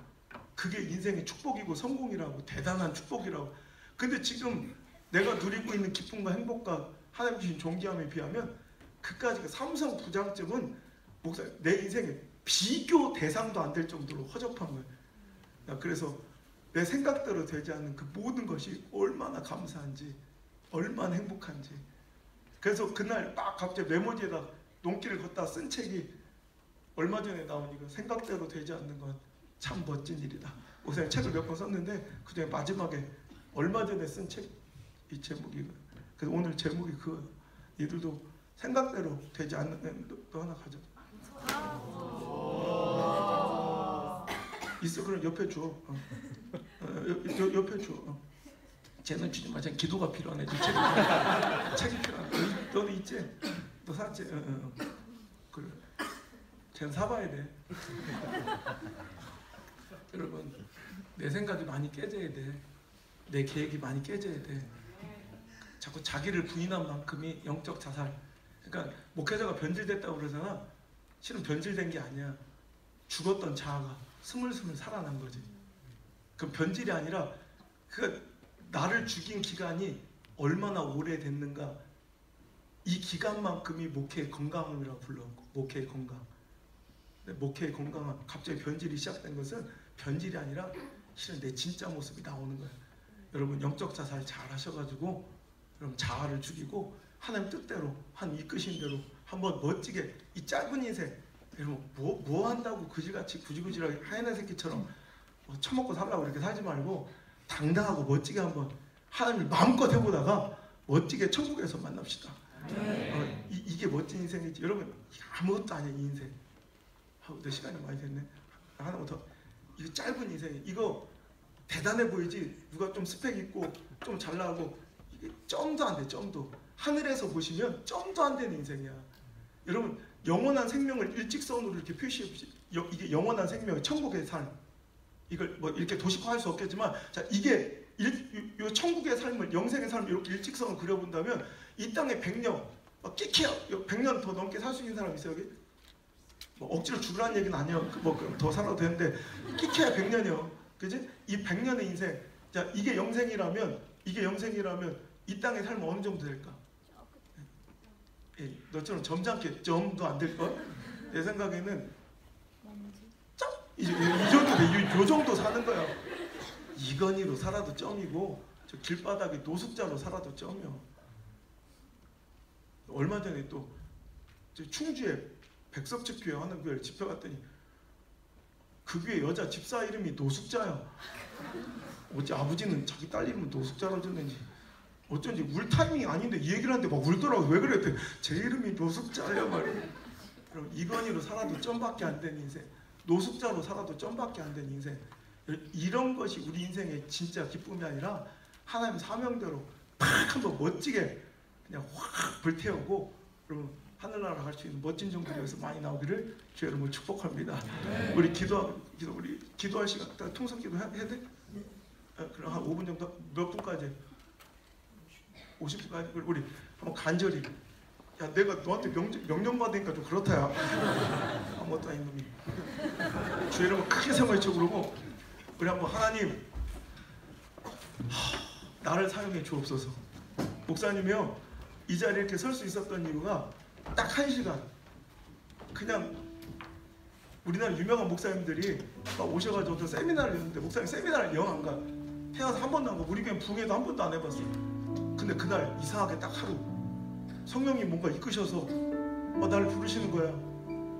그게 인생의 축복이고 성공이라고 대단한 축복이라고. 근데 지금 내가 누리고 있는 기쁨과 행복과 하나님 주신 존귀함에 비하면 그까지 그 삼성 부장쯤은 목사 내 인생의 비교 대상도 안 될 정도로 허접한 거예요. 그래서 내 생각대로 되지 않는 그 모든 것이 얼마나 감사한지 얼마나 행복한지. 그래서 그날 막 갑자기 메모지에다 논길을 걷다 쓴 책이 얼마 전에 나온 이거 생각대로 되지 않는 건 참 멋진 일이다. 목사님 책을 몇 권 썼는데 그중에 마지막에 얼마 전에 쓴 책 이 제목이 그래서 오늘 제목이 그 얘들도 생각대로 되지 않는 너 하나 가져. 있어. 그럼 옆에 줘. 옆에 줘. 쟤는 주지 마. 쟤는 기도가 필요하네. 책이 필요하네. 너도 있지? 너 샀지? 그래. 쟤는 사봐야 돼. 여러분 내 생각이 많이 깨져야 돼. 내 계획이 많이 깨져야 돼. 자꾸 자기를 부인한 만큼이 영적 자살. 그러니까 목회자가 변질됐다고 그러잖아. 실은 변질된 게 아니야. 죽었던 자아가 스물스물 살아난 거지. 그 변질이 아니라 그 나를 죽인 기간이 얼마나 오래됐는가. 이 기간만큼이 목회의 건강함이라고 불러고 목회의 건강. 목회의 건강함. 갑자기 변질이 시작된 것은 변질이 아니라 실은 내 진짜 모습이 나오는 거야. 여러분 영적 자살 잘 하셔가지고 여러분 자아를 죽이고 하나님 뜻대로 한 이끄신 대로 한번 멋지게 이 짧은 인생 여러분 뭐 한다고 그지같이 구지구지하게 하얀 새끼처럼 처먹고 살라고 이렇게 살지 말고 당당하고 멋지게 한번 하나님을 마음껏 해보다가 멋지게 천국에서 만납시다. 이게 멋진 인생이지. 여러분 아무것도 아니야 이 인생. 내 시간이 많이 됐네. 하나만 더. 이거 짧은 인생, 이거 대단해 보이지? 누가 좀 스펙 있고 좀 잘나고 이게 점도 안 돼. 점도. 하늘에서 보시면 점도 안 되는 인생이야. 여러분 영원한 생명을 일직선으로 이렇게 표시해 보시죠. 이게 영원한 생명, 천국의 삶. 이걸 뭐 이렇게 도식화할 수 없겠지만, 자 이게 이 천국의 삶을, 영생의 삶을 이렇게 일직선으로 그려본다면 이 땅에 100년, 끼키야 100년 더 넘게 살 수 있는 사람 있어요 여기? 뭐 억지로 죽으라는 얘기는 아니에요. 뭐 더 살아도 되는데 끼키야 100년이요. 그지? 이 100년의 인생, 자 이게 영생이라면 이 땅의 삶은 어느 정도 될까? 예, 너처럼 점잖게 점도 안 될 걸? 내 생각에는 점! 이 정도 돼. 요 정도 사는 거야. 이건희로 살아도 점이고 저 길바닥에 노숙자로 살아도 점이요. 얼마 전에 또 충주에 백석집 교회 하는 교회 집회 갔더니 그 교회 여자 집사 이름이 노숙자야. 어째 아버지는 자기 딸 이름을 노숙자로 줬는지 어쩐지 울 타이밍이 아닌데 이 얘기를 하는데 막 울더라고. 왜 그래? 했더니 제 이름이 노숙자야 말이야. 그럼 이건희로 살아도 점밖에 안 되는 인생, 노숙자로 살아도 점밖에 안 되는 인생, 이런 것이 우리 인생의 진짜 기쁨이 아니라 하나님 사명대로 팍 한번 멋지게 그냥 확 불태우고 여러분 하늘나라 갈 수 있는 멋진 종들이 여기서 많이 나오기를 주 여러분 축복합니다. 우리 우리 기도할 시간, 통성 기도 해야 돼? 그럼 한 5분 정도, 몇 분까지? 50분까지 우리 한번 간절히. 야 내가 너한테 명령 받으니까 좀 그렇다 야. 아무것도 아닌 놈이. 주 여러분 크게 세모쳐 그러고 우리 한번 하나님 나를 사용해 주옵소서. 목사님이요 이 자리에 이렇게 설 수 있었던 이유가 딱 1시간 그냥 우리나라 유명한 목사님들이 막 오셔가지고 어떤 세미나를 했는데 목사님 세미나를 영 안 가. 태어나서 한 번도 안 가. 우리 교회 부흥회도 한 번도 안 해봤어. 근데 그날 이상하게 딱 하루 성령님 뭔가 이끄셔서 나를 부르시는 거야.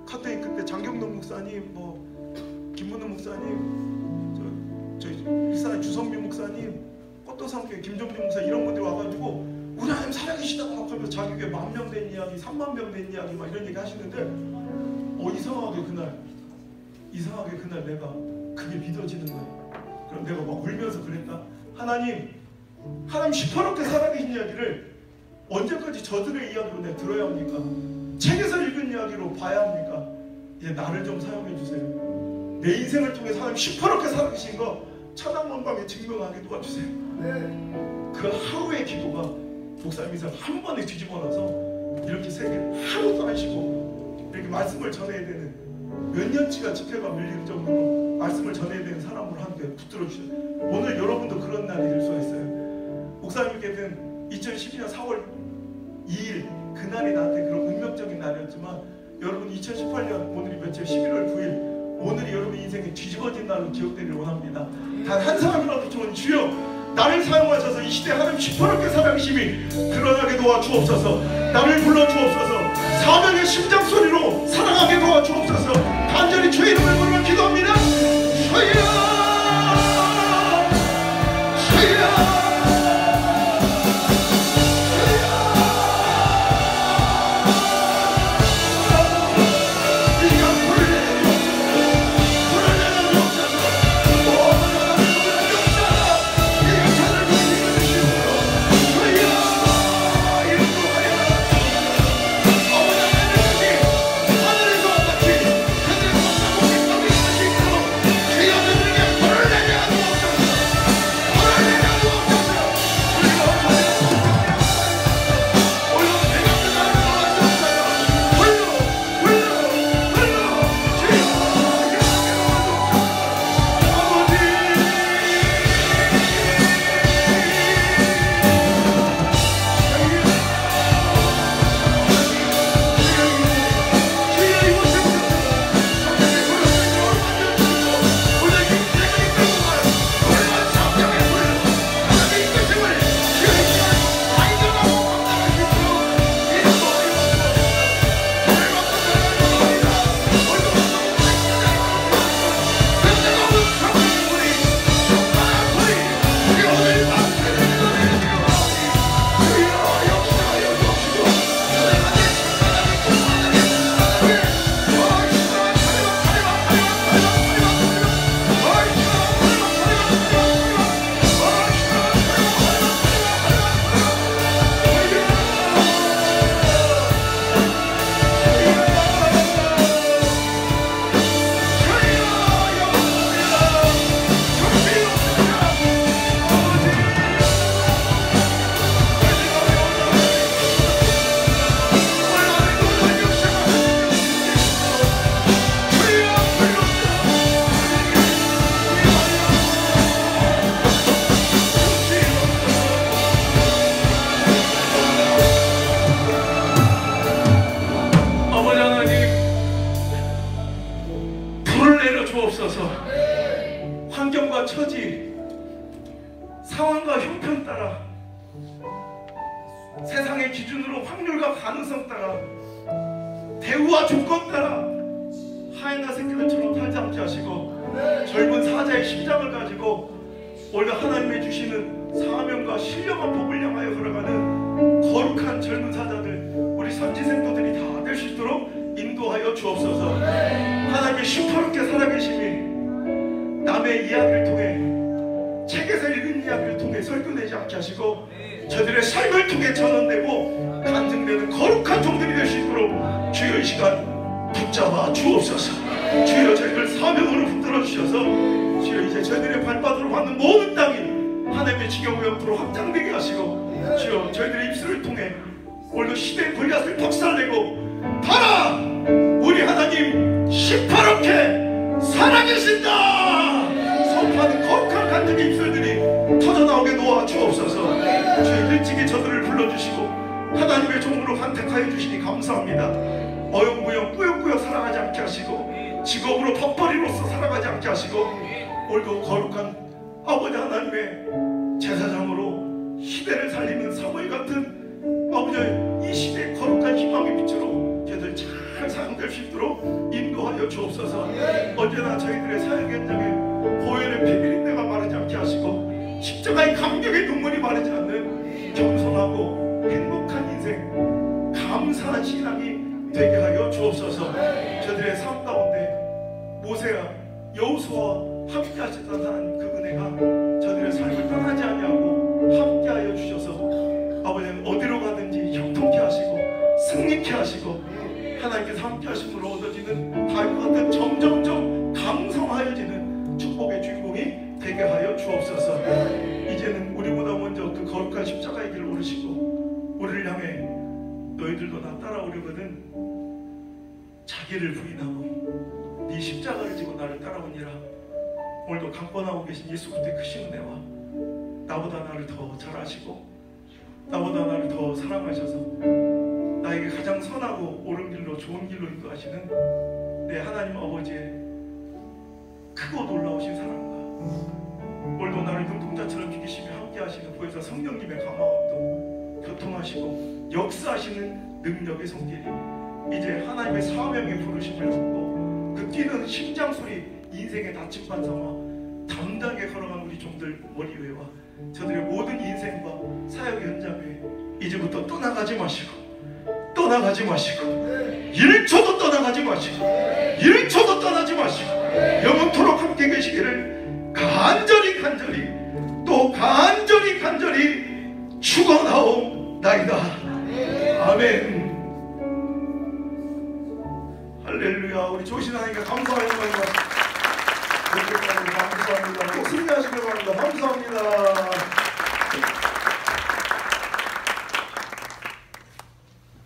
갔더니 그때 장경동 목사님, 뭐 김문우 목사님, 저희 일산의 주성민 목사님, 꽃도상교회 김종준 목사 이런 분들이 와가지고 우리 하나님 살아계시다고 막 하면서 자기 교회 10,000명 된 이야기, 30,000명 된 이야기 막 이런 얘기 하시는데 이상하게 그날 내가 그게 믿어지는 거야. 그럼 내가 막 울면서 그랬다. 하나님 시퍼렇게 살아계신 이야기를 언제까지 저들의 이야기로 내가 들어야 합니까? 책에서 읽은 이야기로 봐야 합니까? 이제 나를 좀 사용해 주세요. 내 인생을 통해 하나님 시퍼렇게 살아계신 거 천왕만방에 증명하게 도와주세요. 그 하루의 기도가 목사님 인생 한 번에 뒤집어놔서 이렇게 세계 하루도 안 쉬고 이렇게 말씀을 전해야 되는, 몇 년치가 집회가 밀릴 정도로 말씀을 전해야 되는 사람으로 하는데 붙들어 주셔요. 오늘 여러분도 그런 날이 될 수가 있어요. 목사님께서는 2012년 4월 2일 그날이 나한테 그런 운명적인 날이었지만 여러분 2018년 오늘이 며칠? 11월 9일 오늘이 여러분 인생의 뒤집어진 날로 기억되기를 원합니다. 단 한 사람이라도 좋은 주여 나를 사용하셔서 이 시대 하나님 시퍼렇게 살아계심이 드러나게 도와주옵소서. 나를 불러주옵소서. 사명의 심장소리로 살아가게 도와주옵소서. 간절히 주의 이름을 부르며 기도합니다. 주여 언제든지 상황과 형편 따라, 세상의 기준으로 확률과 가능성 따라, 대우와 조건 따라 하얀나 새끼들처럼 살지 않게 하시고, 젊은 사자의 심장을 가지고 원래 하나님의 주시는 사명과 신령한 복을 향하여 걸어가는 거룩한 젊은 사자들, 우리 선지생도들이 다 될 수 있도록 인도하여 주옵소서. 하나님의 시퍼렇게 살아계심이 남의 이야기를 통해, 책에서 읽은 이야기를 통해 설교되지 않게 하시고, 저들의 삶을 통해 전언되고 간증되는 거룩한 종들이 될 수 있도록 주여 이 시간 붙잡아 주옵소서. 주여 저희를 사명으로 붙들어 주셔서 주여 이제 저희들의 발바닥으로 받는 모든 땅이 하나님의 지경의 영토로 확장되게 하시고, 주여 저희들의 입술을 통해 오늘도 시대의 골리앗을 박살내고, 봐라 우리 하나님 시퍼렇게 살아계신다 선포하는 거룩한 간증의 입술들이 터져나오게 놓아 주옵소서. 주여 일찍이 저들을 불러주시고 하나님의 종으로 간택하여 주시니 감사합니다. 어영부영 꾸역꾸역 살아가지 않게 하시고, 직업으로 밥벌이로서 살아가지 않게 하시고, 오늘도 거룩한 아버지 하나님의 제사장으로 시대를 살리는 사모이 같은 아버지 이 시대의 거룩한 희망의 빛으로 저희들 잘 사용될 수 있도록 인도하여 주옵소서. 언제나 저희들의 사역 현장에 고열의 비밀인내가 마르지 않게 하시고, 십자가의 감격의 눈물이 마르지 않는 겸손하고 행복한 인생, 감사한 신앙이 되게 하여 주옵소서. 저들의 삶 가운데 모세와 여호수아와 함께 하셨던 하나님 그 은혜가 저들의 삶을 떠나지 아니하고 함께하여 주셔서 아버지는 어디로 가든지 형통케 하시고 승리케 하시고, 하나님께서 함께 하심으로 얻어지는 다윗과 같은 점점점 강성하여지는 축복의 주인공이 되게 하여 주옵소서. 이제는 우리보다 먼저 그 거룩한 십자가의 길을 오르시고 우리를 향해 너희들도 나 따라오려거든 자기를 부인하고 네 십자가를 지고 나를 따라오니라. 오늘도 강권하고 계신 예수 그리스도의 크신 은혜와 나보다 나를 더 잘 아시고 나보다 나를 더 사랑하셔서 나에게 가장 선하고 옳은 길로 좋은 길로 인도하시는 내 하나님 아버지의 크고 놀라우신 사랑과 오늘도 나를 눈동자처럼 비기시며 함께 하시는 보혜사 성령님의 감화함도 교통하시고 역사하시는 능력의 손길이 이제 하나님의 사명의 부르심을 받고 그 뛰는 심장소리 인생의 나침반 삼아 담대하게 걸어간 우리 종들 머리 위에와 저들의 모든 인생과 사역 현장에 이제부터 떠나가지 마시고 1초도 떠나가지 마시고 1초도 떠나지 마시고 영원토록 함께 계시기를 간절히 또 간절히 축원하옵나이다. 아멘. 할렐루야. 우리 조신 하나님께 감사하는 말씀 감사합니다. 꼭 승리하시길 바랍니다. 감사합니다.